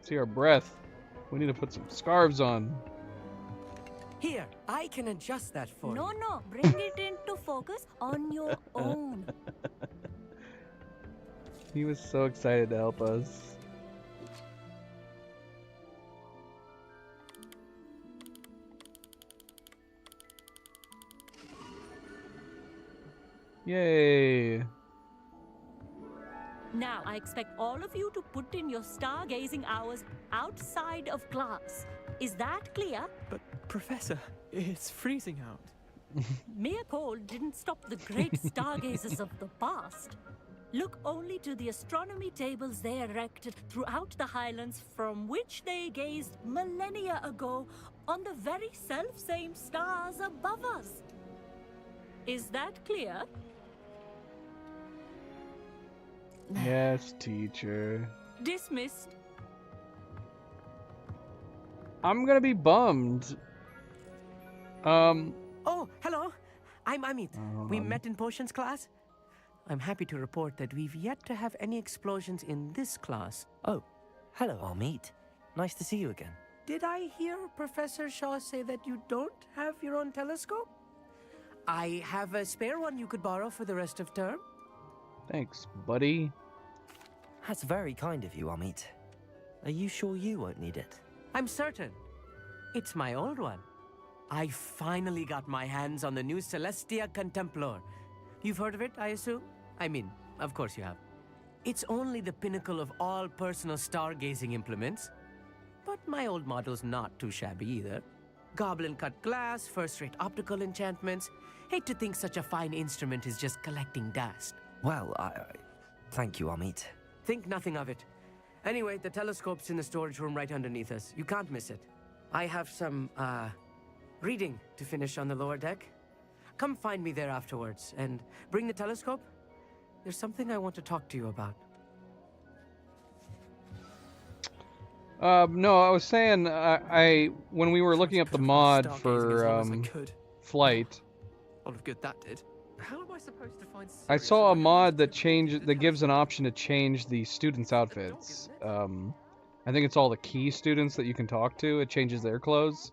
See our breath. We need to put some scarves on.
Here, I can adjust that for you.
No, bring it into focus on your own.
He was so excited to help us. Yay!
Now, I expect all of you to put in your stargazing hours outside of class. Is that clear?
But, Professor, it's freezing out.
Mere cold didn't stop the great stargazers of the past. Look only to the astronomy tables they erected throughout the highlands from which they gazed millennia ago on the very self-same stars above us. Is that clear?
Yes, teacher.
Dismissed.
I'm gonna be bummed.
Oh, hello. I'm Amit. We met in potions class. I'm happy to report that we've yet to have any explosions in this class.
Oh, hello, Amit. Nice to see you again.
Did I hear Professor Shaw say that you don't have your own telescope? I have a spare one you could borrow for the rest of term.
Thanks, buddy.
That's very kind of you, Amit. Are you sure you won't need it?
I'm certain. It's my old one. I finally got my hands on the new Celestia Contemplor. You've heard of it, I assume? I mean, of course you have. It's only the pinnacle of all personal stargazing implements. But my old model's not too shabby either. Goblin-cut glass, first-rate optical enchantments. Hate to think such a fine instrument is just collecting dust.
Well, thank you, Amit.
Think nothing of it. Anyway, the telescope's in the storage room right underneath us. You can't miss it. I have some, reading to finish on the lower deck. Come find me there afterwards, and bring the telescope. There's something I want to talk to you about.
No, I was saying, when we were looking up the mod for, Flight,
A lot of good that did. How am I supposed to find
I saw a mod that gives an option to change the students' outfits. I think it's all the key students that you can talk to. It changes their clothes.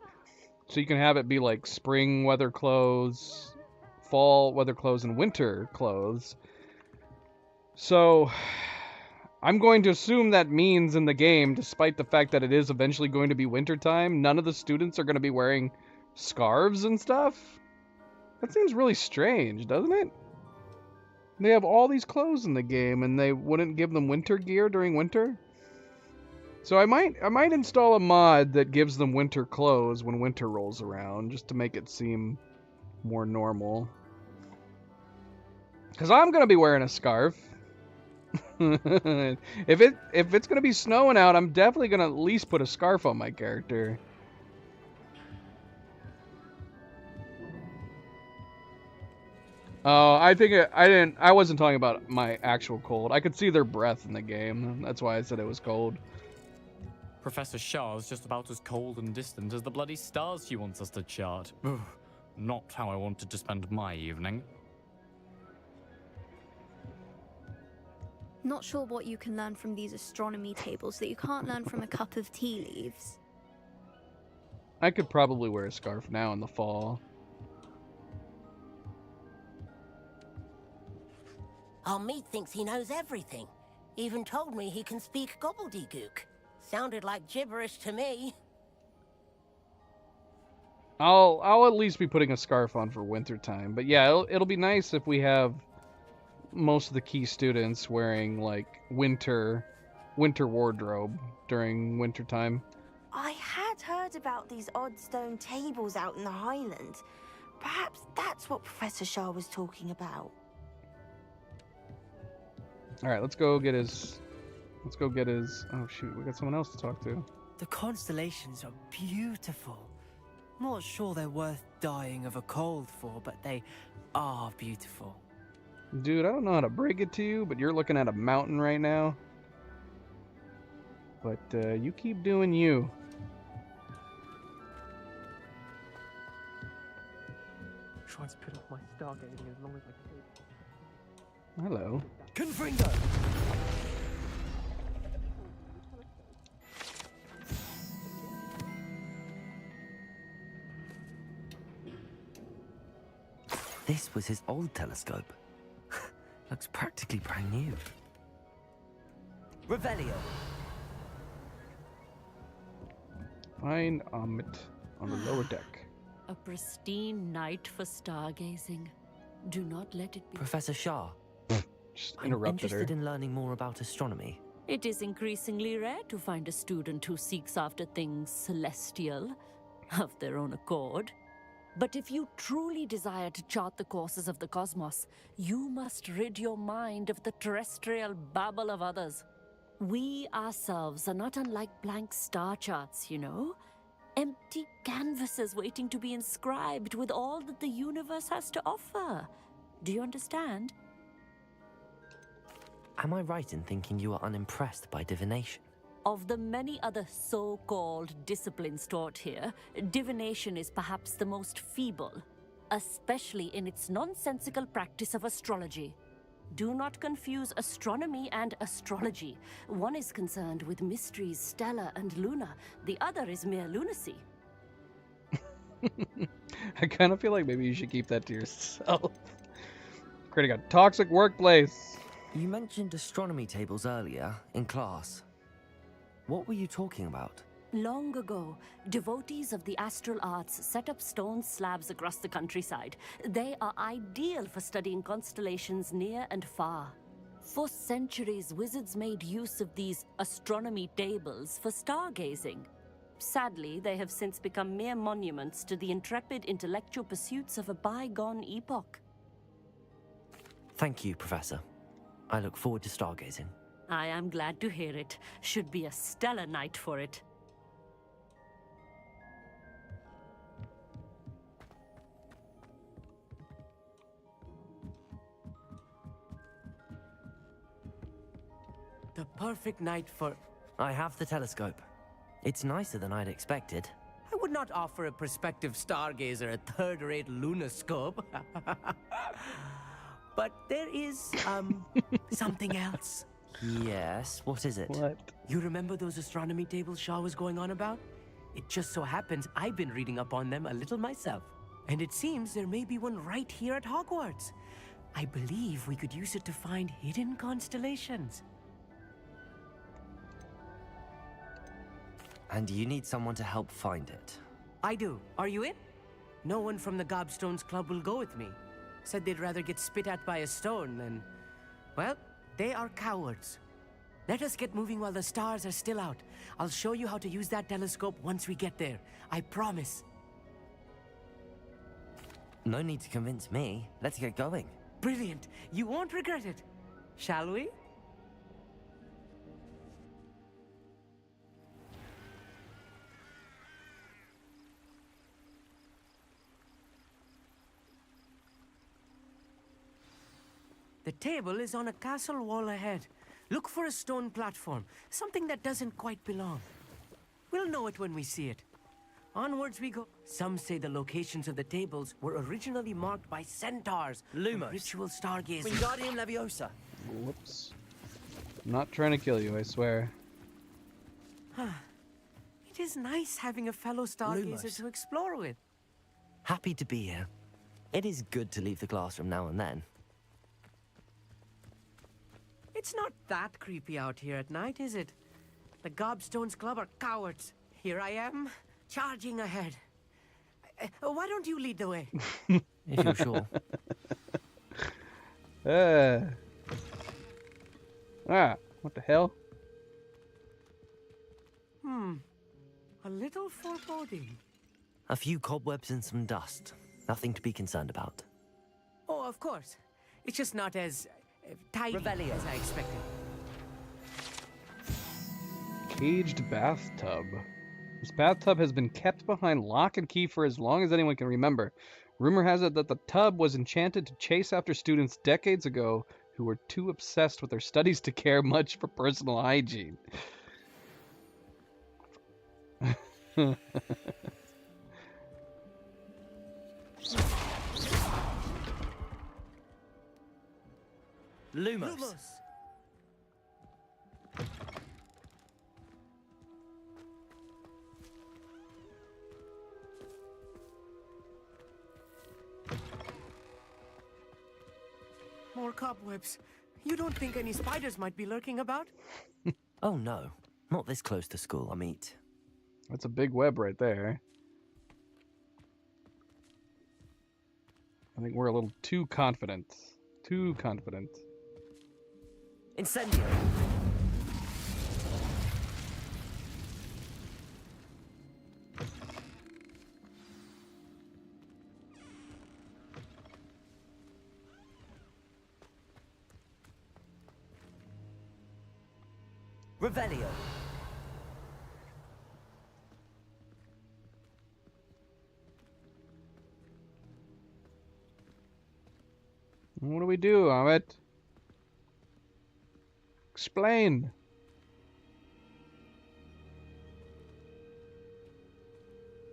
So you can have it be like spring weather clothes, fall weather clothes, and winter clothes. So I'm going to assume that means in the game, despite the fact that it is eventually going to be wintertime, none of the students are going to be wearing scarves and stuff. That seems really strange, doesn't it? They have all these clothes in the game, and they wouldn't give them winter gear during winter? So I might install a mod that gives them winter clothes when winter rolls around, just to make it seem more normal. Because I'm going to be wearing a scarf. If it's going to be snowing out, I'm definitely going to at least put a scarf on my character. Oh, I wasn't talking about my actual cold. I could see their breath in the game. That's why I said it was cold.
Professor Shah's just about as cold and distant as the bloody stars she wants us to chart. Ugh, not how I wanted to spend my evening.
Not sure what you can learn from these astronomy tables that you can't learn from a cup of tea leaves.
I could probably wear a scarf now in the fall.
Amit thinks he knows everything. Even told me he can speak gobbledygook. Sounded like gibberish to me.
I'll at least be putting a scarf on for winter time. But yeah, it'll be nice if we have most of the key students wearing like winter wardrobe during winter time.
I had heard about these odd stone tables out in the Highlands. Perhaps that's what Professor Shah was talking about.
All right, let's go get his. Oh shoot, we got someone else to talk to.
The constellations are beautiful. Not sure they're worth dying of a cold for, but they are beautiful.
Dude, I don't know how to break it to you, but you're looking at a mountain right now. But you keep doing you.
Trying to put off my stargazing as long as I can.
Hello.
Confringo!
This was his old telescope. Looks practically brand new.
Revelio.
Find Amit on the lower deck.
A pristine night for stargazing. Do not let it be.
Professor Shah.
Just
I'm
interrupted her.
interested in learning more about astronomy.
It is increasingly rare to find a student who seeks after things celestial, of their own accord. But if you truly desire to chart the courses of the cosmos, you must rid your mind of the terrestrial babble of others. We ourselves are not unlike blank star charts, you know? Empty canvases waiting to be inscribed with all that the universe has to offer. Do you understand?
Am I right in thinking you are unimpressed by divination?
Of the many other so-called disciplines taught here, divination is perhaps the most feeble, especially in its nonsensical practice of astrology. Do not confuse astronomy and astrology. One is concerned with mysteries stellar and lunar, the other is mere lunacy.
I kind of feel like maybe you should keep that to yourself. Creating a toxic workplace.
You mentioned astronomy tables earlier in class. What were you talking about?
Long ago, devotees of the astral arts set up stone slabs across the countryside. They are ideal for studying constellations near and far. For centuries, wizards made use of these astronomy tables for stargazing. Sadly, they have since become mere monuments to the intrepid intellectual pursuits of a bygone epoch.
Thank you, Professor. I look forward to stargazing.
I am glad to hear it. Should be a stellar night for it.
The perfect night for...
I have the telescope. It's nicer than I'd expected.
I would not offer a prospective stargazer a third-rate lunoscope. But there is, something else.
Yes, what is it?
What?
You remember those astronomy tables Shaw was going on about? It just so happens I've been reading up on them a little myself. And it seems there may be one right here at Hogwarts. I believe we could use it to find hidden constellations.
And you need someone to help find it.
I do. Are you in? No one from the Gobstones Club will go with me. Said they'd rather get spit at by a stone than... Well, they are cowards. Let us get moving while the stars are still out. I'll show you how to use that telescope once we get there. I promise.
No need to convince me. Let's get going.
Brilliant. You won't regret it. Shall we? The table is on a castle wall ahead. Look for a stone platform, something that doesn't quite belong. We'll know it when we see it. Onwards we go. Some say the locations of the tables were originally marked by centaurs,
Lumos.
ritual stargazers.
Wingardium Leviosa.
Whoops. I'm not trying to kill you, I swear.
It is nice having a fellow stargazer
Lumos.
to explore with.
Happy to be here. It is good to leave the classroom now and then.
It's not that creepy out here at night, is it? The Gobstones Club are cowards. Here I am, charging ahead. Why don't you lead the way?
If you're sure.
What the hell?
A little foreboding.
A few cobwebs and some dust. Nothing to be concerned about.
Oh, of course. It's just not as tidy as I expected.
Caged bathtub. This bathtub has been kept behind lock and key for as long as anyone can remember. Rumor has it that the tub was enchanted to chase after students decades ago who were too obsessed with their studies to care much for personal hygiene.
Lumos.
More cobwebs. You don't think any spiders might be lurking about?
Oh no, not this close to school, I mean.
That's a big web right there. I think we're a little too confident. Too confident.
Incendio. Revelio.
What do we do, Ahmet? Explain.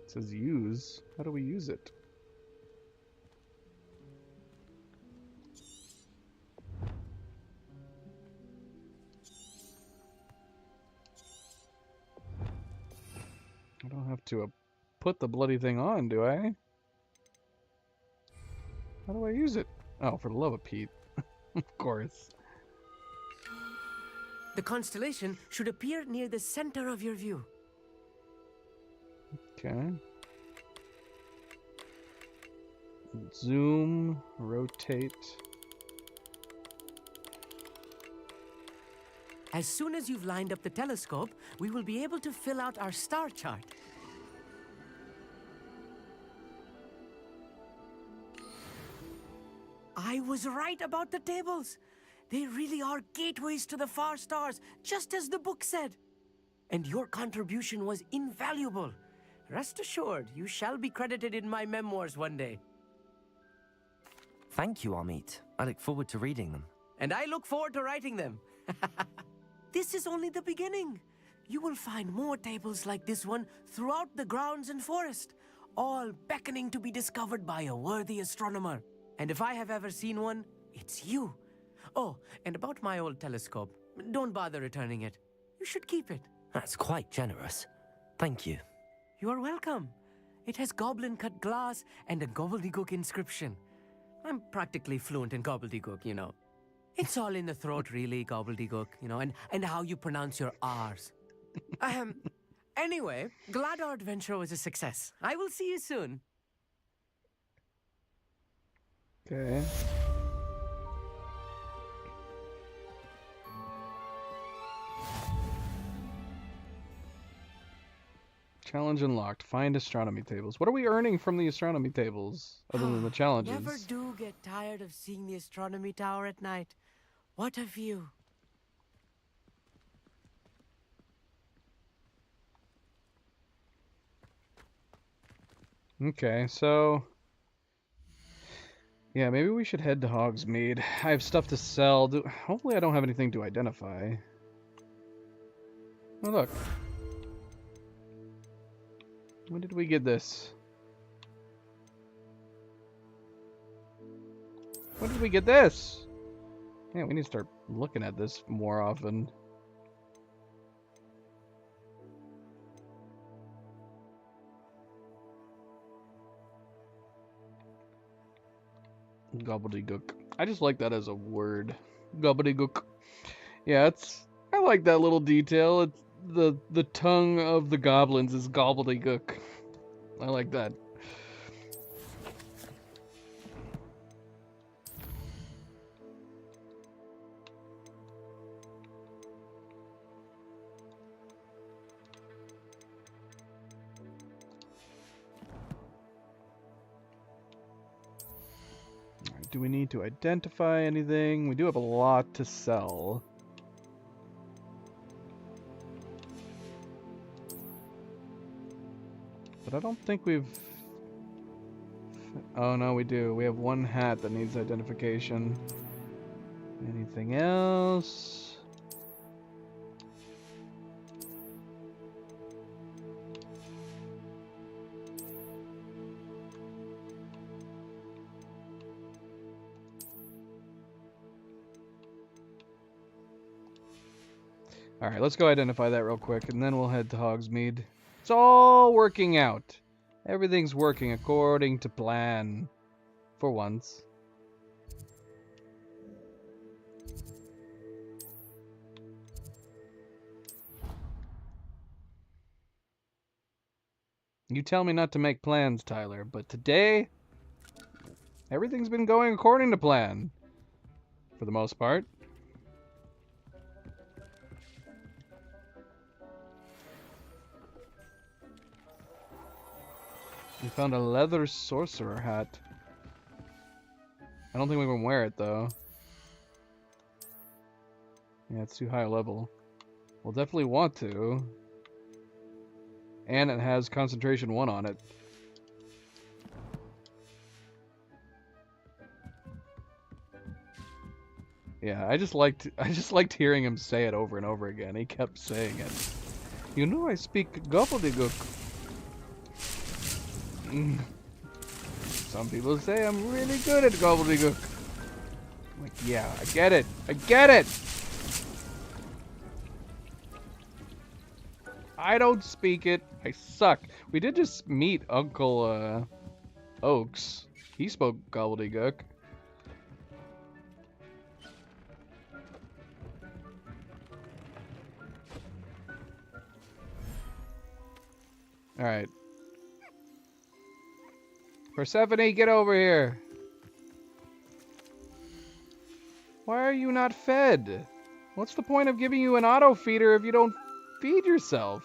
It says use. How do we use it? I don't have to put the bloody thing on, do I? How do I use it? Oh, for the love of Pete. Of course.
The constellation should appear near the center of your view.
Okay. Zoom, rotate.
As soon as you've lined up the telescope, we will be able to fill out our star chart. I was right about the tables. They really are gateways to the far stars, just as the book said. And your contribution was invaluable. Rest assured, you shall be credited in my memoirs one day.
Thank you, Amit. I look forward to reading them.
And I look forward to writing them. This is only the beginning. You will find more tables like this one throughout the grounds and forest, all beckoning to be discovered by a worthy astronomer. And if I have ever seen one, it's you. Oh, and about my old telescope, don't bother returning it. You should keep it.
That's quite generous. Thank you.
You are welcome. It has goblin-cut glass and a gobbledygook inscription. I'm practically fluent in gobbledygook, you know. It's all in the throat, really, gobbledygook, you know, and how you pronounce your R's. Anyway, glad our adventure was a success. I will see you soon.
Okay. Challenge unlocked. Find astronomy tables. What are we earning from the astronomy tables other than the challenges?
Never do get tired of seeing the astronomy tower at night. What a view.
Okay, so yeah, maybe we should head to Hogsmeade. I have stuff to sell. Hopefully I don't have anything to identify. Oh, look. When did we get this? When did we get this? Yeah, we need to start looking at this more often. Gobbledygook. I just like that as a word. Gobbledygook. Yeah, I like that little detail. It's the tongue of the goblins is gobbledygook. I like that. Do we need to identify anything? We do have a lot to sell. But I don't think we've... Oh no, we do. We have one hat that needs identification. Anything else? Alright, let's go identify that real quick, and then we'll head to Hogsmeade. It's all working out. Everything's working according to plan. For once. You tell me not to make plans, Tyler, but today, everything's been going according to plan. For the most part. We found a leather sorcerer hat. I don't think we can wear it, though. Yeah, it's too high a level. We'll definitely want to. And it has concentration 1 on it. Yeah, I just liked hearing him say it over and over again. He kept saying it. You know I speak gobbledygook. Some people say I'm really good at gobbledygook. I'm like, yeah, I get it. I get it. I don't speak it. I suck. We did just meet Uncle Oaks. He spoke gobbledygook. Alright. Persephone, get over here. Why are you not fed? What's the point of giving you an auto feeder if you don't feed yourself?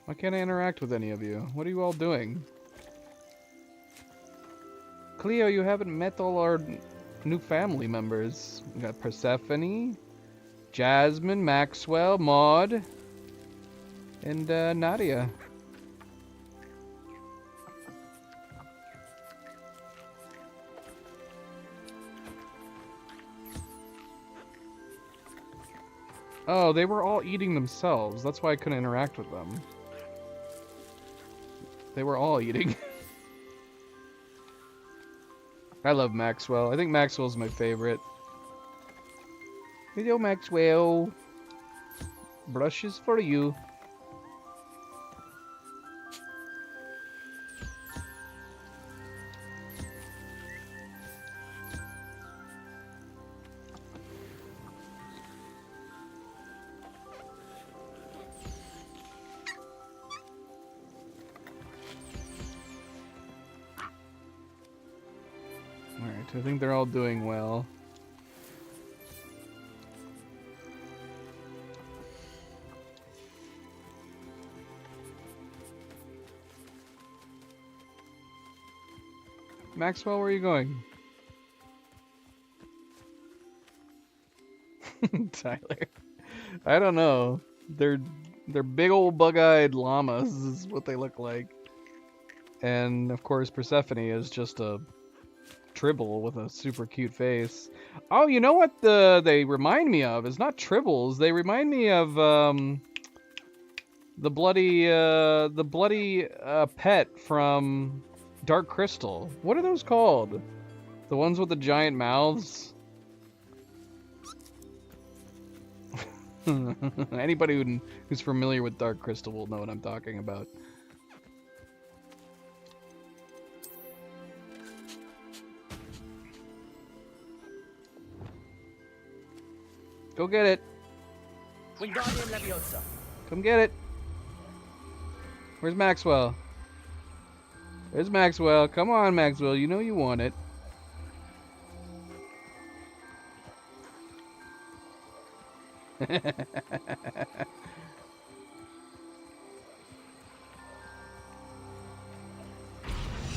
Why can't I interact with any of you? What are you all doing? Cleo, you haven't met all our new family members. We got Persephone, Jasmine, Maxwell, Maud, and Nadia. Oh, they were all eating themselves. That's why I couldn't interact with them. They were all eating. I love Maxwell. I think Maxwell's my favorite. Hello, Maxwell. Brushes for you. Alright, I think they're all doing well. Maxwell, where are you going? Tyler. I don't know. They're big old bug-eyed llamas is what they look like. And of course Persephone is just a Tribble with a super cute face. Oh, you know what they remind me of? It's not Tribbles. They remind me of the bloody pet from Dark Crystal. What are those called? The ones with the giant mouths? Anybody who's familiar with Dark Crystal will know what I'm talking about. Go get it.
Wingardium Leviosa.
Come get it. Where's Maxwell? There's Maxwell. Come on, Maxwell. You know you want it.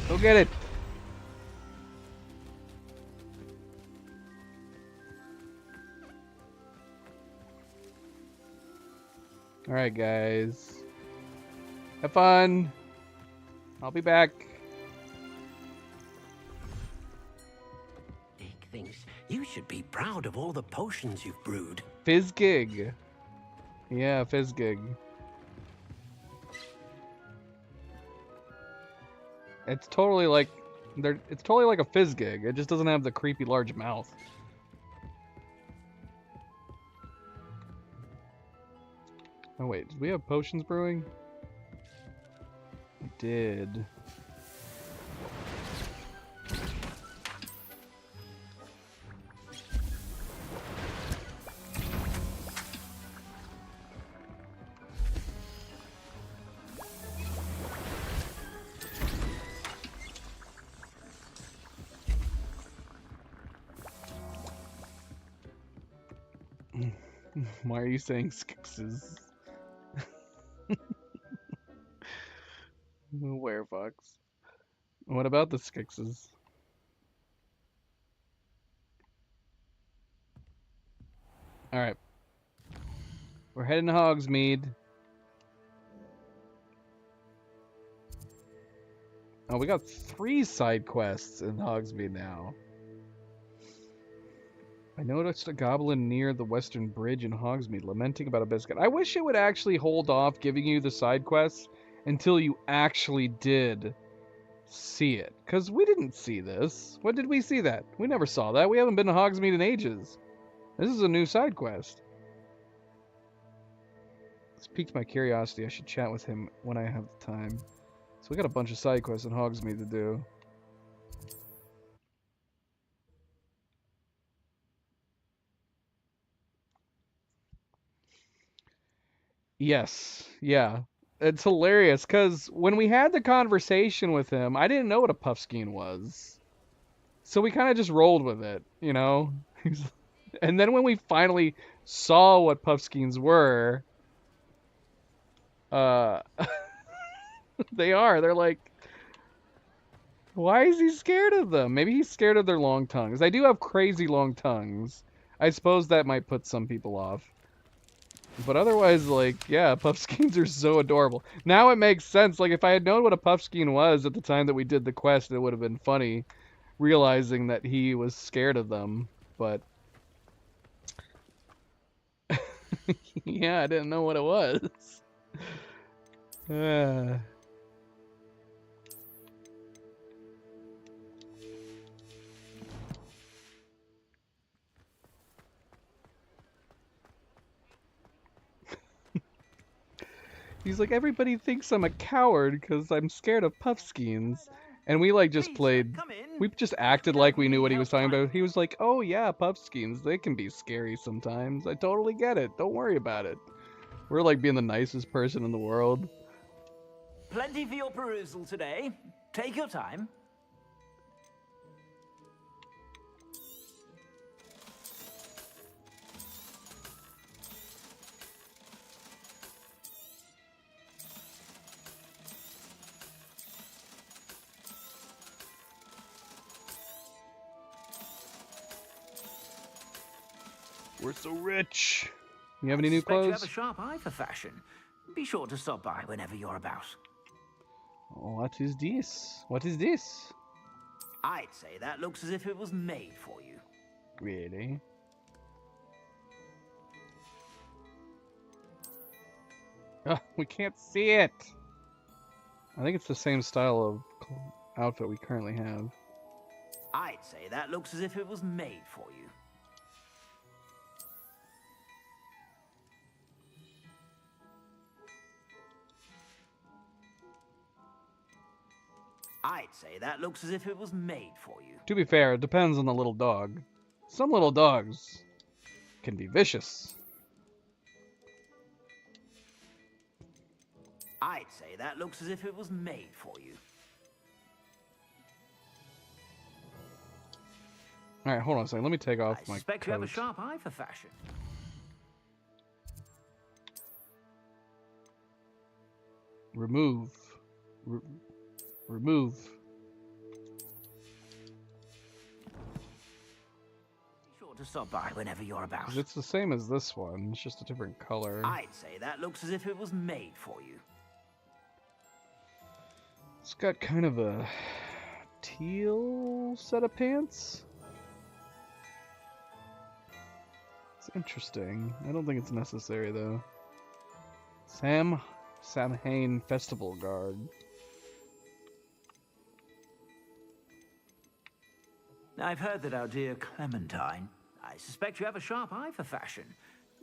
Go get it. Alright, guys. Have fun. I'll be back.
Dick thinks you should be proud of all the potions you've brewed.
Fizzgig. Yeah, Fizzgig. It's totally like it's totally like a Fizzgig. It just doesn't have the creepy large mouth. Oh wait, did we have potions brewing? We did. Why are you saying skixes? Werefox. What about the skixes? Alright. We're heading to Hogsmeade. Oh, we got 3 side quests in Hogsmeade now. I noticed a goblin near the western bridge in Hogsmeade lamenting about a biscuit. I wish it would actually hold off giving you the side quests until you actually did see it. Because we didn't see this. When did we see that? We never saw that. We haven't been to Hogsmeade in ages. This is a new side quest. This piqued my curiosity. I should chat with him when I have the time. So we got a bunch of side quests in Hogsmeade to do. Yes, yeah. It's hilarious because when we had the conversation with him, I didn't know what a puffskein was. So we kind of just rolled with it, you know? And then when we finally saw what puffskeins were, they're like, why is he scared of them? Maybe he's scared of their long tongues. I do have crazy long tongues. I suppose that might put some people off. But otherwise, like, yeah, puffskeins are so adorable. Now it makes sense. Like, if I had known what a puffskein was at the time that we did the quest, it would have been funny realizing that he was scared of them. But yeah, I didn't know what it was. He's like, everybody thinks I'm a coward because I'm scared of puffskeins. And we like just played, we just acted like we knew what he was talking about. He was like, oh yeah, puffskeins, they can be scary sometimes. I totally get it. Don't worry about it. We're like being the nicest person in the world.
Plenty for your perusal today. Take your time.
We're so rich. You have any new
Expect you
clothes?
have a sharp eye for fashion. Be sure to stop by whenever you're about.
What is this? What is this?
I'd say that looks as if it was made for you.
Really? We can't see it. I think it's the same style of outfit we currently have.
I'd say that looks as if it was made for you. I'd say that looks as if it was made for you.
To be fair, it depends on the little dog. Some little dogs can be vicious.
I'd say that looks as if it was made for you.
Alright, hold on a second. Let me take off
I
my
suspect you have a
coat.
sharp eye for fashion.
Remove. Remove.
Be sure to stop by whenever you're about.
'Cause it's the same as this one. It's just a different color.
I'd say that looks as if it was made for you.
It's got kind of a teal set of pants. It's interesting. I don't think it's necessary though. Samhain Festival Guard.
I've heard that our dear Clementine. I suspect you have a sharp eye for fashion.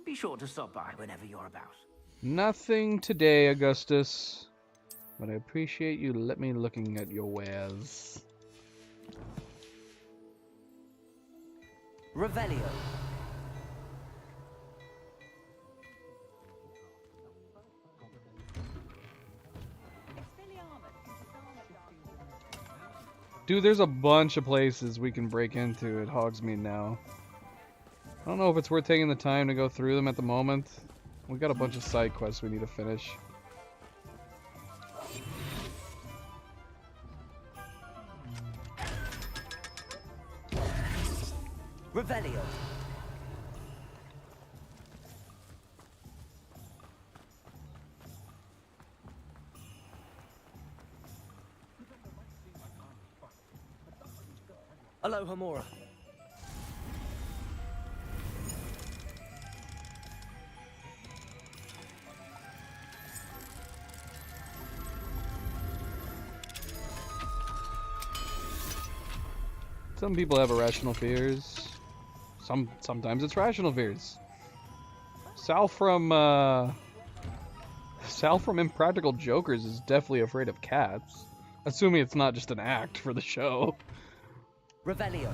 Be sure to stop by whenever you're about.
Nothing today, Augustus. But I appreciate you let me looking at your wares.
Revelio.
Dude, there's a bunch of places we can break into at Hogsmeade now. I don't know if it's worth taking the time to go through them at the moment. We got a bunch of side quests we need to finish.
Revelio. Aloha Mora.
Some people have irrational fears. Sometimes it's rational fears. Sal from Impractical Jokers is definitely afraid of cats. Assuming it's not just an act for the show.
Revelio.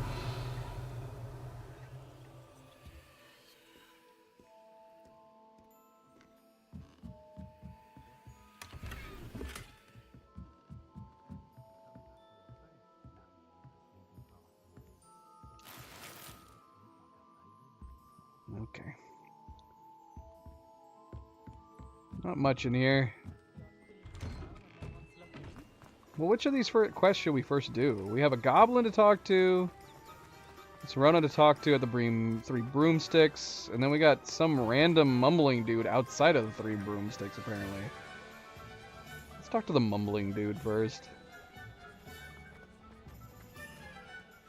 Okay. Not much in here. Well, which of these quests should we first do? We have a goblin to talk to. It's Rona to talk to at the Three Broomsticks. And then we got some random mumbling dude outside of the Three Broomsticks, apparently. Let's talk to the mumbling dude first.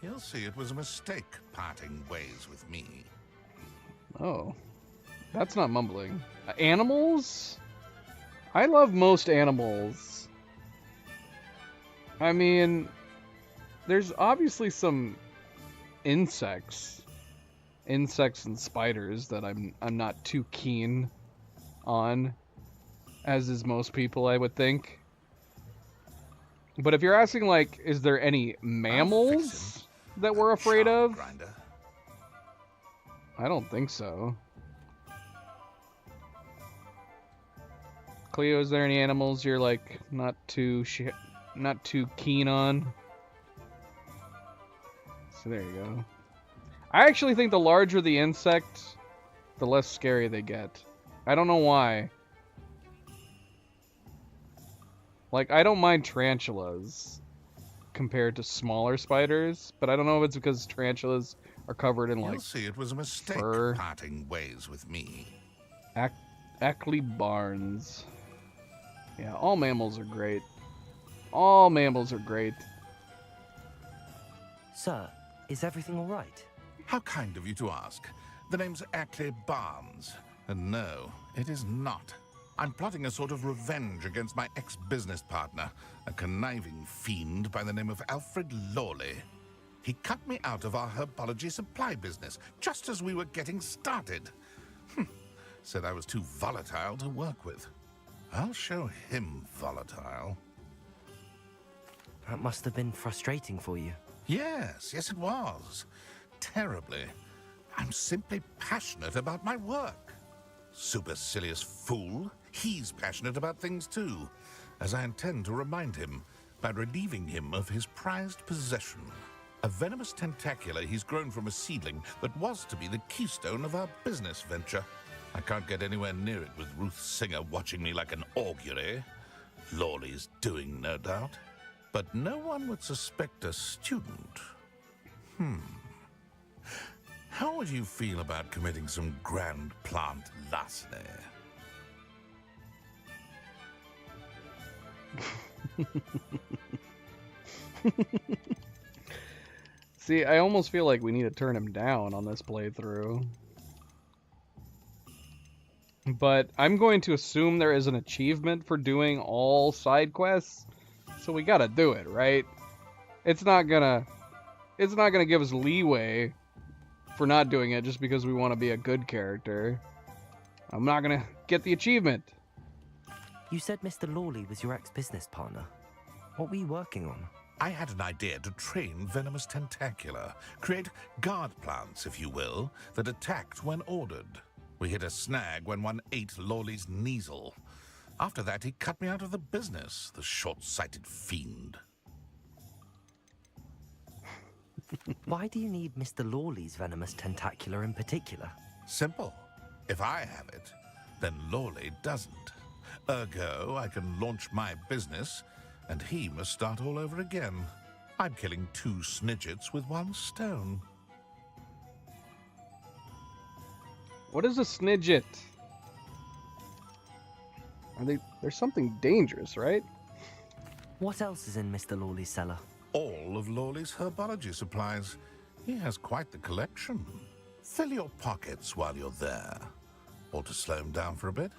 You'll see it was a mistake parting ways with me.
Oh. That's not mumbling. Animals? I love most animals. I mean, there's obviously some insects and spiders that I'm not too keen on, as is most people, I would think. But if you're asking, like, is there any mammals that we're afraid of? I don't think so. Cleo, is there any animals you're like not too keen on? So there you go. I actually think the larger the insect, the less scary they get. I don't know why. Like, I don't mind tarantulas compared to smaller spiders, but I don't know if it's because tarantulas are covered in, like,
You'll see it was a mistake
fur.
parting ways with me.
Ackley Barnes. Yeah, all mammals are great. All mammals are great.
Sir, is everything all right?
How kind of you to ask. The name's Ackley Barnes. And no, it is not. I'm plotting a sort of revenge against my ex-business partner, a conniving fiend by the name of Alfred Lawley. He cut me out of our herbology supply business just as we were getting started. Said I was too volatile to work with. I'll show him volatile.
That must have been frustrating for you.
Yes, it was. Terribly. I'm simply passionate about my work. Supercilious fool. He's passionate about things too, as I intend to remind him by relieving him of his prized possession. A venomous tentacula he's grown from a seedling that was to be the keystone of our business venture. I can't get anywhere near it with Ruth Singer watching me like an augury. Lawley's doing, no doubt. But no one would suspect a student. How would you feel about committing some grand plant larceny?
See, I almost feel like we need to turn him down on this playthrough. But I'm going to assume there is an achievement for doing all side quests, so we gotta do it, right? It's not gonna give us leeway for not doing it just because we want to be a good character. I'm not gonna get the achievement.
You said Mr. Lawley was your ex-business partner. What were you working on?
I had an idea to train venomous tentacula, create guard plants, if you will, that attacked when ordered. We hit a snag when one ate Lawley's Kneasel. After that, he cut me out of the business, the short-sighted fiend.
Why do you need Mr. Lawley's venomous tentacula in particular?
Simple. If I have it, then Lawley doesn't. Ergo, I can launch my business, and he must start all over again. I'm killing 2 snidgets with 1 stone.
What is a snidget? They're something dangerous, right?
What else is in Mr. Lawley's cellar?
all of Lawley's herbology supplies. He has quite the collection. Fill your pockets while you're there. Or to slow him down for a bit.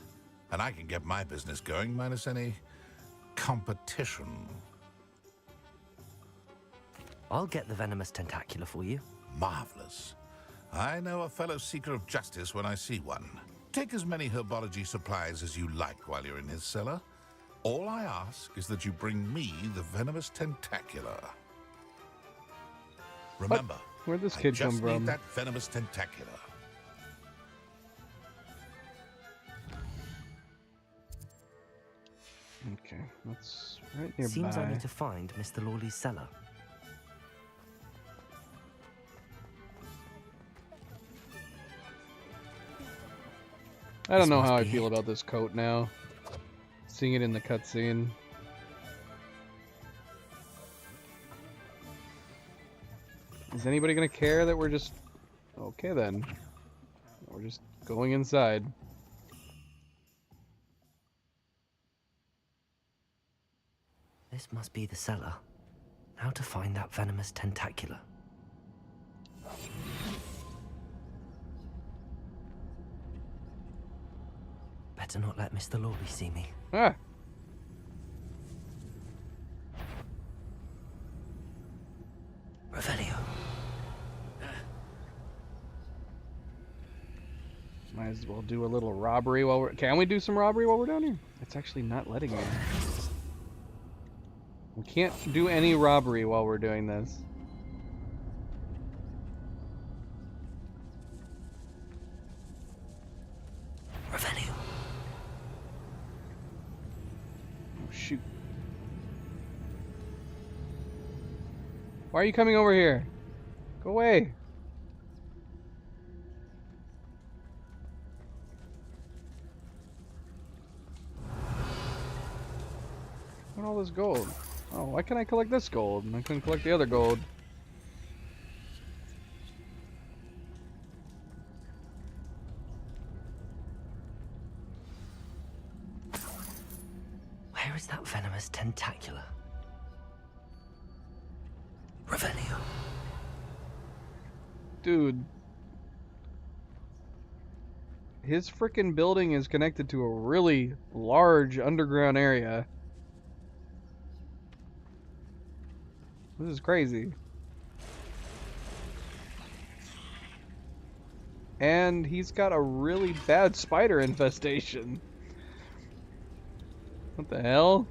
And I can get my business going minus any competition.
I'll get the venomous tentacula for you.
Marvelous. I know a fellow seeker of justice when I see one. Take as many herbology supplies as you like while you're in his cellar. All I ask is that you bring me the venomous tentacula. Remember,
where'd this kid
I just
come from?
need that venomous tentacula.
Okay, that's right nearby.
Seems I need to find Mr. Lawley's cellar.
I don't know
This
how I
must be
feel
it.
about this coat now. Seeing it in the cutscene. Is anybody gonna care that we're just... Okay then. We're just going inside.
This must be the cellar. How to find that venomous tentacula? Better not let Mr. Lawley see me.
Ah!
Revelio.
Might as well do a little robbery while we're... Can we do some robbery while we're down here? It's actually not letting me. We can't do any robbery while we're doing this.
Revelio.
Oh, shoot. Why are you coming over here? Go away. What all this gold? Oh, why can't I collect this gold? And I couldn't collect the other gold.
Where is that venomous tentacula? Revelio.
Dude. His frickin' building is connected to a really large underground area. This is crazy. And he's got a really bad spider infestation. What the hell?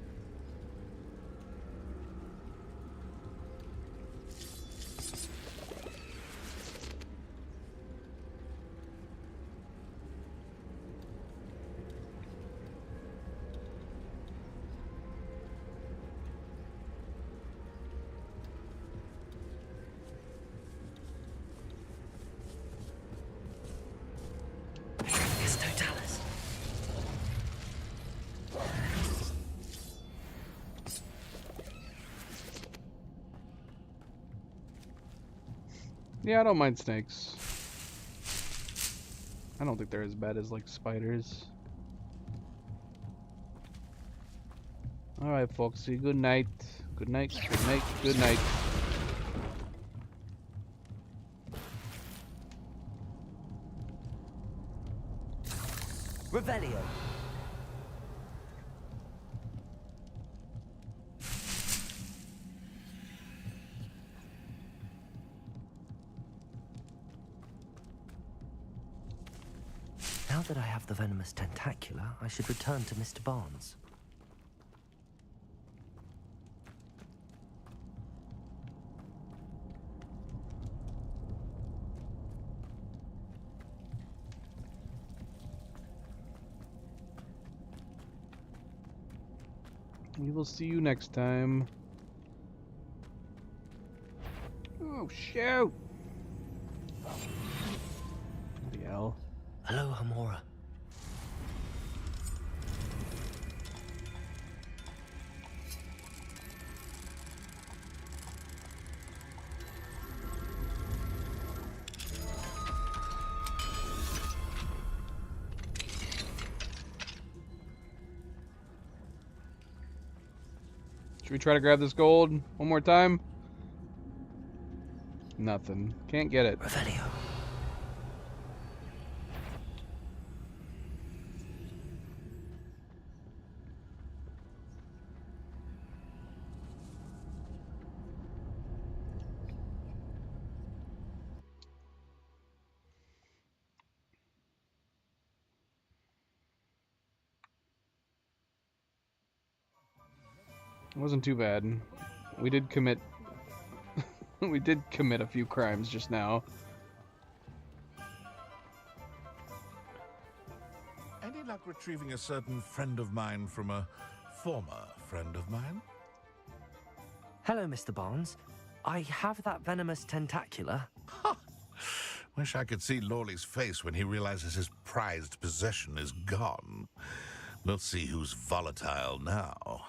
It's Totalis.
Yeah, I don't mind snakes. I don't think they're as bad as like spiders. Alright, Foxy, good night. Good night, good night, good night.
Revelio. Now that I have the venomous tentacula, I should return to Mr. Barnes.
We will see you next time. Oh, shoot! Bloody hell.
Hello, Hamora.
Should we try to grab this gold one more time? Nothing. Can't get it.
Revelio.
It wasn't too bad. We did commit we did commit a few crimes just now.
Any luck retrieving a certain friend of mine from a former friend of mine?
Hello, Mr. Barnes. I have that venomous tentacula.
Wish I could see Lawley's face when he realizes his prized possession is gone. We'll see who's volatile now.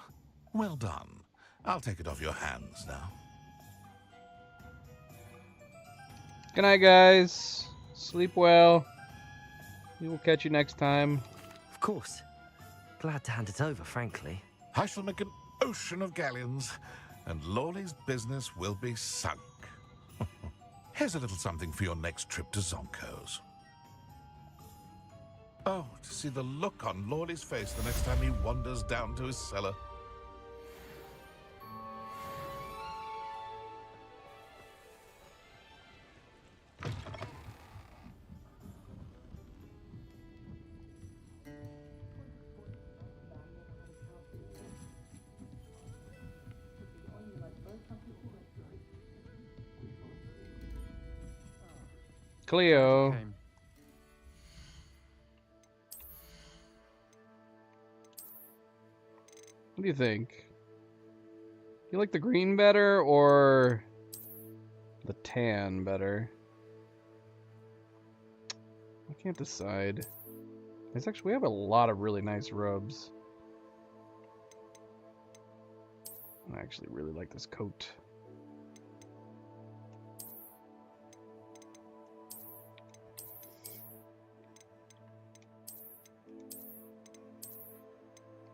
Well done. I'll take it off your hands now.
Good night, guys. Sleep well. We will catch you next time.
Of course. Glad to hand it over, frankly.
I shall make an ocean of galleons, and Lawley's business will be sunk. Here's a little something for your next trip to Zonko's. Oh, to see the look on Lawley's face the next time he wanders down to his cellar.
Cleo.
Okay.
What do you think? You like the green better or the tan better? I can't decide. It's actually, we have a lot of really nice robes. I actually really like this coat.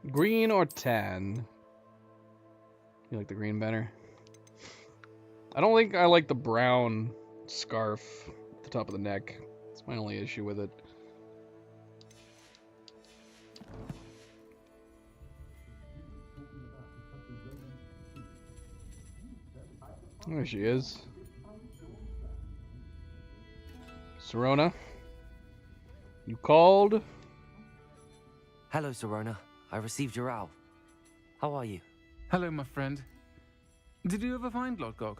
Green or tan? You like the green better? I don't think I like the brown scarf at the top of the neck. That's my only issue with it. There she is. Sirona? You called?
Hello, Sirona. I received your owl. How are you?
Hello, my friend. Did you ever find Lodgok?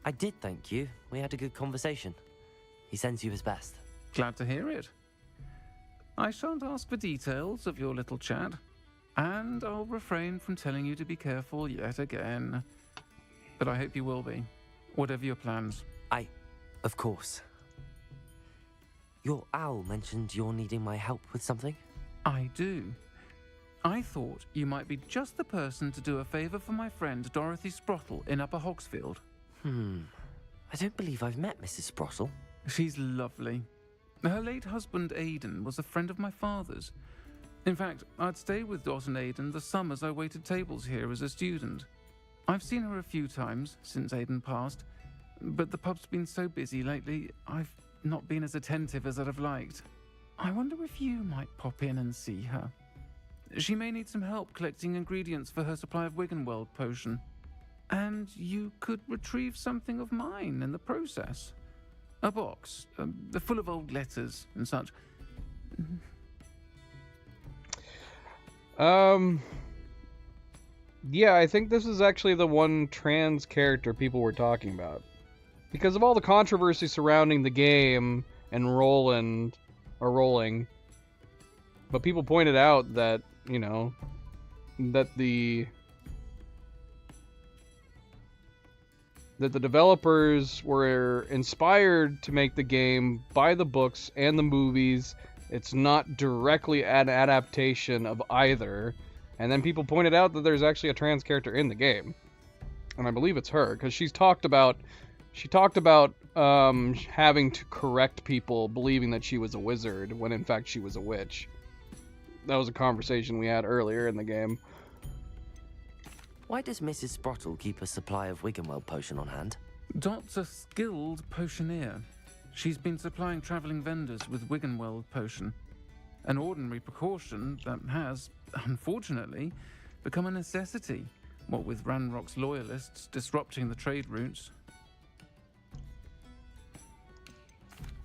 I did, thank you. We had a good conversation. He sends you his best.
Glad to hear it. I shan't ask for details of your little chat, and I'll refrain from telling you to be careful yet again. But I hope you will be, whatever your plans.
Of course. Your owl mentioned you're needing my help with something?
I do. I thought you might be just the person to do a favor for my friend Dorothy Sprottle in Upper Hogsfield.
I don't believe I've met Mrs. Sprottle.
She's lovely. Her late husband Aidan was a friend of my father's. In fact, I'd stay with Dot and Aidan the summers I waited tables here as a student. I've seen her a few times since Aidan passed, but the pub's been so busy lately, I've not been as attentive as I'd have liked. I wonder if you might pop in and see her. She may need some help collecting ingredients for her supply of Wiggenweld potion. And you could retrieve something of mine in the process. A box, full of old letters and such.
Yeah, I think this is actually the one trans character people were talking about. Because of all the controversy surrounding the game and rolling, but people pointed out that, you know, that the developers were inspired to make the game by the books and the movies. It's not directly an adaptation of either. And then people pointed out that there's actually a trans character in the game. And I believe it's her, because she talked about having to correct people believing that she was a wizard when in fact she was a witch. That was a conversation we had earlier in the game.
Why does Mrs. Sprottle keep a supply of Wiggenweld potion on hand?
Dot's a skilled potioneer. She's been supplying travelling vendors with Wiggenweld potion. An ordinary precaution that has, unfortunately, become a necessity, what with Ranrock's loyalists disrupting the trade routes.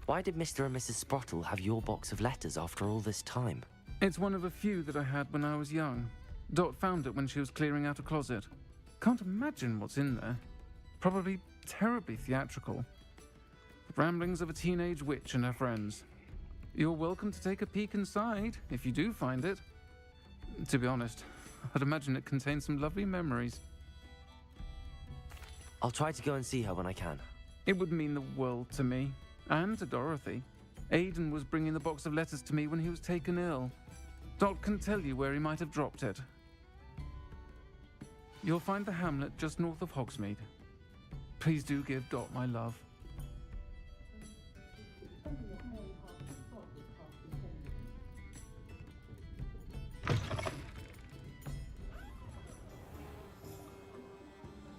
Why did Mr. and Mrs. Sprottle have your box of letters after all this time?
It's one of a few that I had when I was young. Dot found it when she was clearing out a closet. Can't imagine what's in there. Probably terribly theatrical. The ramblings of a teenage witch and her friends. You're welcome to take a peek inside, if you do find it. To be honest, I'd imagine it contains some lovely memories.
I'll try to go and see her when I can.
It would mean the world to me, and to Dorothy. Aiden was bringing the box of letters to me when he was taken ill. Dot can tell you where he might have dropped it. You'll find the hamlet just north of Hogsmeade. Please do give Dot my love.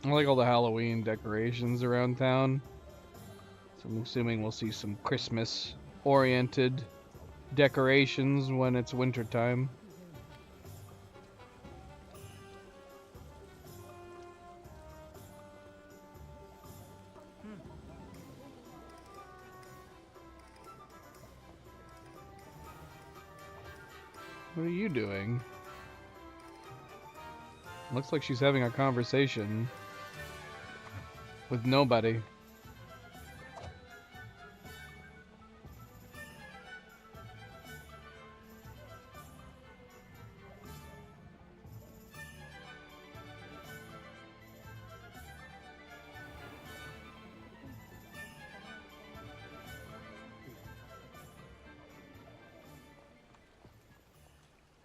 I like all the Halloween decorations around town. So I'm assuming we'll see some Christmas-oriented decorations when it's wintertime. What are you doing? Looks like she's having a conversation with nobody.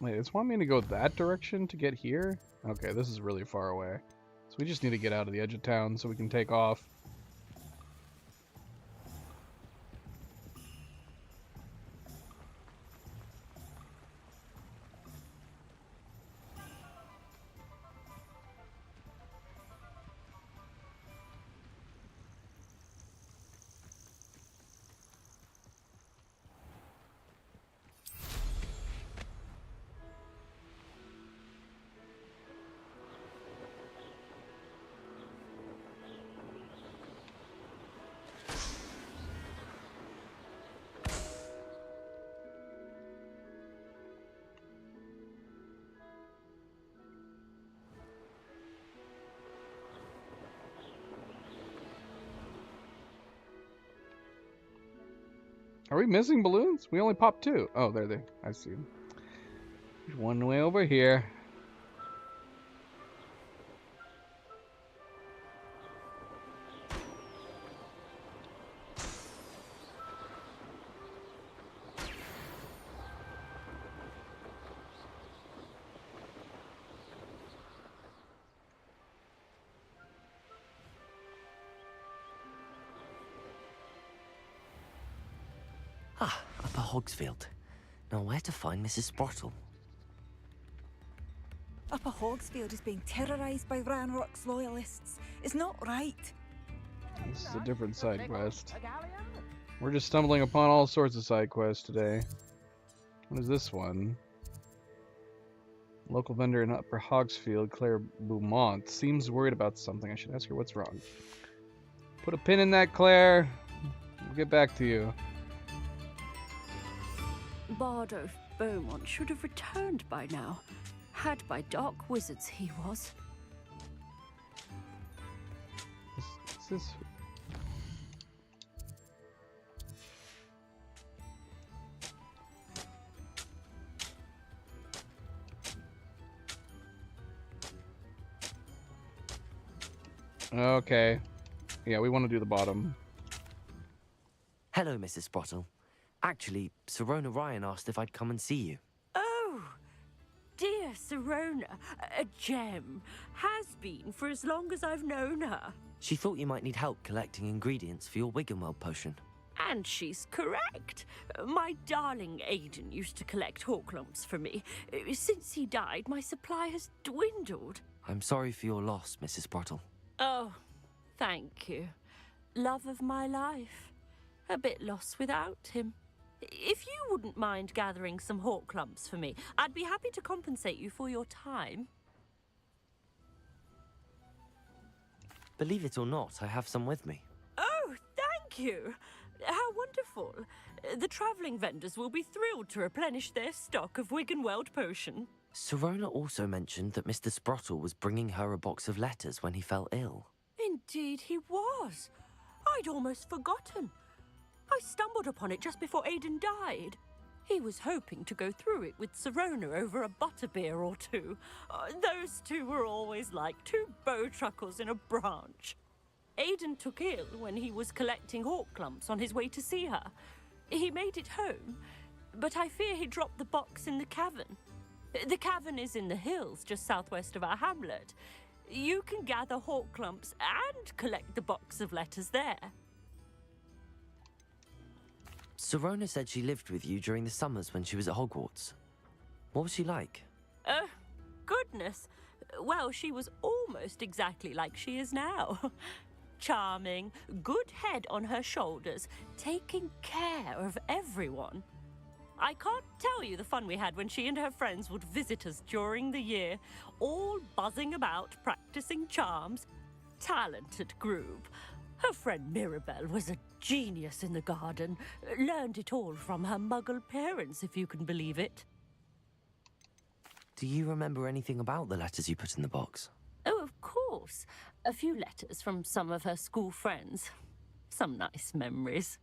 Wait, it's wanting me to go that direction to get here? Okay, this is really far away. So we just need to get out of the edge of town so we can take off. Are we missing balloons? We only popped 2. Oh, there they. I see them. There's one way over here.
Upper Hogsfield. Now where to find Mrs. Sprottle?
Upper Hogsfield is being terrorised by Ranrock's loyalists. It's not right.
This is a different side quest. We're just stumbling upon all sorts of side quests today. What is this one? Local vendor in Upper Hogsfield, Claire Beaumont, seems worried about something. I should ask her what's wrong. Put a pin in that, Claire. We'll get back to you.
Bardolph Beaumont should have returned by now. Had by dark wizards he was.
Is this... Okay. Yeah, we want to do the bottom.
Hello, Mrs. Sprottle. Actually, Sirona Ryan asked if I'd come and see you.
Oh, dear Sirona, a gem. Has been for as long as I've known her.
She thought you might need help collecting ingredients for your Wiggenweld potion.
And she's correct. My darling Aiden used to collect Horklumps for me. Since he died, my supply has dwindled.
I'm sorry for your loss, Mrs. Sprottle.
Oh, thank you. Love of my life. A bit lost without him. If you wouldn't mind gathering some hawk clumps for me, I'd be happy to compensate you for your time.
Believe it or not, I have some with me.
Oh, thank you. How wonderful. The travelling vendors will be thrilled to replenish their stock of Wiggenweld potion.
Sirona also mentioned that Mr. Sprottle was bringing her a box of letters when he fell ill.
Indeed he was. I'd almost forgotten. I stumbled upon it just before Aidan died. He was hoping to go through it with Sirona over a butterbeer or two. Those two were always like two bowtruckles in a branch. Aidan took ill when he was collecting hawk clumps on his way to see her. He made it home, but I fear he dropped the box in the cavern. The cavern is in the hills just southwest of our hamlet. You can gather hawk clumps and collect the box of letters there.
Sirona said she lived with you during the summers when she was at Hogwarts. What was she like?
Goodness. Well, she was almost exactly like she is now. Charming, good head on her shoulders, taking care of everyone. I can't tell you the fun we had when she and her friends would visit us during the year, all buzzing about, practicing charms. Talented group. Her friend Mirabelle was a genius in the garden. Learned it all from her muggle parents, if you can believe it.
Do you remember anything about the letters you put in the box?
Oh, of course. A few letters from some of her school friends. Some nice memories.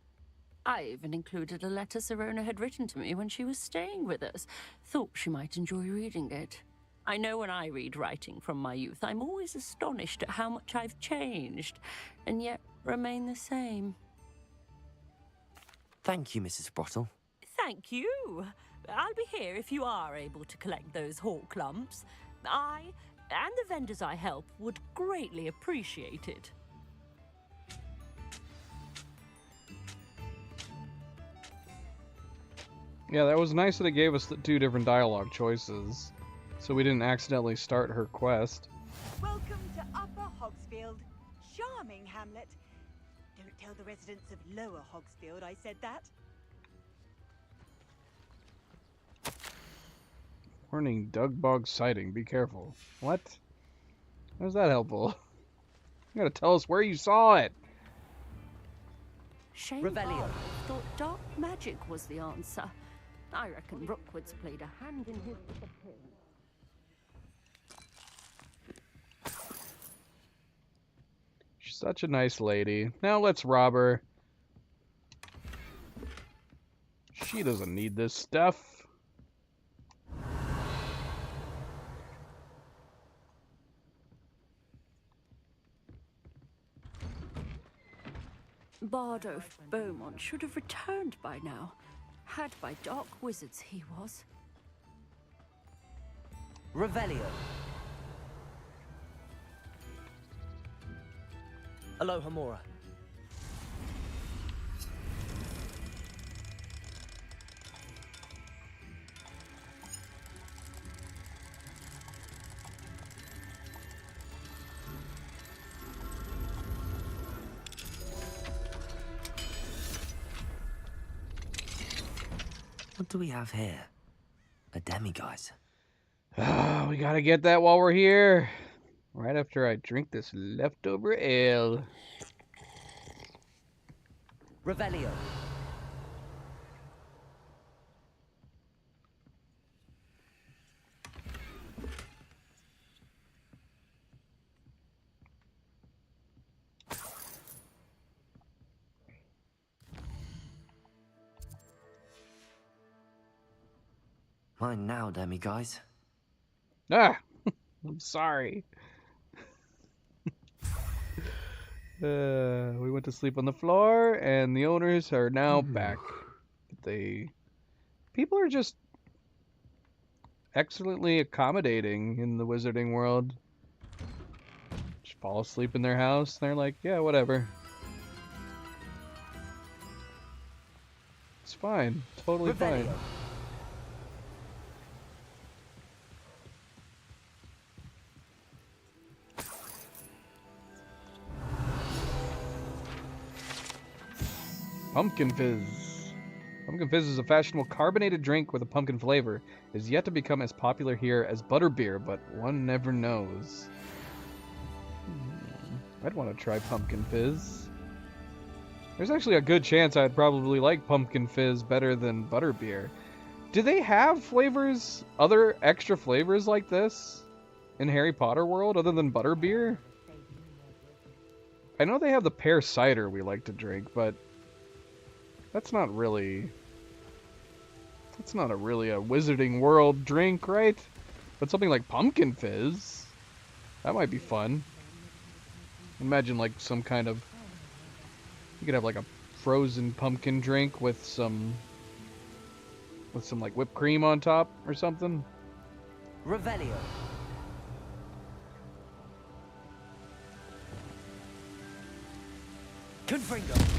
I even included a letter Sirona had written to me when she was staying with us. Thought she might enjoy reading it. I know when I read writing from my youth, I'm always astonished at how much I've changed, and yet remain the same.
Thank you, Mrs. Sprottle.
Thank you. I'll be here if you are able to collect those hawk clumps. I, and the vendors I help, would greatly appreciate it.
Yeah, that was nice that it gave us the two different dialogue choices, so we didn't accidentally start her quest.
Welcome to Upper Hogsfield. Charming hamlet. Don't tell the residents of Lower Hogsfield I said that.
Warning, Dugbog sighting. Be careful. What? How's that helpful? You gotta tell us where you saw it.
Shame
Revelio.
thought dark magic was the answer. I reckon Rookwood's played a hand in his disappearance.
She's such a nice lady. Now let's rob her. She doesn't need this stuff.
Bardo Beaumont should have returned by now. Had by dark wizards he was.
Revelio. Aloha Mora.
What do we have here? A demiguise.
Ah, we gotta get that while we're here. Right after I drink this leftover ale.
Revelio.
Mine now, demiguise.
Ah! I'm sorry. We went to sleep on the floor, and the owners are now back. People are just excellently accommodating in the wizarding world. Just fall asleep in their house, and they're like, yeah, whatever. It's fine. Totally fine. Pumpkin Fizz. Pumpkin Fizz is a fashionable carbonated drink with a pumpkin flavor. It is yet to become as popular here as butterbeer, but one never knows. I'd want to try Pumpkin Fizz. There's actually a good chance I'd probably like Pumpkin Fizz better than butterbeer. Do they have flavors, other extra flavors like this in Harry Potter world other than butterbeer? I know they have the pear cider we like to drink, but that's not really a Wizarding World drink, right? But something like Pumpkin Fizz, that might be fun. Imagine like some kind of, you could have like a frozen pumpkin drink with some like whipped cream on top or something.
Revelio. Confringo.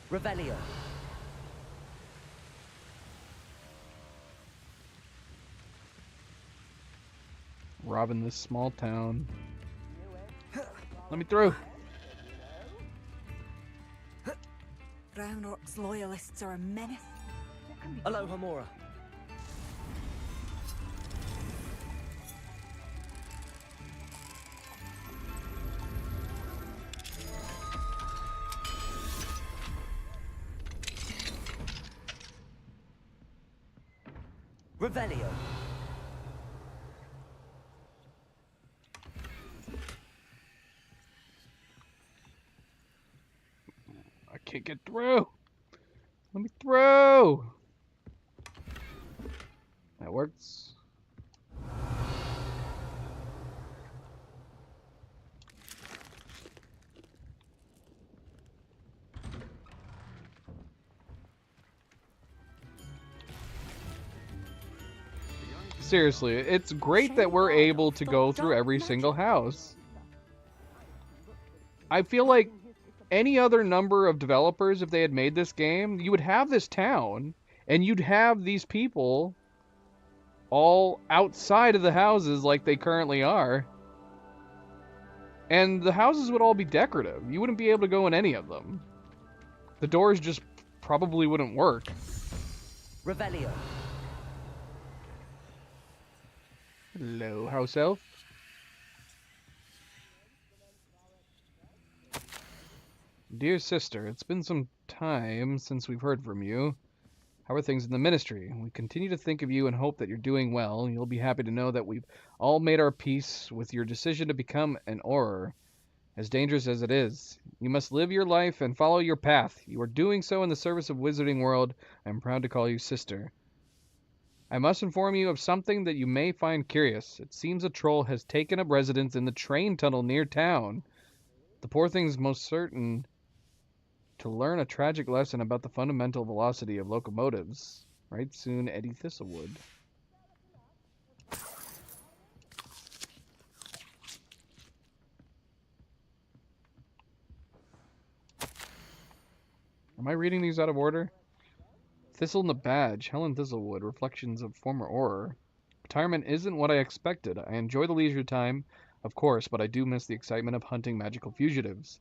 Revelio.
Robbing this small town. Let me through.
Groundorc's loyalists are a menace.
Aloha Mora. Revelio.
I can't get through. Let me through. That works. Seriously, it's great that we're able to go through every single house. I feel like any other number of developers, if they had made this game, you would have this town, and you'd have these people all outside of the houses like they currently are. And the houses would all be decorative. You wouldn't be able to go in any of them. The doors just probably wouldn't work.
Revelio.
Hello, house elf. Dear sister, it's been some time since we've heard from you. How are things in the ministry? We continue to think of you and hope that you're doing well. You'll be happy to know that we've all made our peace with your decision to become an Auror, as dangerous as it is. You must live your life and follow your path. You are doing so in the service of Wizarding World. I am proud to call you sister. I must inform you of something that you may find curious. It seems a troll has taken up residence in the train tunnel near town. The poor thing's most certain to learn a tragic lesson about the fundamental velocity of locomotives. Right soon, Eddie Thistlewood. Am I reading these out of order? Thistle in the Badge, Helen Thistlewood, Reflections of Former Auror. Retirement isn't what I expected. I enjoy the leisure time, of course, but I do miss the excitement of hunting magical fugitives.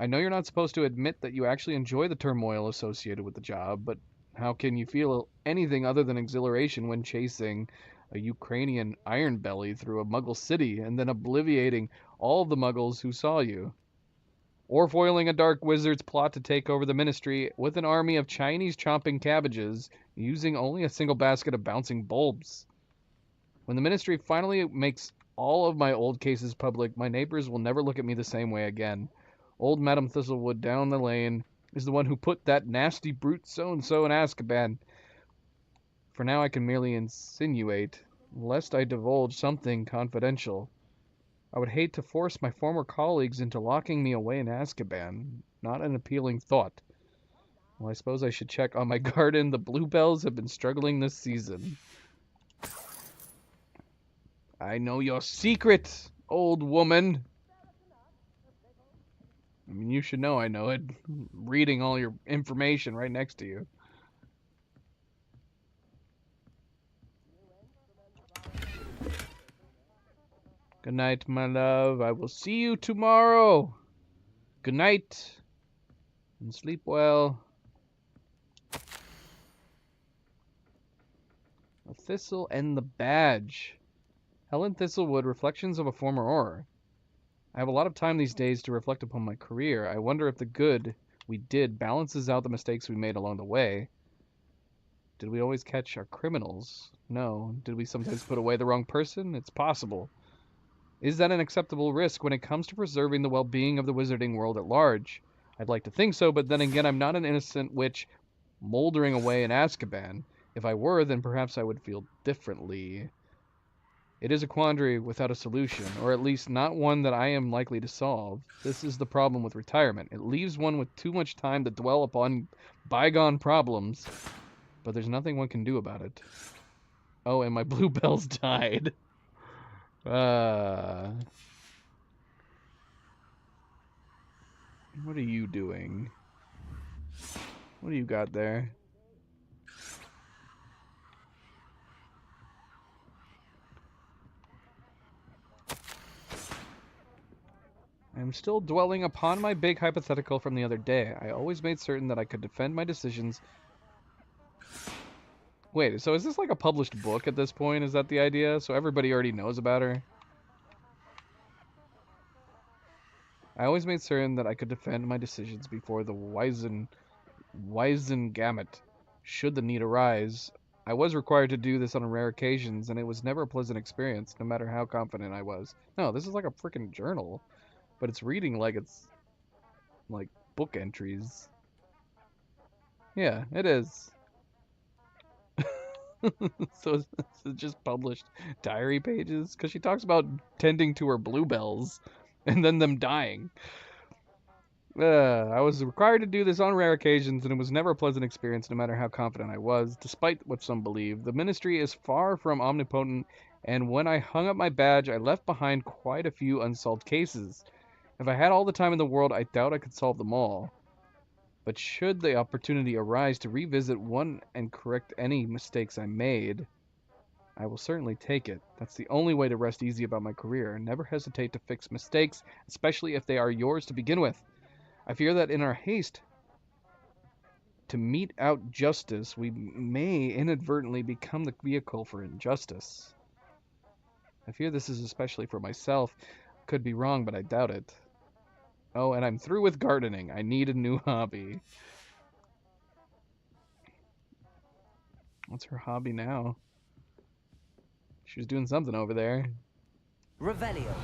I know you're not supposed to admit that you actually enjoy the turmoil associated with the job, but how can you feel anything other than exhilaration when chasing a Ukrainian iron belly through a Muggle city and then obliviating all of the Muggles who saw you? Or foiling a dark wizard's plot to take over the ministry with an army of Chinese chomping cabbages using only a single basket of bouncing bulbs. When the ministry finally makes all of my old cases public, my neighbors will never look at me the same way again. Old Madam Thistlewood down the lane is the one who put that nasty brute so-and-so in Azkaban. For now I can merely insinuate, lest I divulge something confidential. I would hate to force my former colleagues into locking me away in Azkaban. Not an appealing thought. Well, I suppose I should check on my garden. The bluebells have been struggling this season. I know your secret, old woman. I mean, you should know I know it. I'm reading all your information right next to you. Good night, my love. I will see you tomorrow. Good night. And sleep well. A thistle and the badge. Helen Thistlewood, Reflections of a Former Auror. I have a lot of time these days to reflect upon my career. I wonder if the good we did balances out the mistakes we made along the way. Did we always catch our criminals? No. Did we sometimes put away the wrong person? It's possible. Is that an acceptable risk when it comes to preserving the well-being of the wizarding world at large? I'd like to think so, but then again, I'm not an innocent witch moldering away in Azkaban. If I were, then perhaps I would feel differently. It is a quandary without a solution, or at least not one that I am likely to solve. This is the problem with retirement. It leaves one with too much time to dwell upon bygone problems, but there's nothing one can do about it. Oh, and my bluebells died. What are you doing? What do you got there? I'm still dwelling upon my big hypothetical from the other day. I always made certain that I could defend my decisions. Wait, so is this like a published book at this point? Is that the idea? So everybody already knows about her? I always made certain that I could defend my decisions before the Wizengamot, should the need arise. I was required to do this on rare occasions, and it was never a pleasant experience, no matter how confident I was. No, this is like a freaking journal. But it's reading like it's like book entries. Yeah, it is. So it's just published diary pages? Because she talks about tending to her bluebells and then them dying. I was required to do this on rare occasions, and it was never a pleasant experience, no matter how confident I was, despite what some believe. The ministry is far from omnipotent, and when I hung up my badge, I left behind quite a few unsolved cases. If I had all the time in the world, I doubt I could solve them all. But should the opportunity arise to revisit one and correct any mistakes I made, I will certainly take it. That's the only way to rest easy about my career. Never hesitate to fix mistakes, especially if they are yours to begin with. I fear that in our haste to mete out justice, we may inadvertently become the vehicle for injustice. I fear this is especially for myself. Could be wrong, but I doubt it. Oh, and I'm through with gardening. I need a new hobby. What's her hobby now? She was doing something over there.
Revelio.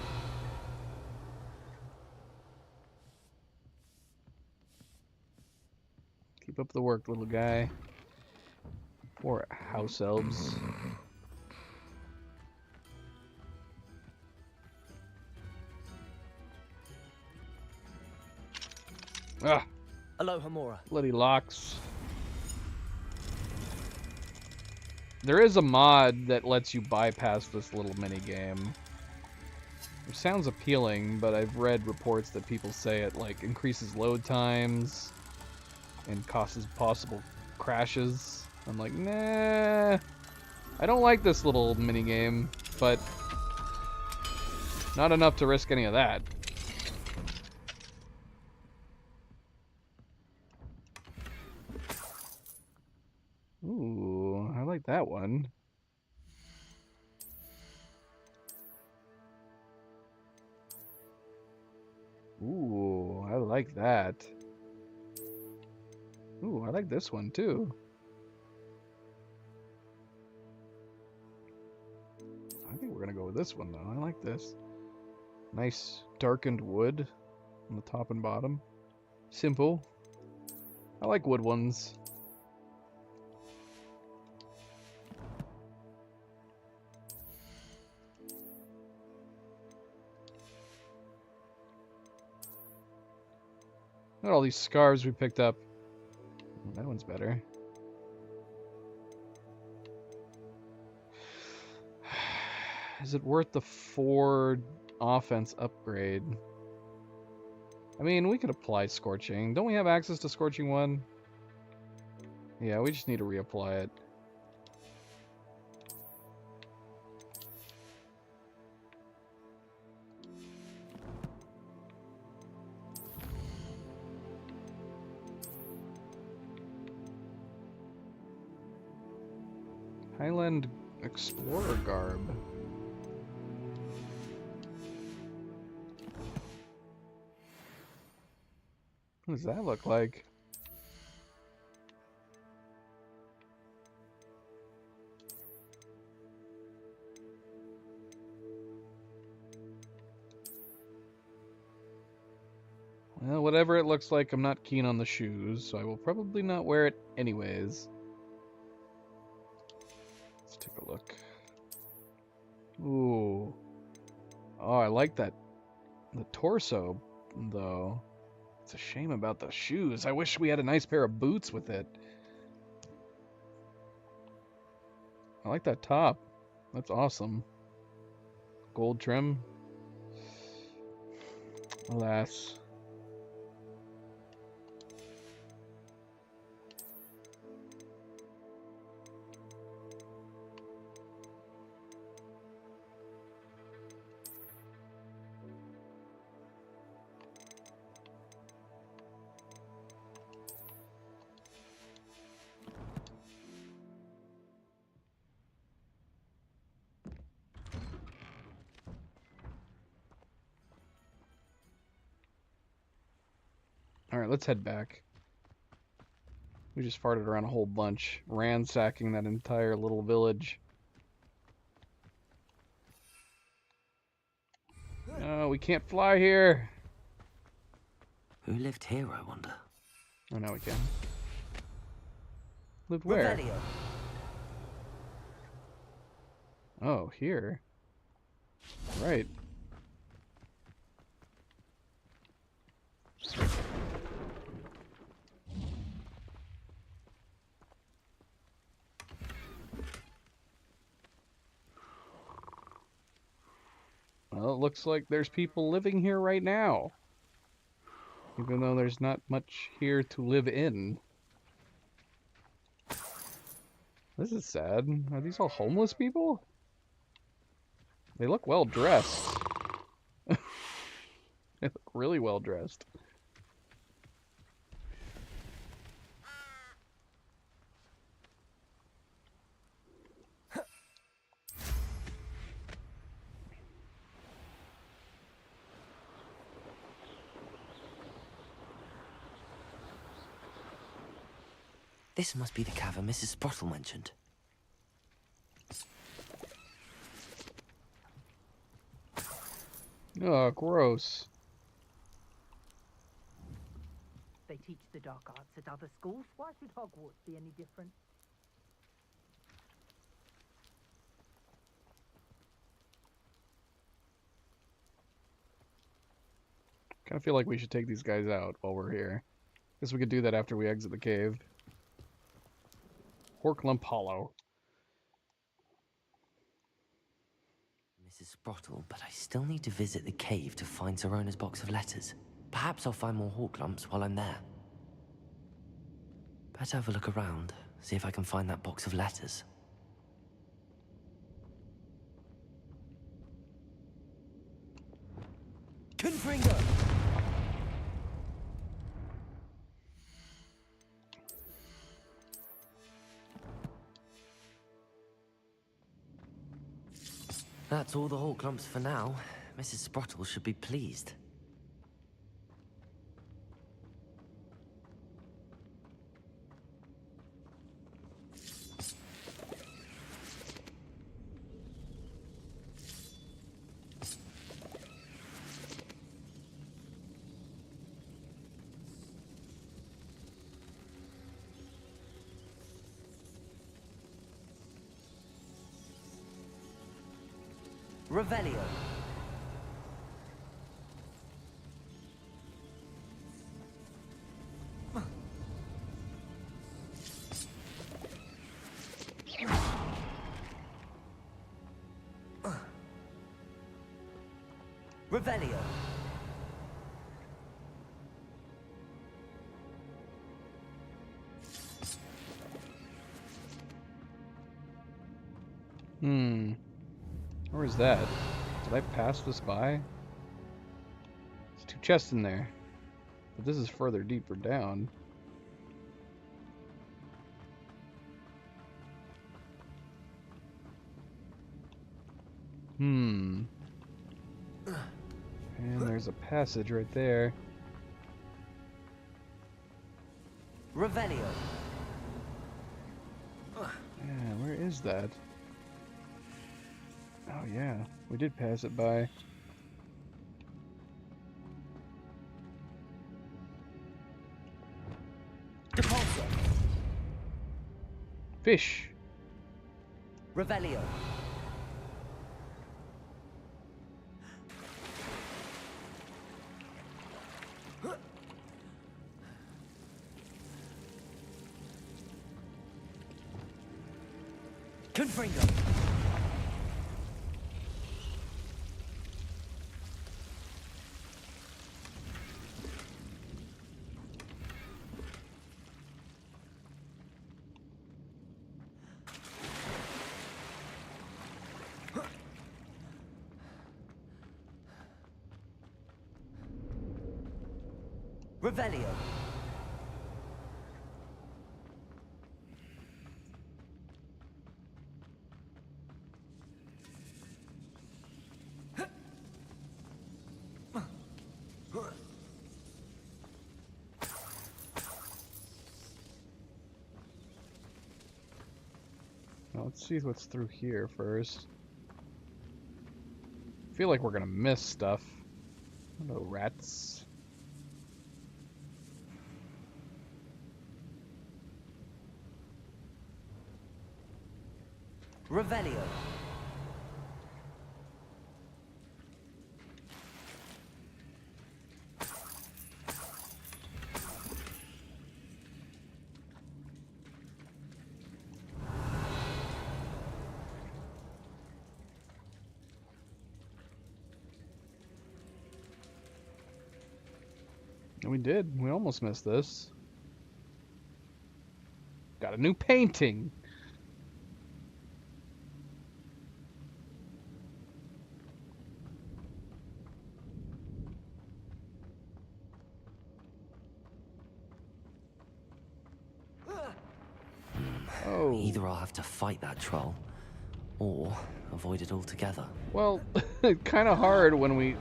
Keep up the work, little guy. Poor house elves. Ah!
Alohomora.
Bloody locks. There is a mod that lets you bypass this little mini game. It sounds appealing, but I've read reports that people say it like increases load times and causes possible crashes. I'm like, nah. I don't like this little mini game, but not enough to risk any of that. Ooh, I like that one. Ooh, I like that. Ooh, I like this one too. I think we're gonna go with this one though. I like this. Nice darkened wood on the top and bottom. Simple. I like wood ones. Look at all these scarves we picked up. That one's better. Is it worth the 4 offense upgrade? I mean, we could apply Scorching. Don't we have access to Scorching 1? Yeah, we just need to reapply it. Highland Explorer garb. What does that look like? Well, whatever it looks like, I'm not keen on the shoes, so I will probably not wear it anyways. Let's take a look. Ooh. Oh, I like that. The torso, though. It's a shame about the shoes. I wish we had a nice pair of boots with it. I like that top. That's awesome. Gold trim. Alas. Alright, let's head back. We just farted around a whole bunch, ransacking that entire little village. No, we can't fly here.
Who lived here, I wonder?
Oh, now we can. Lived where?
Revelio.
Oh, here. Right. Well, it looks like there's people living here right now. Even though there's not much here to live in. This is sad. Are these all homeless people? They look well dressed. They look really well dressed.
This must be the cavern Mrs. Sprottle mentioned.
Oh, gross.
They teach the dark arts at other schools. Why should Hogwarts be any different?
Kind of feel like we should take these guys out while we're here. Guess we could do that after we exit the cave. Horklump Hollow.
Mrs. Sprottle, but I still need to visit the cave to find Zerona's box of letters. Perhaps I'll find more Horklumps while I'm there. Better have a look around, see if I can find that box of letters.
Confringo!
That's all the Horklumps for now. Mrs. Sprottle should be pleased.
Revelio. Revelio.
Where is that? Did I pass this by? There's two chests in there. But this is further deeper down. And there's a passage right there.
Revelio.
Yeah, where is that? Oh yeah, we did pass it by.
Depulso.
Fish.
Revelio. Confringo. Revelio.
Well, let's see what's through here first. I feel like we're gonna miss stuff. Hello, rats.
Revelio.
We did. We almost missed this. Got a new painting. Oh.
Either I'll have to fight that troll, or avoid it altogether.
Well, kind of hard when we...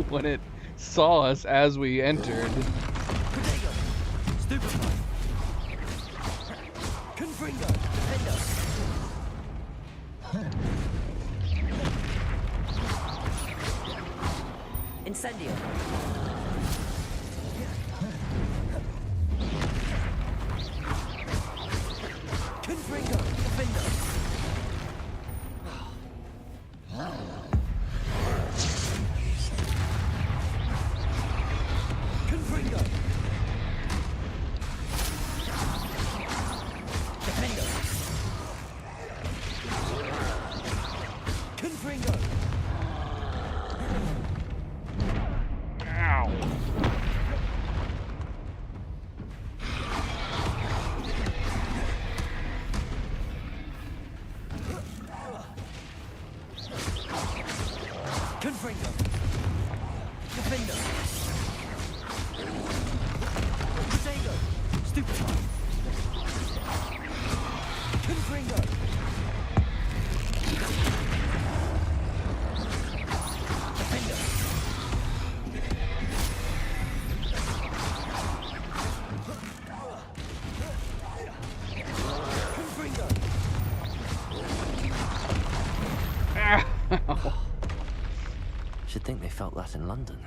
when it saw us as we entered.
Stupefy. Confringo. Defendo. Incendio. Confringo. Defendo. Confringo. Defendo. Confringo.
Ow.
Confringo. Defendo. Protego. Stupefy. Confringo. Defendo. Confringo.
Ow.
Should think they felt that in London.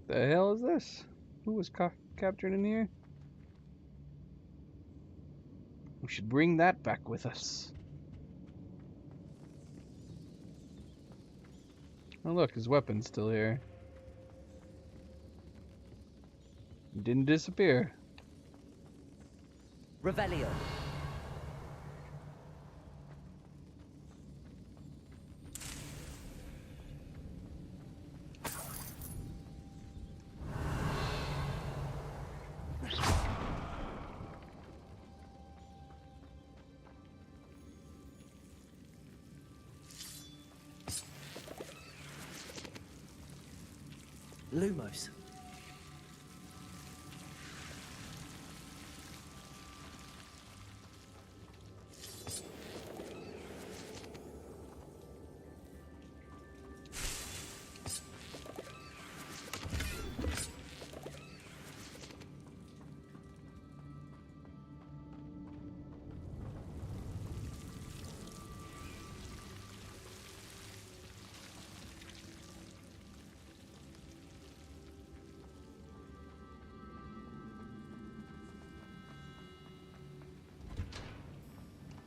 The hell is this? Who was captured in here? We should bring that back with us. Oh look, his weapon's still here. It didn't disappear.
Revelio. Lumos.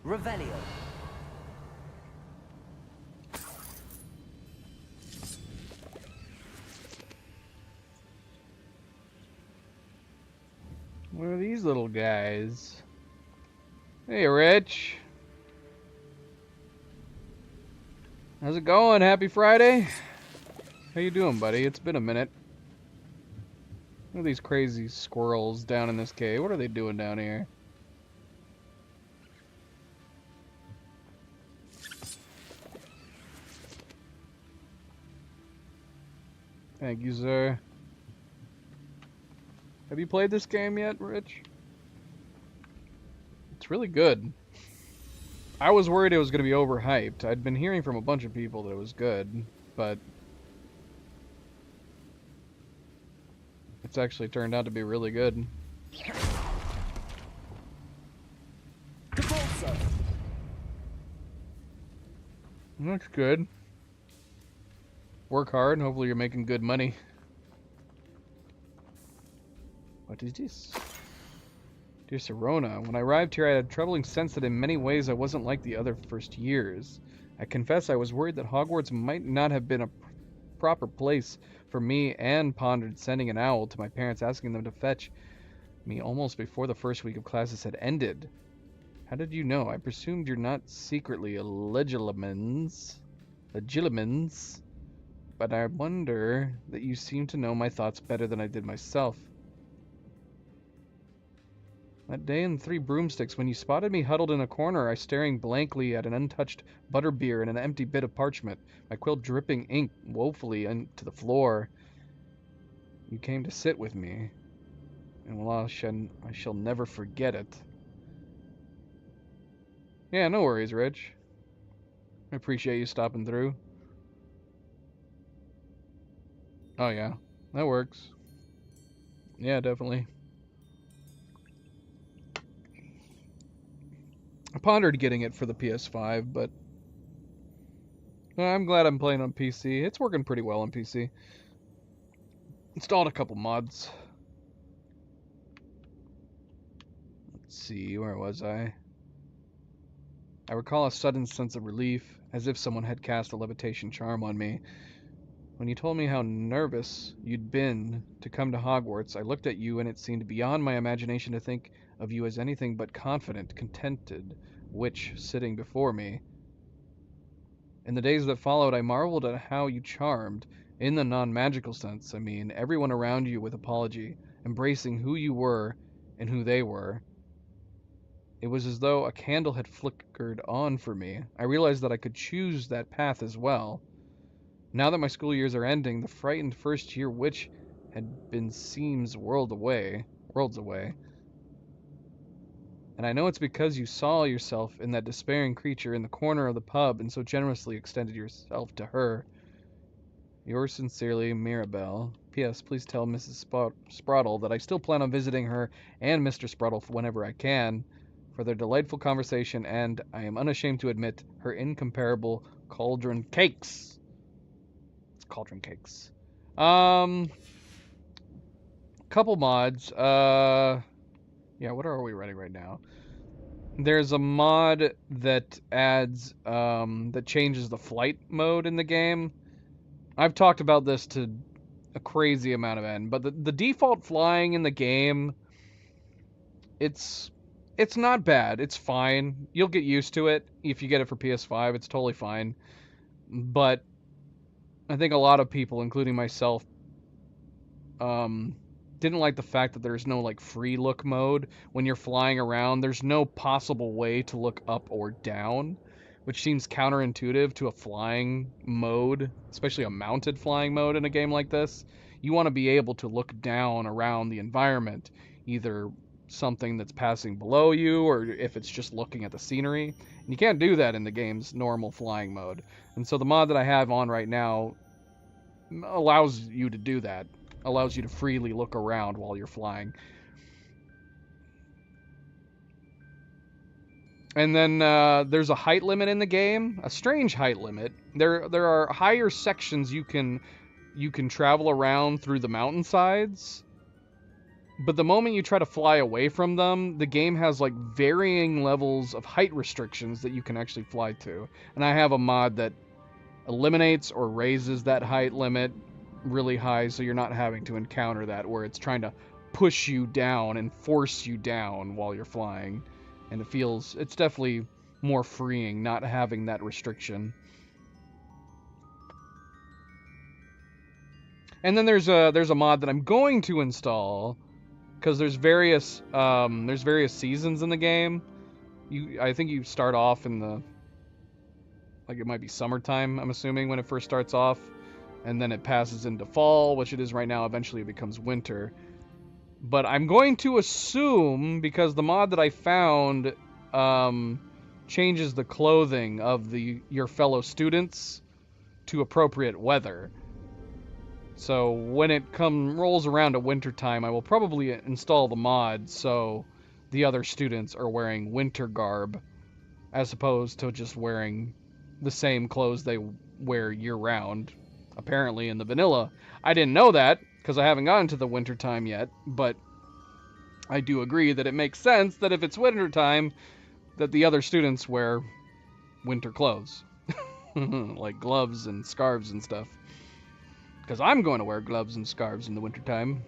Revelio.
What are these little guys? Hey, Rich. How's it going? Happy Friday? How you doing, buddy? It's been a minute. What are these crazy squirrels down in this cave? What are they doing down here? Thank you, sir. Have you played this game yet, Rich? It's really good. I was worried it was going to be overhyped. I'd been hearing from a bunch of people that it was good, but it's actually turned out to be really good. That's good. Work hard and hopefully you're making good money. What is this? Dear Sirona, when I arrived here I had a troubling sense that in many ways I wasn't like the other first years. I confess I was worried that Hogwarts might not have been a proper place for me and pondered sending an owl to my parents asking them to fetch me almost before the first week of classes had ended. How did you know? I presumed you're not secretly a Legilimens, but I wonder that you seem to know my thoughts better than I did myself. That day in Three Broomsticks, when you spotted me huddled in a corner, I staring blankly at an untouched butterbeer and an empty bit of parchment, my quill dripping ink woefully into the floor. You came to sit with me, and well, I shall never forget it. Yeah, no worries, Rich. I appreciate you stopping through. Oh yeah, that works. Yeah, definitely. I pondered getting it for the PS5, but I'm glad I'm playing on PC. It's working pretty well on PC. Installed a couple mods. Let's see, where was I? I recall a sudden sense of relief, as if someone had cast a levitation charm on me. When you told me how nervous you'd been to come to Hogwarts, I looked at you and it seemed beyond my imagination to think of you as anything but confident, contented, witch sitting before me. In the days that followed, I marveled at how you charmed, in the non-magical sense, I mean, everyone around you with apology, embracing who you were and who they were. It was as though a candle had flickered on for me. I realized that I could choose that path as well. Now that my school years are ending, the frightened first-year witch had been seems worlds away. And I know it's because you saw yourself in that despairing creature in the corner of the pub and so generously extended yourself to her. Yours sincerely, Mirabelle. P.S. Please tell Mrs. Sprottle that I still plan on visiting her and Mr. Sprottle whenever I can for their delightful conversation and, I am unashamed to admit, her incomparable cauldron cakes. Cauldron cakes. Couple mods. Yeah, what are we running right now? There's a mod that adds that changes the flight mode in the game. I've talked about this to a crazy amount of end, but the default flying in the game, it's not bad. It's fine. You'll get used to it if you get it for PS5. It's totally fine. But I think a lot of people, including myself, didn't like the fact that there's no like free look mode when you're flying around. There's no possible way to look up or down, which seems counterintuitive to a flying mode, especially a mounted flying mode in a game like this. You want to be able to look down around the environment, either something that's passing below you or if it's just looking at the scenery. And you can't do that in the game's normal flying mode. And so the mod that I have on right now allows you to do that. Allows you to freely look around while you're flying. And then there's a height limit in the game, a strange height limit. There are higher sections you can travel around through the mountainsides. But the moment you try to fly away from them, the game has like varying levels of height restrictions that you can actually fly to. And I have a mod that eliminates or raises that height limit really high, so you're not having to encounter that where it's trying to push you down and force you down while you're flying. And it's definitely more freeing not having that restriction. And then there's a mod that I'm going to install because there's various seasons in the game. I think you start off in the, like, it might be summertime, I'm assuming, when it first starts off, and then it passes into fall, which it is right now. Eventually it becomes winter. But I'm going to assume, because the mod that I found changes the clothing of your fellow students to appropriate weather. So when it rolls around to wintertime, I will probably install the mod so the other students are wearing winter garb as opposed to just wearing the same clothes they wear year-round, apparently in the vanilla. I didn't know that because I haven't gotten to the wintertime yet, but I do agree that it makes sense that if it's wintertime, that the other students wear winter clothes, like gloves and scarves and stuff. Because I'm going to wear gloves and scarves in the wintertime.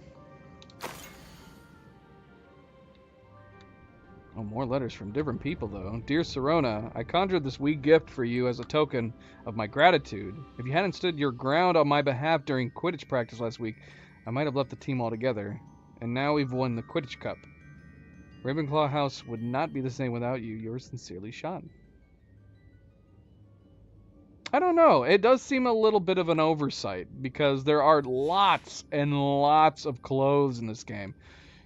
Oh, more letters from different people, though. Dear Sirona, I conjured this wee gift for you as a token of my gratitude. If you hadn't stood your ground on my behalf during Quidditch practice last week, I might have left the team altogether. And now we've won the Quidditch Cup. Ravenclaw House would not be the same without you. Yours sincerely, Sean. I don't know. It does seem a little bit of an oversight because there are lots and lots of clothes in this game.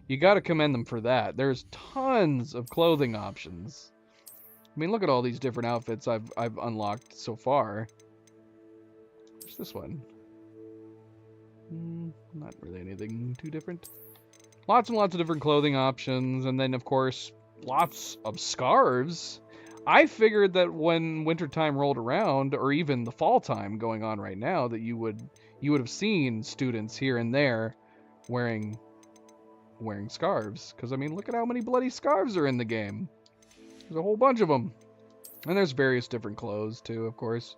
You got to commend them for that. There's tons of clothing options. I mean, look at all these different outfits I've unlocked so far. What's this one? Not really anything too different. Lots and lots of different clothing options, and then of course lots of scarves. I figured that when wintertime rolled around, or even the fall time going on right now, that you would have seen students here and there wearing scarves. Because I mean, look at how many bloody scarves are in the game. There's a whole bunch of them, and there's various different clothes too, of course.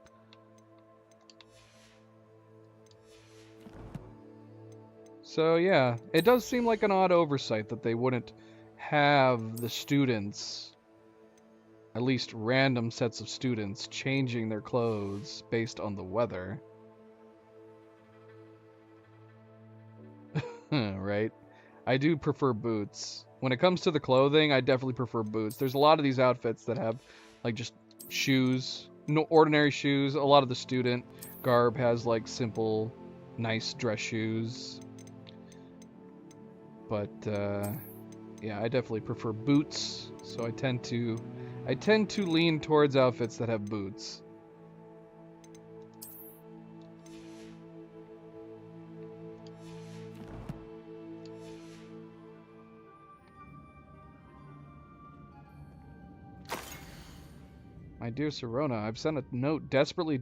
So yeah, it does seem like an odd oversight that they wouldn't have the students, at least random sets of students, changing their clothes based on the weather. Right? I do prefer boots. When it comes to the clothing, I definitely prefer boots. There's a lot of these outfits that have like just shoes, no ordinary shoes. A lot of the student garb has like simple, nice dress shoes. But yeah, I definitely prefer boots, so I tend to lean towards outfits that have boots. My dear Sirona, I've sent a note desperately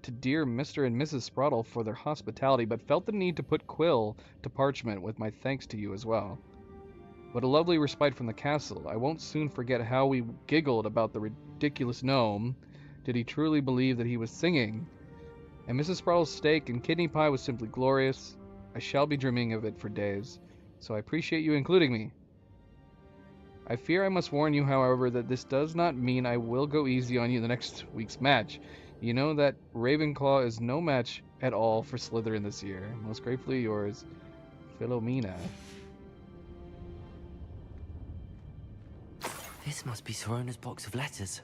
to dear Mr. and Mrs. Sprottle for their hospitality, but felt the need to put quill to parchment with my thanks to you as well. What a lovely respite from the castle. I won't soon forget how we giggled about the ridiculous gnome. Did he truly believe that he was singing? And Mrs. Sprottle's steak and kidney pie was simply glorious. I shall be dreaming of it for days, so I appreciate you including me. I fear I must warn you, however, that this does not mean I will go easy on you the next week's match. You know that Ravenclaw is no match at all for Slytherin this year. Most gratefully yours, Philomena.
This must be Sirona's box of letters.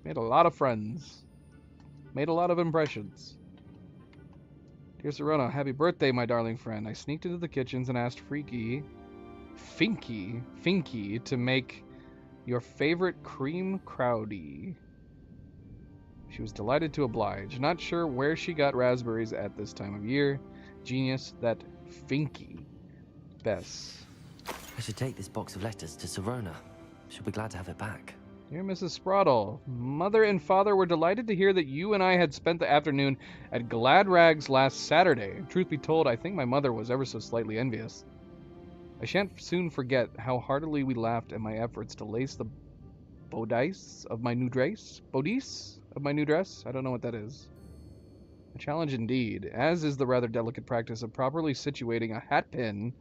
made a lot of friends. Made a lot of impressions. Dear Sirona, happy birthday, my darling friend. I sneaked into the kitchens and asked Finky, to make your favorite cream crowdie. She was delighted to oblige. Not sure where she got raspberries at this time of year. Genius, that Finky. Bess.
I should take this box of letters to Sirona. She'll be glad to have it back.
Dear Mrs. Spraddle, Mother and Father were delighted to hear that you and I had spent the afternoon at Glad Rags last Saturday. Truth be told, I think my mother was ever so slightly envious. I shan't soon forget how heartily we laughed at my efforts to lace the bodice of my new dress. Bodice of my new dress? I don't know what that is. A challenge indeed, as is the rather delicate practice of properly situating a hat pin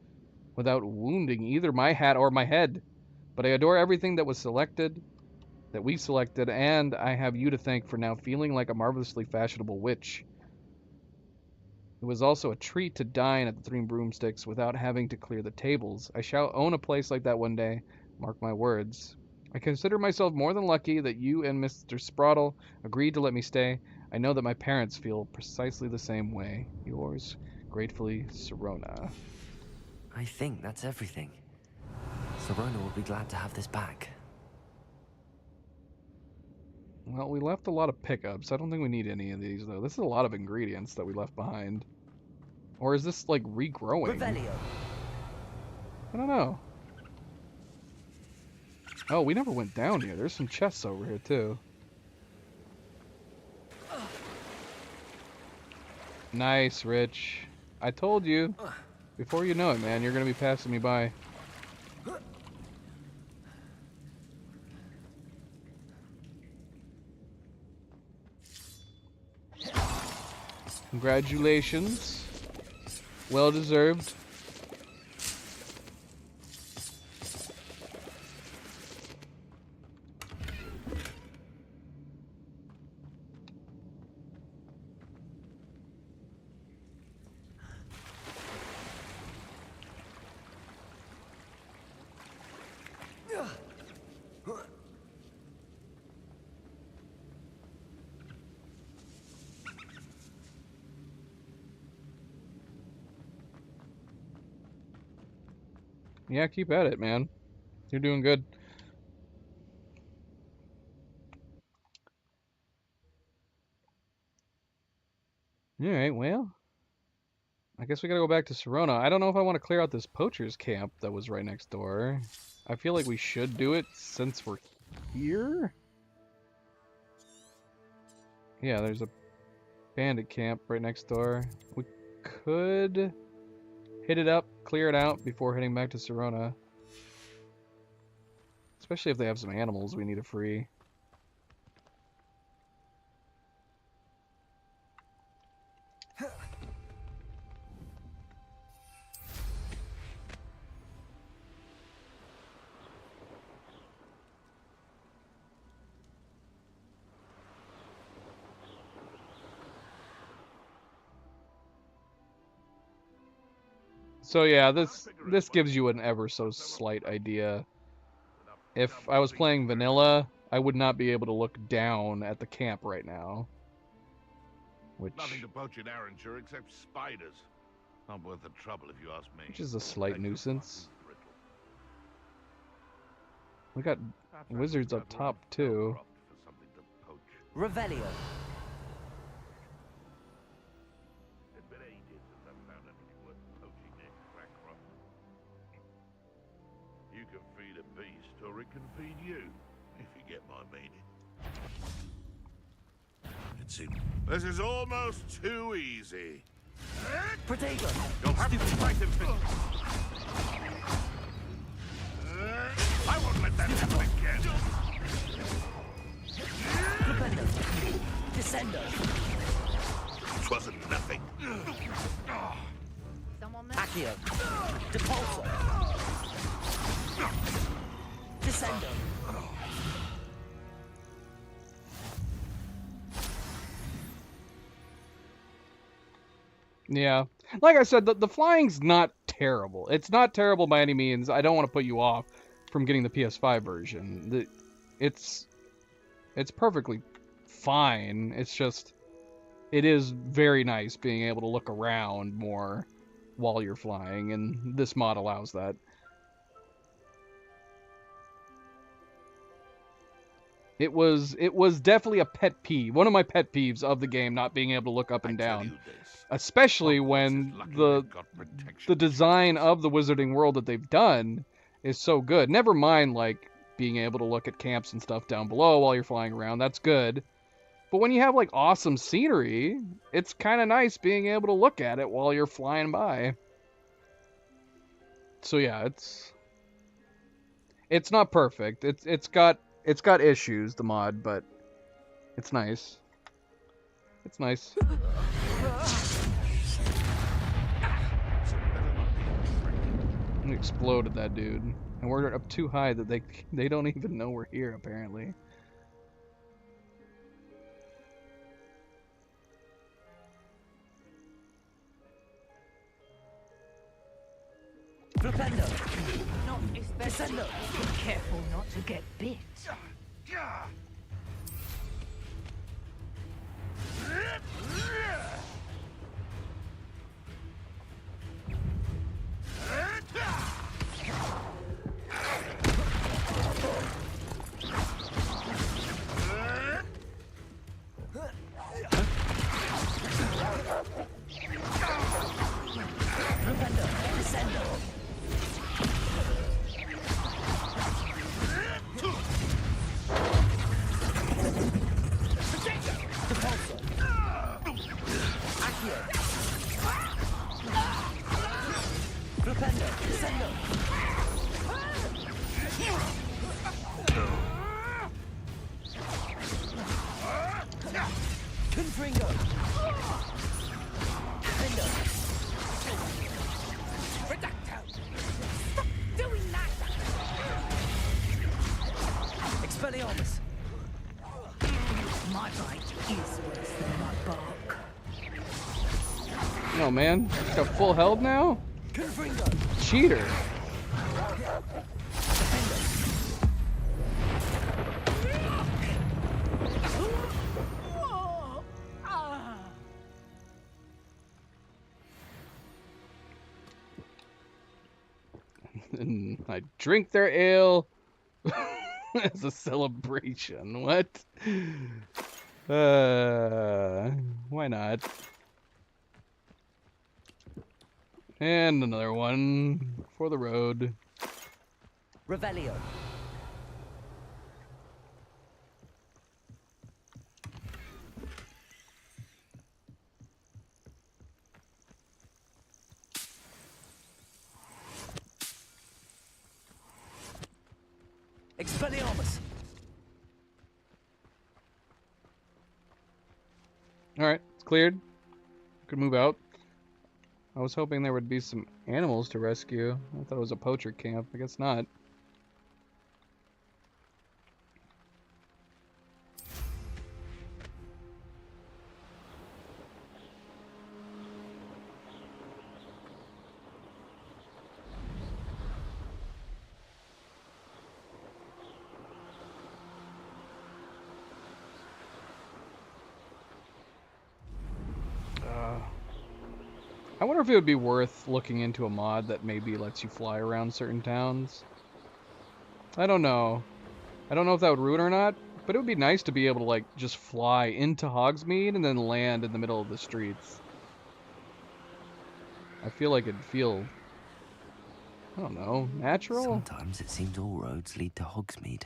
without wounding either my hat or my head. But I adore everything that we selected, and I have you to thank for now feeling like a marvelously fashionable witch. It was also a treat to dine at the Three Broomsticks without having to clear the tables. I shall own a place like that one day, mark my words. I consider myself more than lucky that you and Mr. Spraddle agreed to let me stay. I know that my parents feel precisely the same way. Yours gratefully, Sirona.
I think that's everything. Sirona will be glad to have this back.
Well, we left a lot of pickups. I don't think we need any of these, though. This is a lot of ingredients that we left behind. Or is this, like, regrowing?
Revelio.
I don't know. Oh, we never went down here. There's some chests over here, too. Nice, Rich. I told you. Before you know it, man, you're going to be passing me by. Congratulations. Well deserved. Yeah, keep at it, man. You're doing good. Alright, well. I guess we gotta go back to Sirona. I don't know if I want to clear out this poacher's camp that was right next door. I feel like we should do it since we're here. Yeah, there's a bandit camp right next door. We could hit it up, clear it out before heading back to Sirona. Especially if they have some animals we need to free. So yeah, this gives you an ever so slight idea. If I was playing vanilla, I would not be able to look down at the camp right now.
Nothing to poach in Arranshire except spiders. Not worth the trouble if you ask me.
Which is a slight nuisance. We got wizards up top too.
Revelio.
You can feed a beast, or it can feed you, if you get my meaning. This is almost too easy.
Protego.
You'll have to fight him. I won't let that happen again.
Flipendo. Descendo.
It wasn't nothing.
Accio. Depulso. Descendo.
Yeah. Like I said, the flying's not terrible. It's not terrible by any means. I don't want to put you off from getting the PS5 version. It's It's perfectly fine. It's just, it is very nice being able to look around more while you're flying, and this mod allows that. It was definitely a pet peeve. One of my pet peeves of the game, not being able to look up and down. Especially when the design of the Wizarding World that they've done is so good. Never mind, like, being able to look at camps and stuff down below while you're flying around. That's good. But when you have, like, awesome scenery, it's kind of nice being able to look at it while you're flying by. So yeah, it's not perfect. It's got issues, the mod, but it's nice. It's nice. We exploded that dude, and we're up too high that they don't even know we're here, apparently.
Flipendo! Not especially. Be careful not to get bit. Expelliarmus! My bite is worse than my bark.
No, man. It's got full health now? Cheater. And I drink their ale as a celebration. What? Why not? And another one for the road.
Revelio. Expelliarmus.
Alright, it's cleared. Could move out. I was hoping there would be some animals to rescue. I thought it was a poacher camp. I guess not. I wonder if it would be worth looking into a mod that maybe lets you fly around certain towns. I don't know. I don't know if that would ruin or not, but it would be nice to be able to, like, just fly into Hogsmeade and then land in the middle of the streets. I feel like it'd feel, I don't know, natural?
Sometimes it seems all roads lead to Hogsmeade.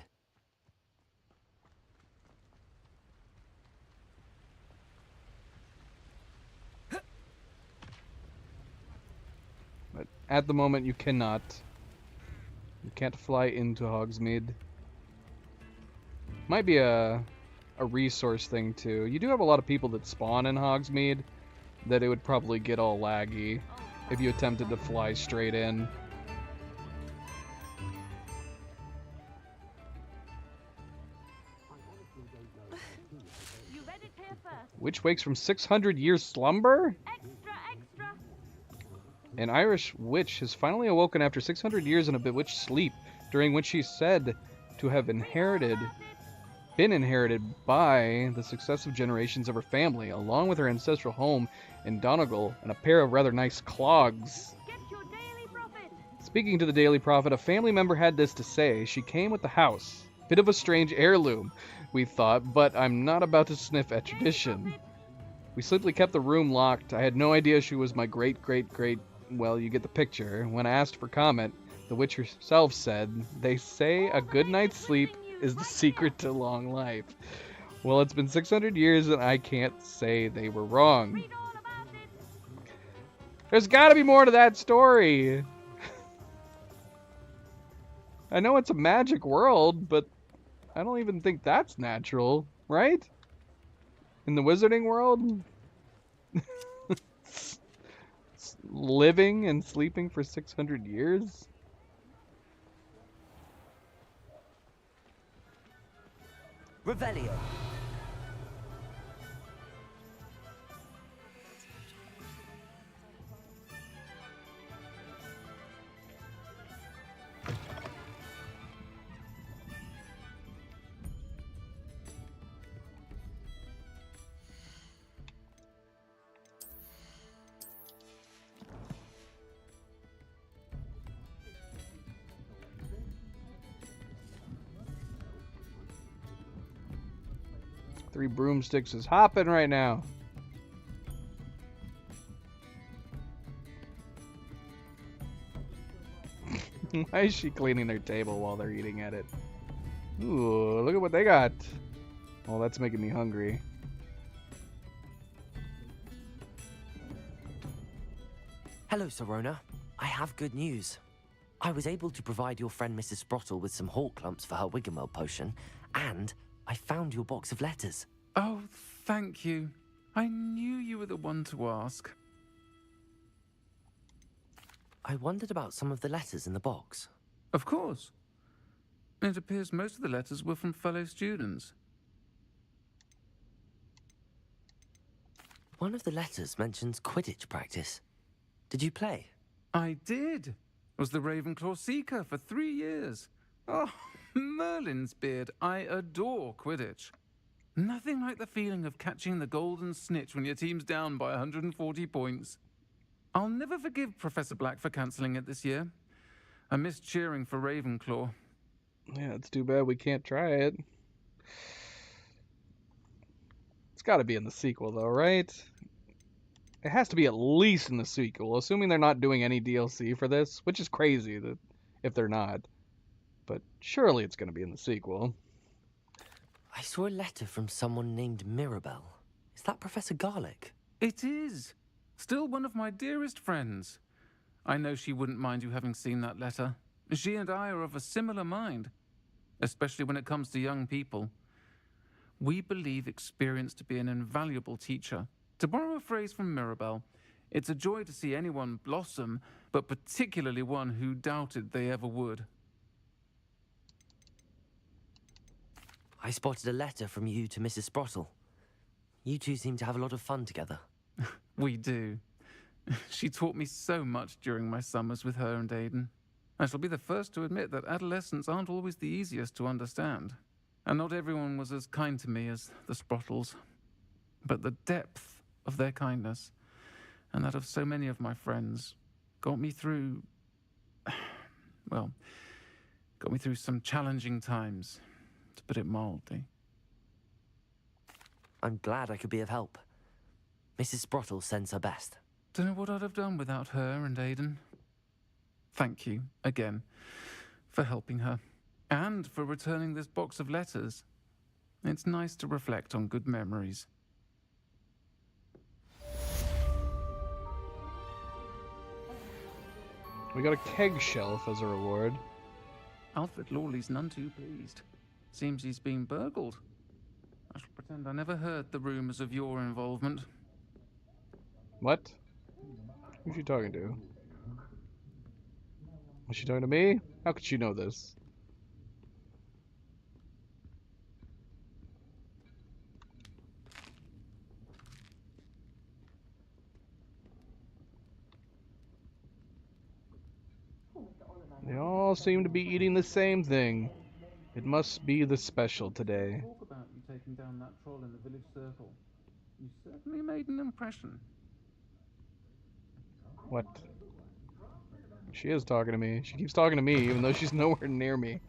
But at the moment, you cannot. You can't fly into Hogsmeade. Might be a resource thing, too. You do have a lot of people that spawn in Hogsmeade that it would probably get all laggy if you attempted to fly straight in. Witch wakes from 600 years slumber? An Irish witch has finally awoken after 600 years in a bewitched sleep, during which she's said to have inherited been inherited by the successive generations of her family, along with her ancestral home in Donegal and a pair of rather nice clogs. Speaking to the Daily Prophet, a family member had this to say. She came with the house. Bit of a strange heirloom, we thought, but I'm not about to sniff at tradition. We simply kept the room locked. I had no idea she was my great-great-great... Well, you get the picture. When asked for comment, the witch herself said, "They say a good night's sleep is the secret to long life." Well, it's been 600 years and I can't say they were wrong. There's got to be more to that story. I know it's a magic world, but I don't even think that's natural, right? In the wizarding world? Living and sleeping for 600 years?
Revelio.
Three Broomsticks is hopping right now. Why is she cleaning their table while they're eating at it? Ooh, look at what they got. Oh, that's making me hungry.
Hello, Sirona. I have good news. I was able to provide your friend Mrs. Sprottle with some Hawk Clumps for her Wiggenweld potion, and I found your box of letters.
Oh, thank you. I knew you were the one to ask.
I wondered about some of the letters in the box.
Of course. It appears most of the letters were from fellow students.
One of the letters mentions Quidditch practice. Did you play?
I did. Was the Ravenclaw Seeker for 3 years. Oh, Merlin's beard. I adore Quidditch. Nothing like the feeling of catching the golden snitch when your team's down by 140 points. I'll never forgive Professor Black for cancelling it this year. I missed cheering for Ravenclaw.
Yeah, it's too bad we can't try it. It's got to be in the sequel, though, right? It has to be at least in the sequel, assuming they're not doing any DLC for this, which is crazy that if they're not. But surely it's going to be in the sequel.
I saw a letter from someone named Mirabelle. Is that Professor Garlick?
It is. Still one of my dearest friends. I know she wouldn't mind you having seen that letter. She and I are of a similar mind, especially when it comes to young people. We believe experience to be an invaluable teacher. To borrow a phrase from Mirabelle, it's a joy to see anyone blossom, but particularly one who doubted they ever would.
I spotted a letter from you to Mrs. Sprottle. You two seem to have a lot of fun together.
We do. She taught me so much during my summers with her and Aidan. I shall be the first to admit that adolescents aren't always the easiest to understand. And not everyone was as kind to me as the Sprottles. But the depth of their kindness, and that of so many of my friends, got me through... well, got me through some challenging times, to put it mildly.
I'm glad I could be of help. Mrs. Sprottle sends her best.
Don't know what I'd have done without her and Aidan. Thank you, again, for helping her, and for returning this box of letters. It's nice to reflect on good memories.
We got a keg shelf as a reward.
Alfred Lawley's none too pleased. Seems he's been burgled. I shall pretend I never heard the rumours of your involvement.
What? Who's she talking to? Was she talking to me? How could she know this? They all seem to be eating the same thing. It must be the special today.
Talk about you taking down that troll in the village circle. You certainly made an impression.
What? She is talking to me. She keeps talking to me, even though she's nowhere near me.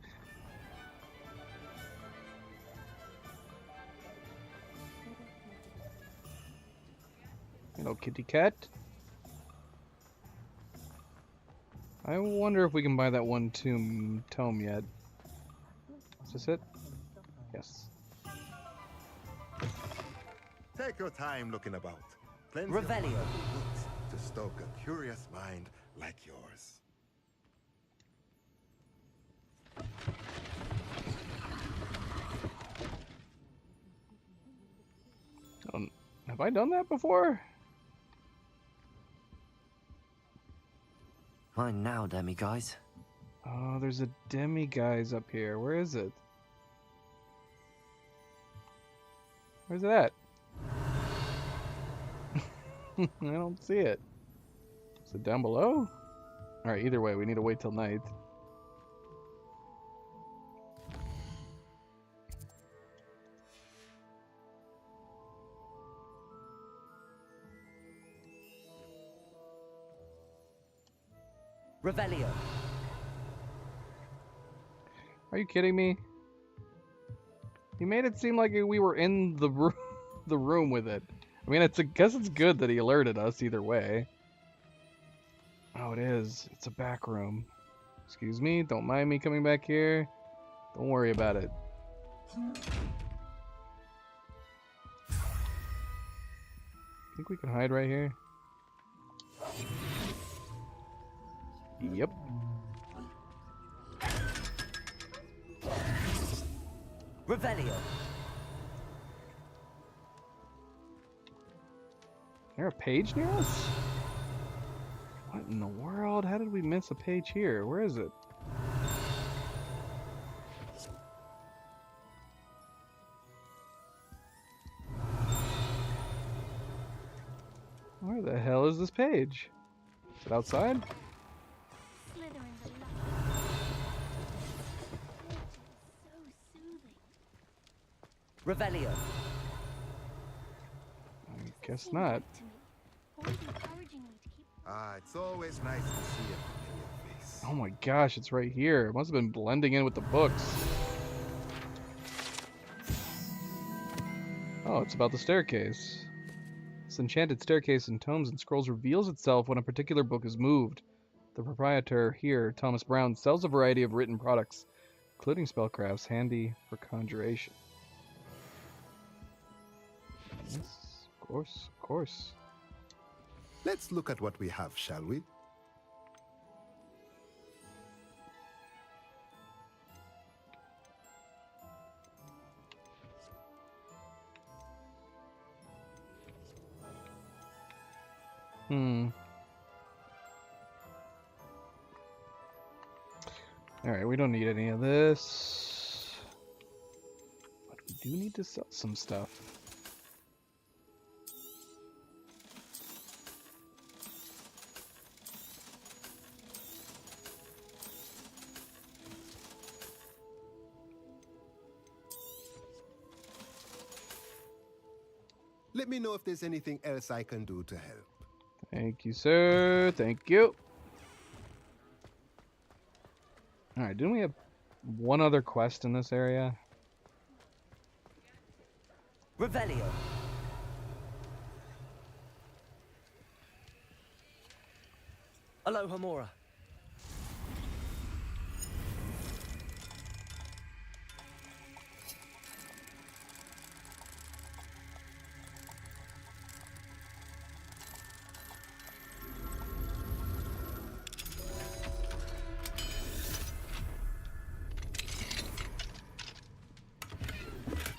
Hello, kitty cat. I wonder if we can buy that one tome yet. Is this it? Yes.
Take your time looking about. Plenty
Revelio.
of books to stoke a curious mind like yours.
Have I done that before?
Mine now, demi-guys.
Oh, there's a demi-guys up here. Where is it? Where's it at? I don't see it. Is it down below? Alright, either way, we need to wait till night.
Revelio.
Are you kidding me? He made it seem like we were in the room with it. I mean, I guess it's good that he alerted us either way. Oh, it is. It's a back room. Excuse me, don't mind me coming back here. Don't worry about it. Think we can hide right here? Yep.
Revelio.
Is there a page near us? What in the world? How did we miss a page here? Where is it? Where the hell is this page? Is it outside?
Revelio.
I guess not.
It's always nice to see a familiar face.
Oh my gosh, it's right here. It must have been blending in with the books. Oh, it's about the staircase. This enchanted staircase in tomes and scrolls reveals itself when a particular book is moved. The proprietor here, Thomas Brown, sells a variety of written products, including spellcrafts handy for conjuration. Yes, of course, of course.
Let's look at what we have, shall we?
Alright, we don't need any of this. But we do need to sell some stuff.
Let me know if there's anything else I can do to help.
Thank you, sir. Thank you. Alright, didn't we have one other quest in this area?
Revelio. Alohomora.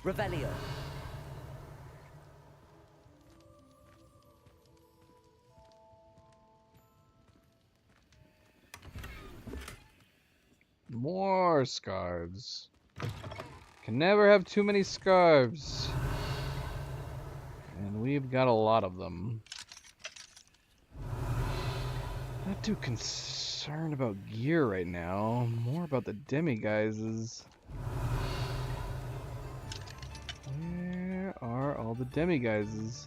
Revelio.
More scarves. Can never have too many scarves. And we've got a lot of them. Not too concerned about gear right now. More about the demi-guises. all the demiguises.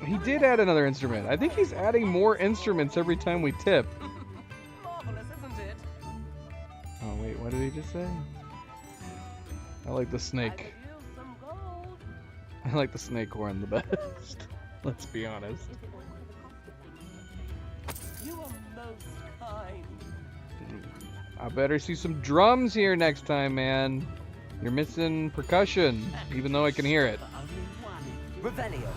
He did add another instrument. I think he's adding more instruments every time we tip.
Marvelous, isn't it?
Oh wait, what did he just say? I like the snake. I like the snake horn the best. Let's be honest.
You are most kind.
I better see some drums here next time, man. You're missing percussion, even though I can hear it.
Revelio.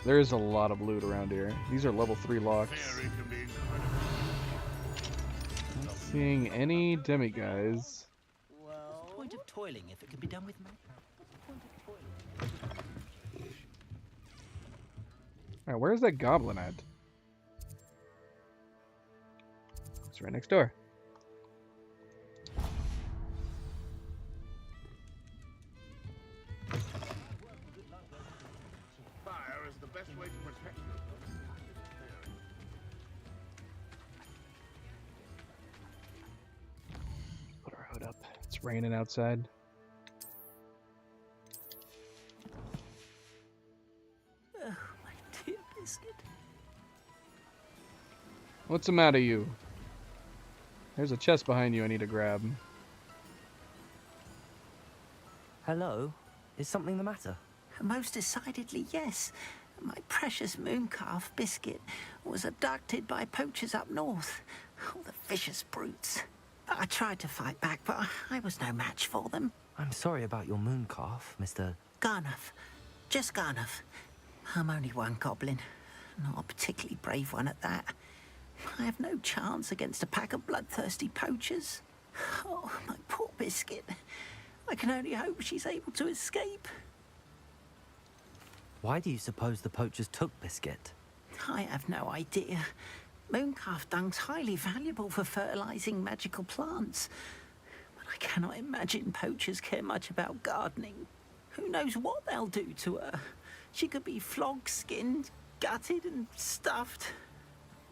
There is a lot of loot around here. These are level 3 locks. Not seeing any demiguys.
What's the point of toiling if it can be done with magic?
Alright, where's that goblin at? It's right next door.
Fire is the best way to protect you.
Put our hood up. It's raining outside.
Oh, my dear Biscuit.
What's the matter, you? There's a chest behind you I need to grab.
Hello? Is something the matter?
Most decidedly, yes. My precious mooncalf, Biscuit, was abducted by poachers up north. Oh, the vicious brutes. I tried to fight back, but I was no match for them.
I'm sorry about your mooncalf, Mr.
Garnuff. Just Garnuff. I'm only one goblin. Not a particularly brave one at that. I have no chance against a pack of bloodthirsty poachers. Oh, my poor Biscuit. I can only hope she's able to escape.
Why do you suppose the poachers took Biscuit?
I have no idea. Mooncalf dung's highly valuable for fertilizing magical plants. But I cannot imagine poachers care much about gardening. Who knows what they'll do to her? She could be flogged, skinned, gutted and stuffed.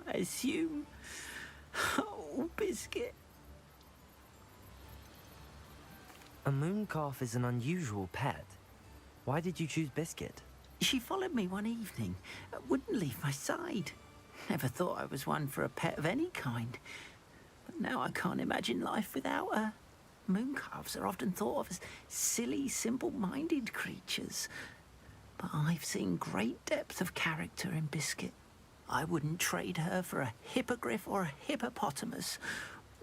I assume. Oh, Biscuit.
A mooncalf is an unusual pet. Why did you choose Biscuit?
She followed me one evening, wouldn't leave my side. Never thought I was one for a pet of any kind. But now I can't imagine life without her. Mooncalves are often thought of as silly, simple-minded creatures. But I've seen great depth of character in Biscuit. I wouldn't trade her for a hippogriff or a hippopotamus,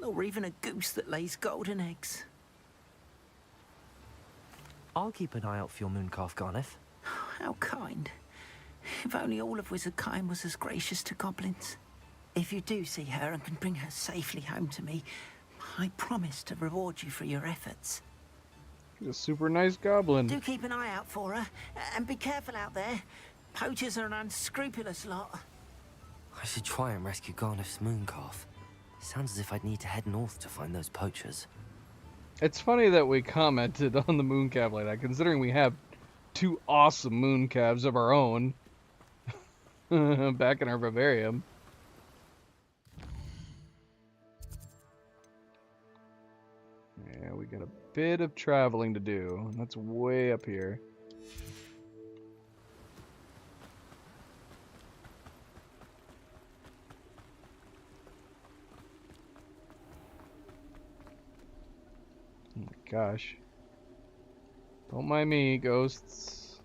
or even a goose that lays golden eggs.
I'll keep an eye out for your mooncalf, Garniff.
How kind. If only all of Wizardkind was as gracious to goblins. If you do see her and can bring her safely home to me, I promise to reward you for your efforts.
He's a super nice goblin.
Do keep an eye out for her, and be careful out there. Poachers are an unscrupulous lot.
I should try and rescue Garniff's mooncalf. Sounds as if I'd need to head north to find those poachers.
It's funny that we commented on the mooncalf like that, considering we have 2 awesome mooncalves of our own back in our vivarium. Yeah, we got a bit of traveling to do. That's way up here. Oh my gosh. Don't mind me, ghosts.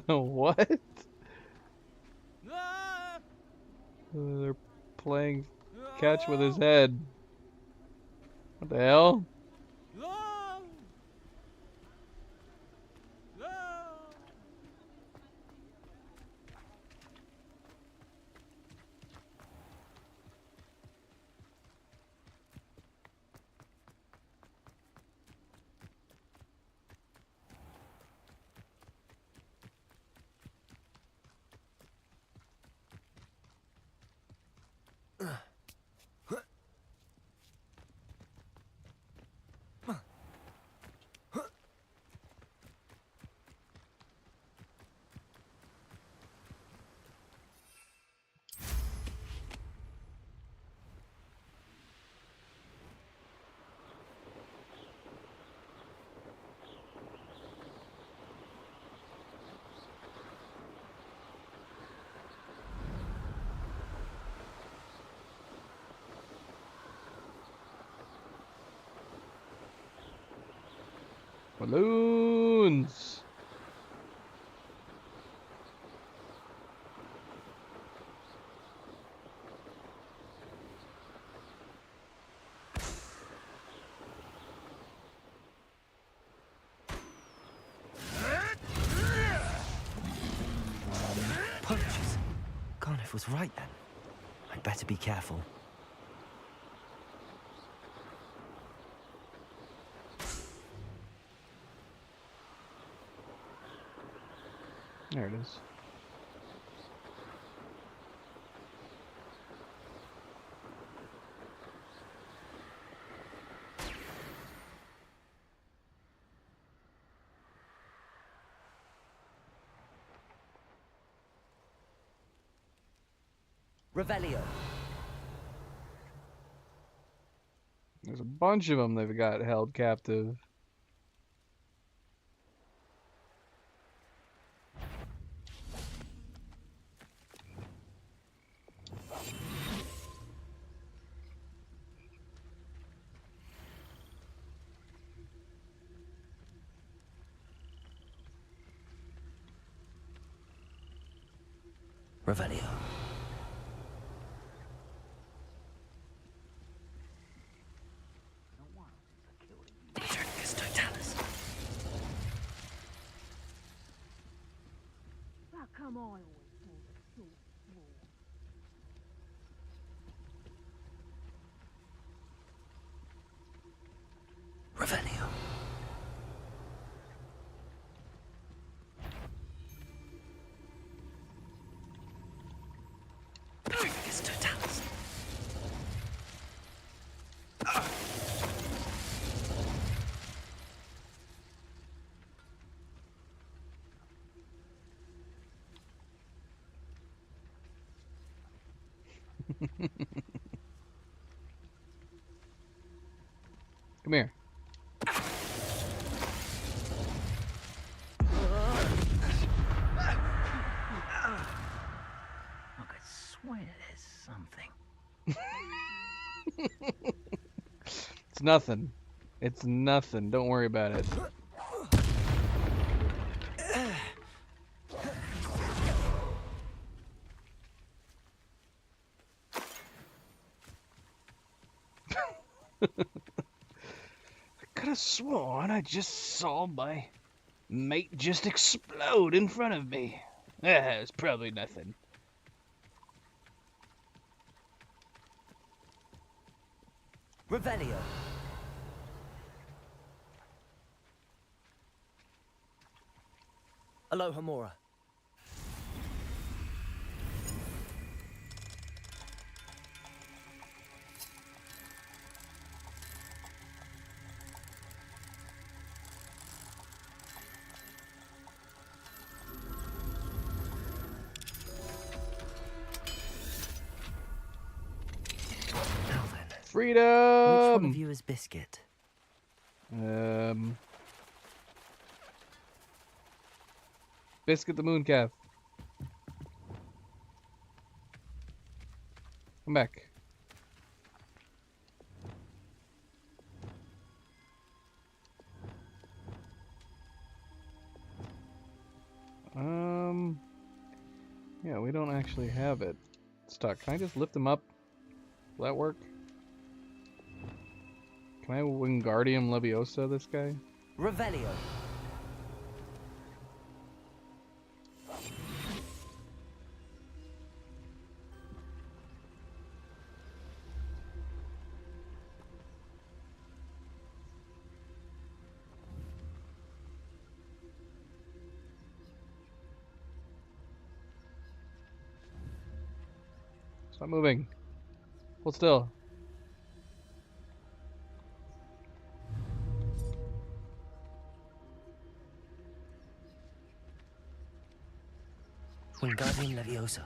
What? They're playing catch with his head. What the hell? Balloons.
Poachers. Garniff was right then. I'd better be careful.
There it is.
Revelio.
There's a bunch of them they've got held captive.
Revelio. Eternicus Totalis.
How come I always want a short straw?
Revelio. Eternicus Totalis.
Come here.
I could swear there's something.
It's nothing. It's nothing. Don't worry about it. I could have sworn I just saw my mate just explode in front of me. It's probably nothing.
Revelio. Alohomora.
Freedom!
Which one of you is Biscuit?
Biscuit the Mooncalf. Come back. Yeah, we don't actually have it stuck. Can I just lift him up? Will that work? Can I Wingardium Leviosa this guy?
Revelio.
Stop moving. Hold still.
Wingardium Leviosa.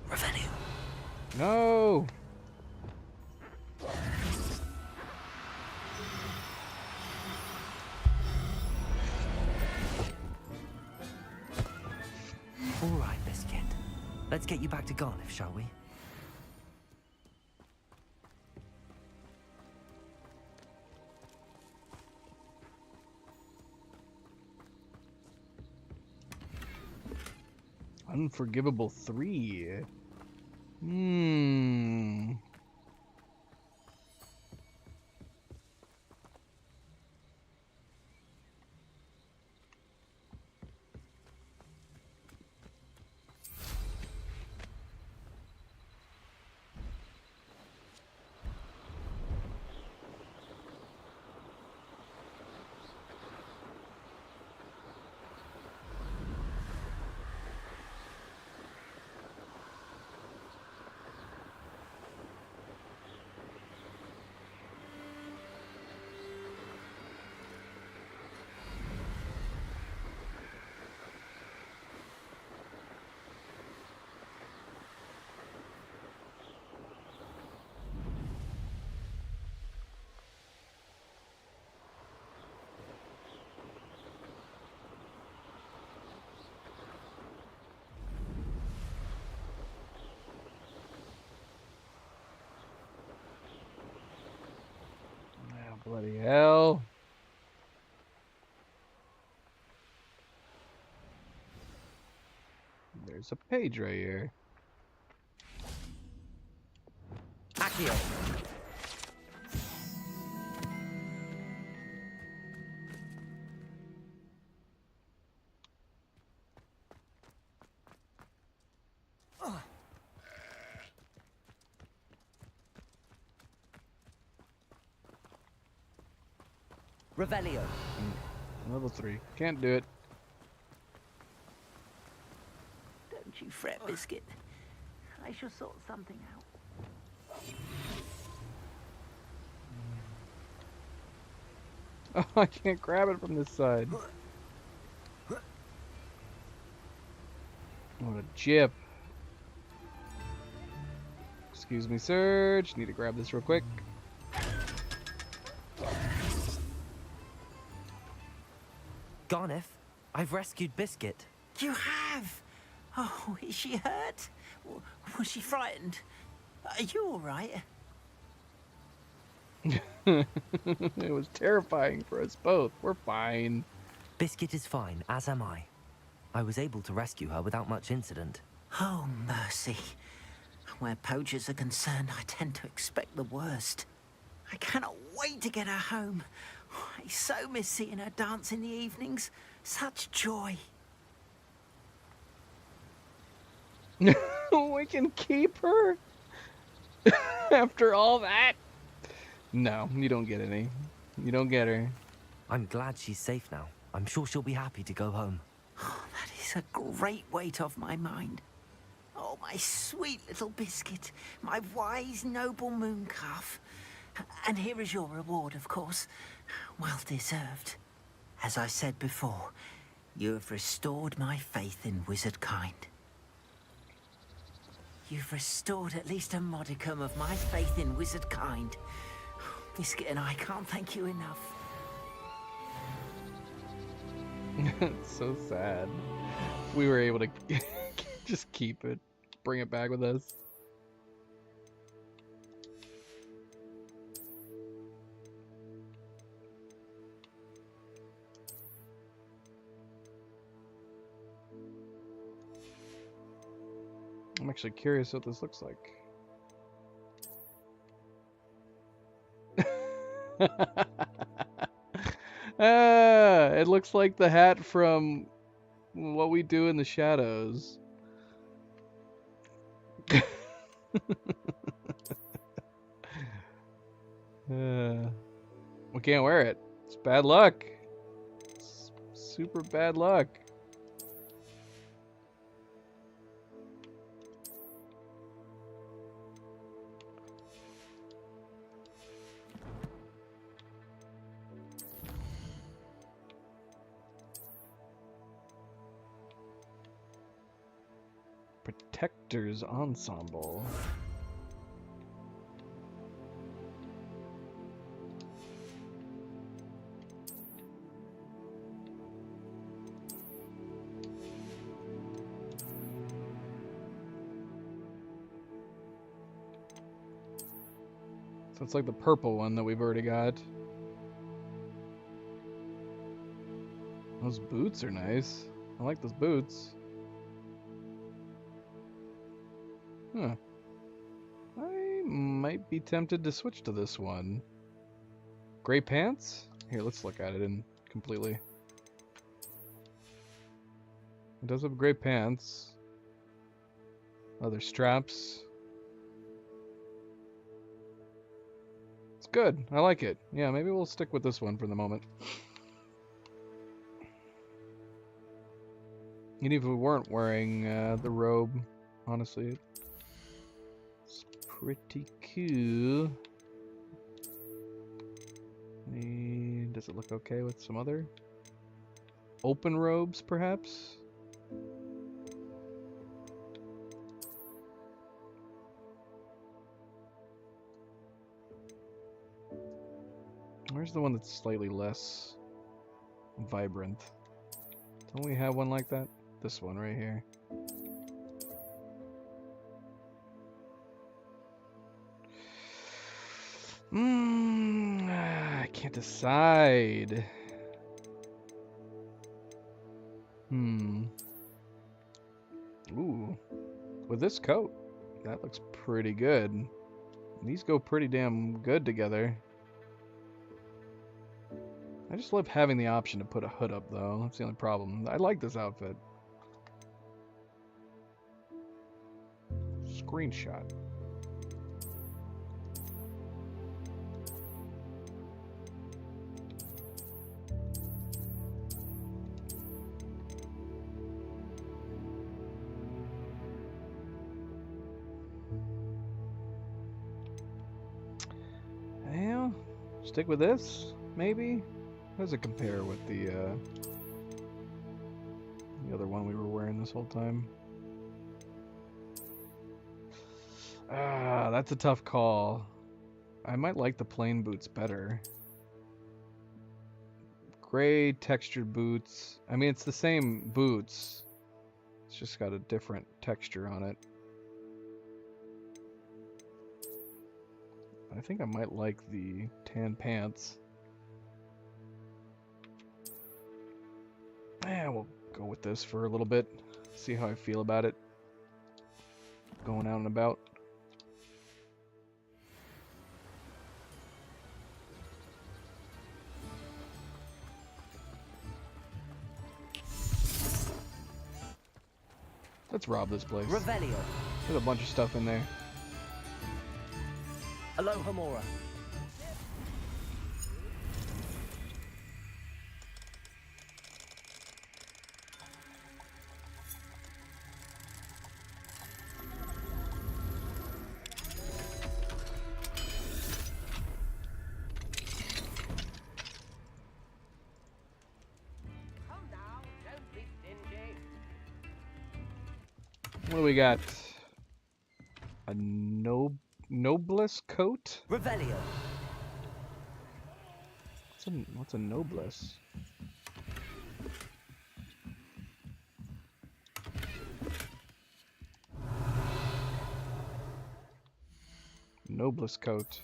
Revelio.
No!
All right, Biscuit. Let's get you back to Garniff, shall we?
Unforgivable 3. Bloody hell. There's a page right here.
Accio. Revelio.
Level 3. Can't do it.
Don't you fret, Biscuit. I shall sort something out.
Oh, I can't grab it from this side. What a jip. Excuse me, sir. Just need to grab this real quick.
Garneth, I've rescued Biscuit.
You have? Oh, is she hurt? Was she frightened? Are you all right?
It was terrifying for us both. We're fine.
Biscuit is fine, as am I. I was able to rescue her without much incident.
Oh, mercy. Where poachers are concerned, I tend to expect the worst. I cannot wait to get her home. I so miss seeing her dance in the evenings. Such joy.
We can keep her? After all that? No, you don't get any. You don't get her.
I'm glad she's safe now. I'm sure she'll be happy to go home.
Oh, that is a great weight off my mind. Oh, my sweet little Biscuit. My wise, noble moon calf. And here is your reward, of course. Well deserved. As I said before, you have restored my faith in wizard kind. You've restored at least a modicum of my faith in wizard kind. Biscuit and I can't thank you enough.
It's so sad. We were able to just keep it. Bring it back with us. I'm actually curious what this looks like. It looks like the hat from What We Do in the Shadows. We can't wear it. It's bad luck. It's super bad luck. Protectors Ensemble. So it's like the purple one that we've already got. Those boots are nice. I like those boots. Huh. I might be tempted to switch to this one. Gray pants? Here, let's look at it in completely. It does have gray pants. Leather straps. It's good. I like it. Yeah, maybe we'll stick with this one for the moment. Even if we weren't wearing the robe, honestly, it's pretty cool. Does it look okay with some other open robes, perhaps? Where's the one that's slightly less vibrant? Don't we have one like that? This one right here. I can't decide. Ooh. With this coat, that looks pretty good. These go pretty damn good together. I just love having the option to put a hood up, though. That's the only problem. I like this outfit. Screenshot. Well, stick with this, maybe? How does it compare with the other one we were wearing this whole time? Ah, that's a tough call. I might like the plain boots better. Gray textured boots. I mean, it's the same boots. It's just got a different texture on it. I think I might like the tan pants. Yeah, we'll go with this for a little bit. See how I feel about it. Going out and about. Let's rob this place.
Revelio.
There's a bunch of stuff in there.
Alohomora.
What do we got? A noblesse coat?
Revelio.
What's a noblesse? Noblesse coat.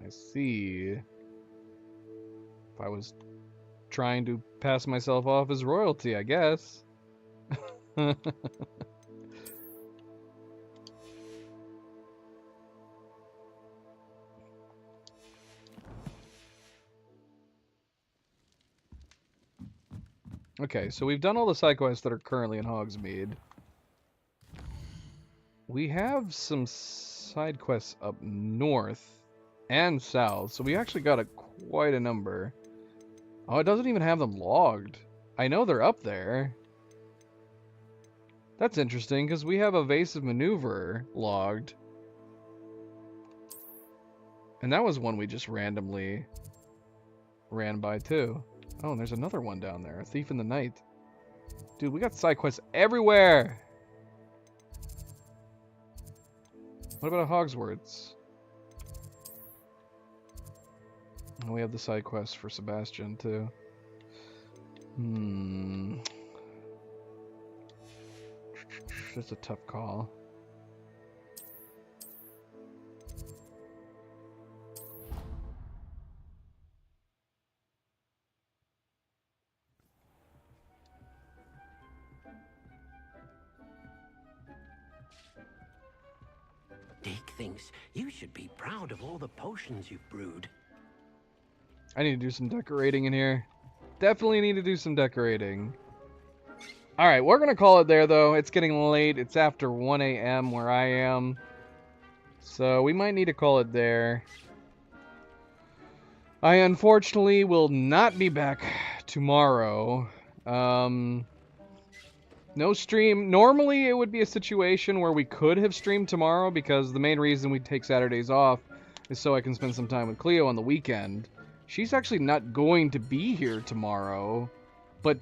I see. If I was trying to pass myself off as royalty, I guess. Okay, so we've done all the side quests that are currently in Hogsmeade. We have some side quests up north and south, so we actually got quite a number. Oh, it doesn't even have them logged. I know they're up there. That's interesting, because we have Evasive Maneuver logged. And that was one we just randomly ran by, too. Oh, and there's another one down there. A Thief in the Night. Dude, we got side quests everywhere! What about a Hogsworths? Oh, we have the side quest for Sebastian, too. That's a tough call.
thinks you should be proud of all the potions you've brewed.
I need to do some decorating in here. Definitely need to do some decorating. Alright, we're going to call it there, though. It's getting late. It's after 1 a.m. where I am. So we might need to call it there. I unfortunately will not be back tomorrow. No stream. Normally, it would be a situation where we could have streamed tomorrow, because the main reason we take Saturdays off is so I can spend some time with Cleo on the weekend. She's actually not going to be here tomorrow, but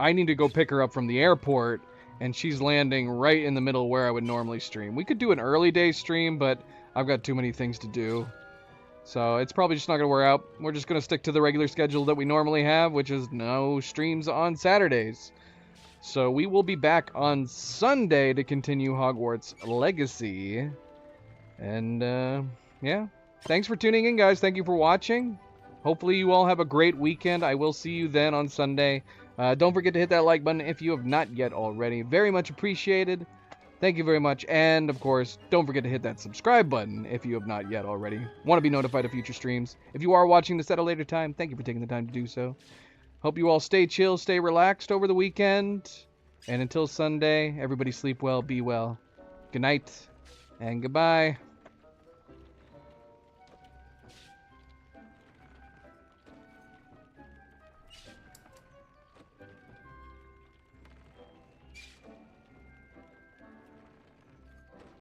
I need to go pick her up from the airport, and she's landing right in the middle where I would normally stream. We could do an early day stream, but I've got too many things to do. So it's probably just not going to work out. We're just going to stick to the regular schedule that we normally have, which is no streams on Saturdays. So we will be back on Sunday to continue Hogwarts Legacy. And, yeah. Thanks for tuning in, guys. Thank you for watching. Hopefully you all have a great weekend. I will see you then on Sunday. Don't forget to hit that like button if you have not yet already. Very much appreciated. Thank you very much. And, of course, don't forget to hit that subscribe button if you have not yet already. Want to be notified of future streams. If you are watching this at a later time, thank you for taking the time to do so. Hope you all stay chill, stay relaxed over the weekend. And until Sunday, everybody sleep well, be well. Good night, and goodbye.